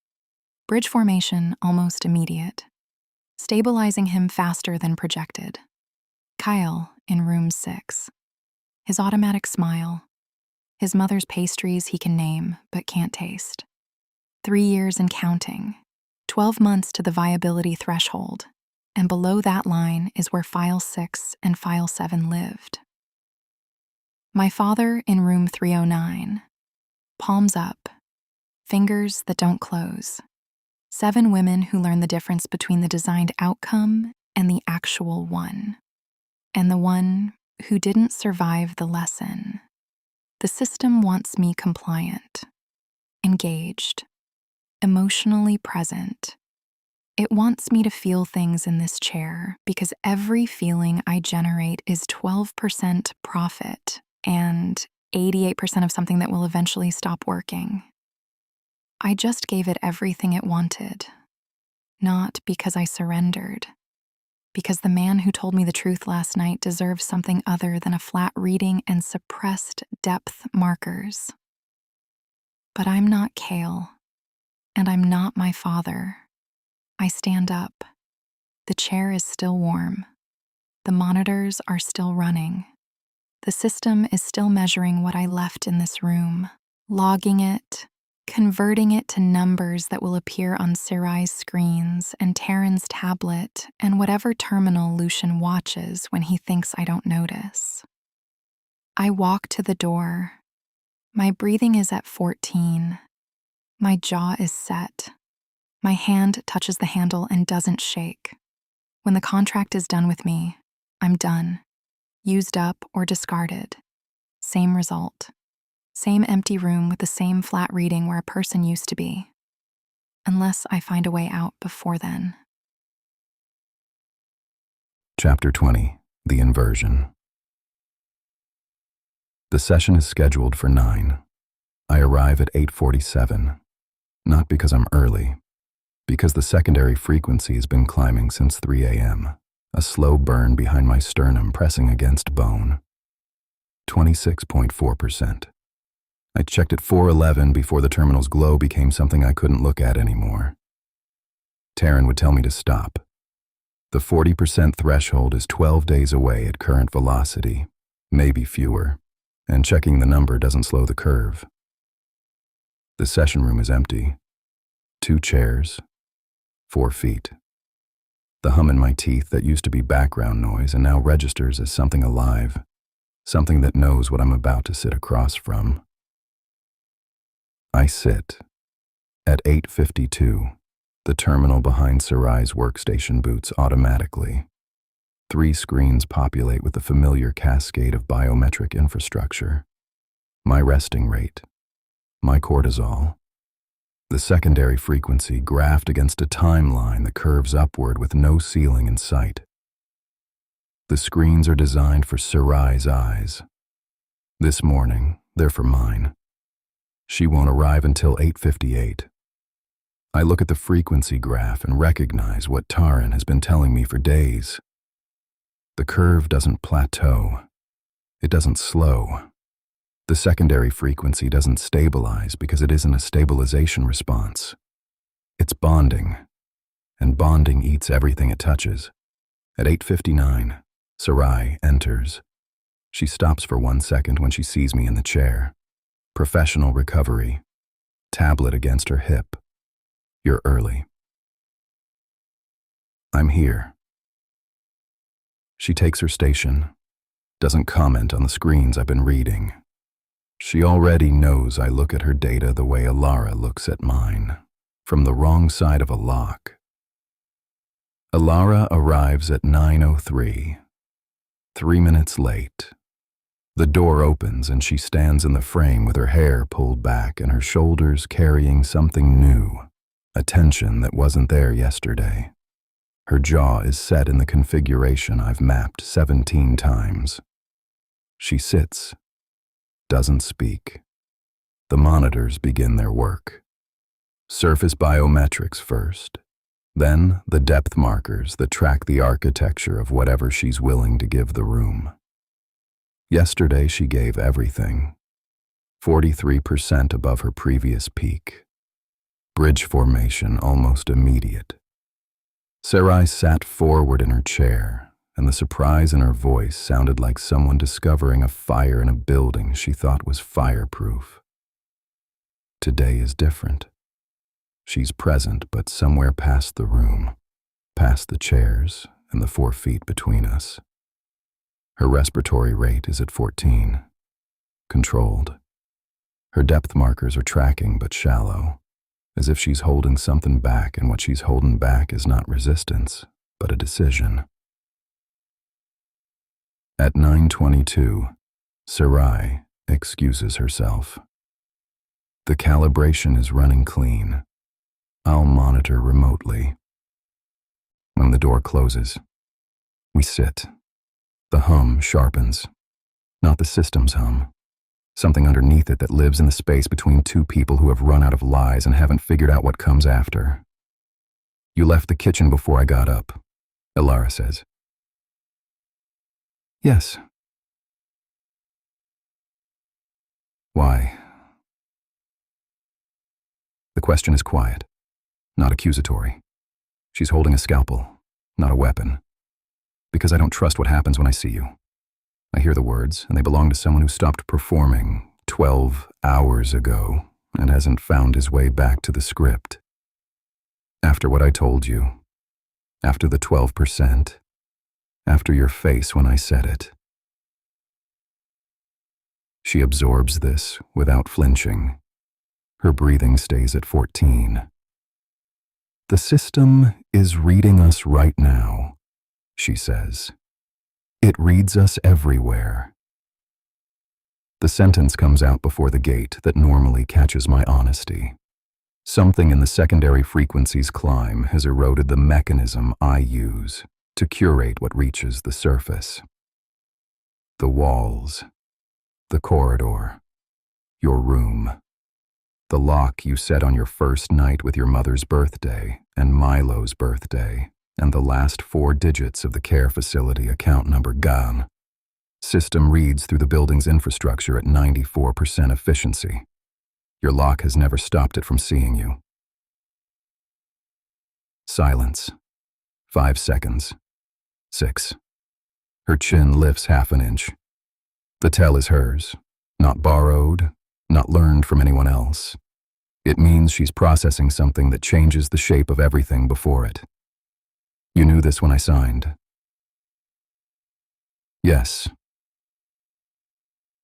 Bridge formation almost immediate. stabilizing him faster than projected. Kyle in room 6. His automatic smile. His mother's pastries he can name but can't taste. 3 years and counting. 12 months to the viability threshold. And below that line is where File 6 and File 7 lived. My father in room 309. Palms up. Fingers that don't close. 7 women who learn the difference between the designed outcome and the actual one. And the one who didn't survive the lesson. The system wants me compliant, engaged, emotionally present. It wants me to feel things in this chair because every feeling I generate is 12% profit and 88% of something that will eventually stop working. I just gave it everything it wanted, not because I surrendered, because the man who told me the truth last night deserves something other than a flat reading and suppressed depth markers. But I'm not Kale, and I'm not my father. I stand up. The chair is still warm. The monitors are still running. The system is still measuring what I left in this room, logging it, converting it to numbers that will appear on Sarai's screens and Taryn's tablet and whatever terminal Lucien watches when he thinks I don't notice. I walk to the door. My breathing is at 14. My jaw is set. My hand touches the handle and doesn't shake. When the contract is done with me, I'm done. Used up or discarded. Same result. Same empty room with the same flat reading where a person used to be. Unless I find a way out before then. Chapter 20. The Inversion. The session is scheduled for 9. I arrive at 8:47. Not because I'm early, because the secondary frequency has been climbing since 3 a.m., a slow burn behind my sternum pressing against bone. 26.4%. I checked at 4:11 before the terminal's glow became something I couldn't look at anymore. Taryn would tell me to stop. The 40% threshold is 12 days away at current velocity, maybe fewer, and checking the number doesn't slow the curve. The session room is empty. 2 chairs, 4 feet. The hum in my teeth that used to be background noise and now registers as something alive, something that knows what I'm about to sit across from. I sit. At 8:52, the terminal behind Sarai's workstation boots automatically. 3 screens populate with the familiar cascade of biometric infrastructure. My resting rate, my cortisol, the secondary frequency graphed against a timeline that curves upward with no ceiling in sight. The screens are designed for Sarai's eyes. This morning, they're for mine. She won't arrive until 8:58. I look at the frequency graph and recognize what Taryn has been telling me for days. The curve doesn't plateau. It doesn't slow. The secondary frequency doesn't stabilize because it isn't a stabilization response. It's bonding, and bonding eats everything it touches. At 8:59, Sarai enters. She stops for 1 second when she sees me in the chair. Professional recovery. Tablet against her hip. You're early. I'm here. She takes her station, doesn't comment on the screens I've been reading. She already knows I look at her data the way Elara looks at mine, from the wrong side of a lock. Elara arrives at 9:03, 3 minutes late. The door opens and she stands in the frame with her hair pulled back and her shoulders carrying something new, a tension that wasn't there yesterday. Her jaw is set in the configuration I've mapped 17 times. She sits, doesn't speak. The monitors begin their work. Surface biometrics first, then the depth markers that track the architecture of whatever she's willing to give the room. Yesterday she gave everything, 43% above her previous peak. Bridge formation almost immediate. Sarai sat forward in her chair, and the surprise in her voice sounded like someone discovering a fire in a building she thought was fireproof. Today is different. She's present, but somewhere past the room, past the chairs and the 4 feet between us. Her respiratory rate is at 14, controlled. Her depth markers are tracking but shallow, as if she's holding something back, and what she's holding back is not resistance, but a decision. At 9:22, Sarai excuses herself. The calibration is running clean. I'll monitor remotely. When the door closes, we sit. The hum sharpens. Not the system's hum. Something underneath it that lives in the space between 2 people who have run out of lies and haven't figured out what comes after. You left the kitchen before I got up, Elara says. Yes. Why? The question is quiet, not accusatory. She's holding a scalpel, not a weapon. Because I don't trust what happens when I see you. I hear the words, and they belong to someone who stopped performing 12 hours ago and hasn't found his way back to the script. After what I told you, after the 12%, after your face when I said it. She absorbs this without flinching. Her breathing stays at 14. The system is reading us right now, she says. It reads us everywhere. The sentence comes out before the gate that normally catches my honesty. Something in the secondary frequencies climb has eroded the mechanism I use to curate what reaches the surface. The walls, the corridor, your room, the lock you set on your first night with your mother's birthday and Milo's birthday, and the last 4 digits of the care facility account number gone. System reads through the building's infrastructure at 94% efficiency. Your lock has never stopped it from seeing you. Silence. 5 seconds. 6. Her chin lifts half an inch. The tell is hers, not borrowed, not learned from anyone else. It means she's processing something that changes the shape of everything before it. You knew this when I signed. Yes.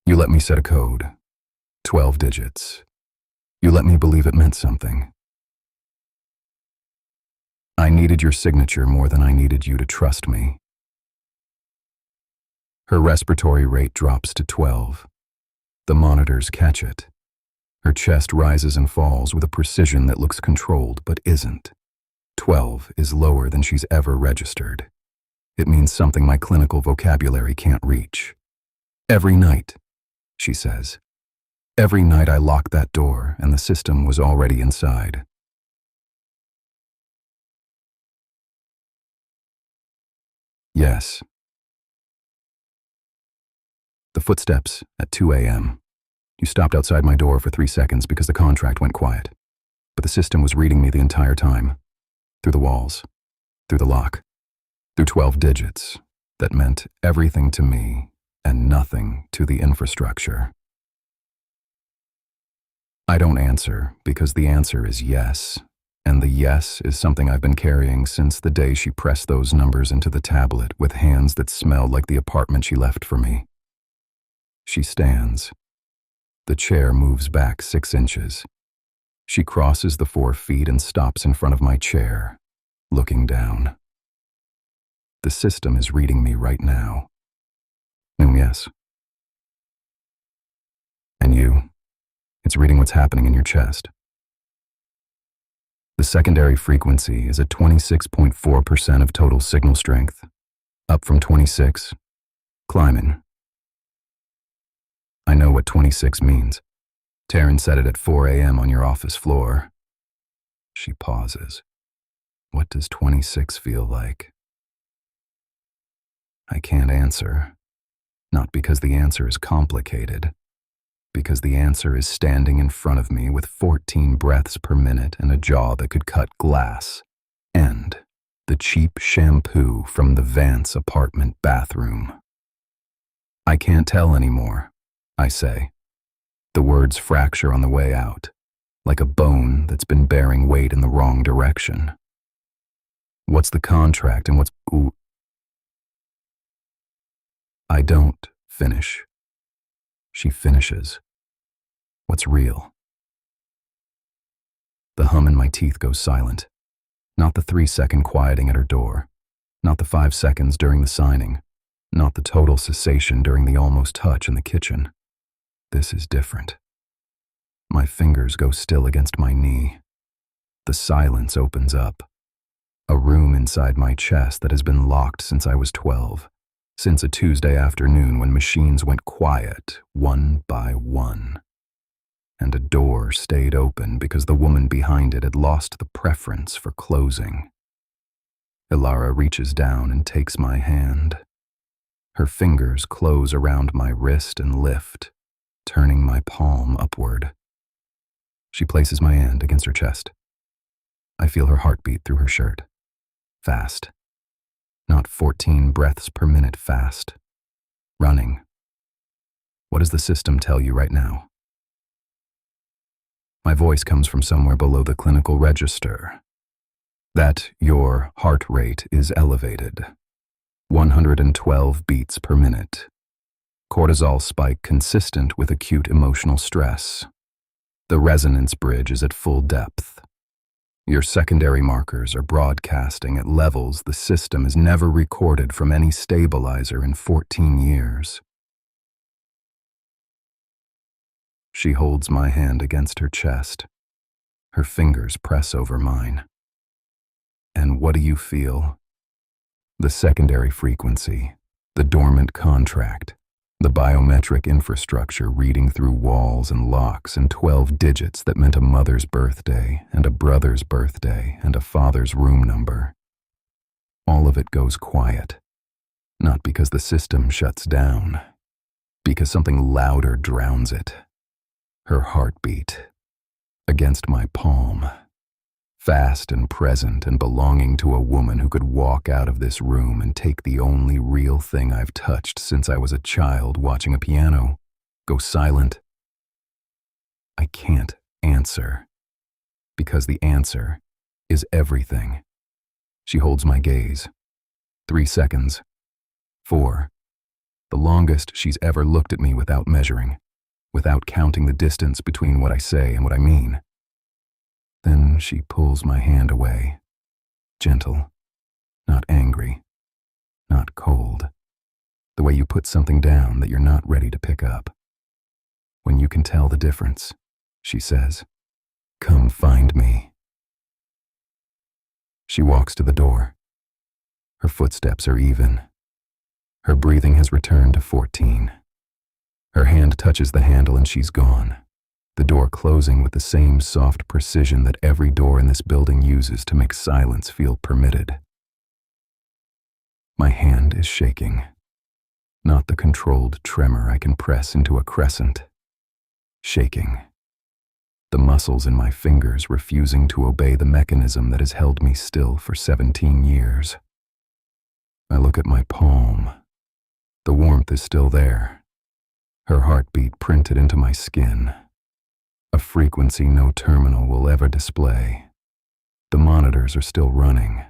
You let me set a code. 12 digits. You let me believe it meant something. I needed your signature more than I needed you to trust me. Her respiratory rate drops to 12. The monitors catch it. Her chest rises and falls with a precision that looks controlled but isn't. 12 is lower than she's ever registered. It means something my clinical vocabulary can't reach. Every night, she says. Every night I locked that door and the system was already inside. Yes. The footsteps at 2 a.m. You stopped outside my door for 3 seconds because the contract went quiet. But the system was reading me the entire time. Through the walls, through the lock, through 12 digits that meant everything to me and nothing to the infrastructure. I don't answer because the answer is yes, and the yes is something I've been carrying since the day she pressed those numbers into the tablet with hands that smelled like the apartment she left for me. She stands. The chair moves back 6 inches. She crosses the 4 feet and stops in front of my chair, looking down. The system is reading me right now. Yes. And you? It's reading what's happening in your chest. The secondary frequency is at 26.4% of total signal strength, up from 26, climbing. I know what 26 means. Taryn said it at 4 a.m. on your office floor. She pauses. What does 26 feel like? I can't answer. Not because the answer is complicated. Because the answer is standing in front of me with 14 breaths per minute and a jaw that could cut glass. And the cheap shampoo from the Vance apartment bathroom. I can't tell anymore, I say. The words fracture on the way out, like a bone that's been bearing weight in the wrong direction. What's the contract and what's... Ooh. I don't finish. She finishes. What's real? The hum in my teeth goes silent. Not the 3-second quieting at her door. Not the 5 seconds during the signing. Not the total cessation during the almost touch in the kitchen. This is different. My fingers go still against my knee. The silence opens up. A room inside my chest that has been locked since I was 12. Since a Tuesday afternoon when machines went quiet, one by one. And a door stayed open because the woman behind it had lost the preference for closing. Elara reaches down and takes my hand. Her fingers close around my wrist and lift, turning my palm upward. She places my hand against her chest. I feel her heartbeat through her shirt. Fast. Not 14 breaths per minute fast. Running. What does the system tell you right now? My voice comes from somewhere below the clinical register. That your heart rate is elevated. 112 beats per minute. Cortisol spike consistent with acute emotional stress. The resonance bridge is at full depth. Your secondary markers are broadcasting at levels the system has never recorded from any stabilizer in 14 years. She holds my hand against her chest. Her fingers press over mine. And what do you feel? The secondary frequency, the dormant contract, the biometric infrastructure reading through walls and locks and 12 digits that meant a mother's birthday and a brother's birthday and a father's room number. All of it goes quiet, not because the system shuts down, because something louder drowns it. Her heartbeat, against my palm, fast and present and belonging to a woman who could walk out of this room and take the only real thing I've touched since I was a child watching a piano, go silent. I can't answer, because the answer is everything. She holds my gaze. 3 seconds. 4. The longest she's ever looked at me without measuring, without counting the distance between what I say and what I mean. Then she pulls my hand away, gentle, not angry, not cold, the way you put something down that you're not ready to pick up. When you can tell the difference, she says, "Come find me." She walks to the door. Her footsteps are even. Her breathing has returned to 14. Her hand touches the handle and she's gone. The door closing with the same soft precision that every door in this building uses to make silence feel permitted. My hand is shaking, not the controlled tremor I can press into a crescent. Shaking. The muscles in my fingers refusing to obey the mechanism that has held me still for 17 years. I look at my palm. The warmth is still there. Her heartbeat printed into my skin. A frequency no terminal will ever display. The monitors are still running.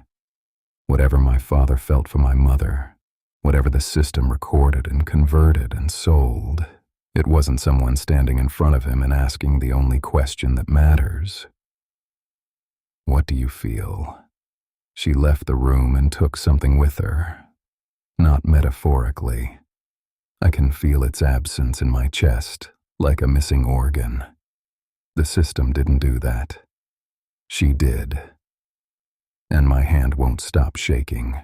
Whatever my father felt for my mother, whatever the system recorded and converted and sold, it wasn't someone standing in front of him and asking the only question that matters. What do you feel? She left the room and took something with her. Not metaphorically. I can feel its absence in my chest, like a missing organ. The system didn't do that. She did. And my hand won't stop shaking.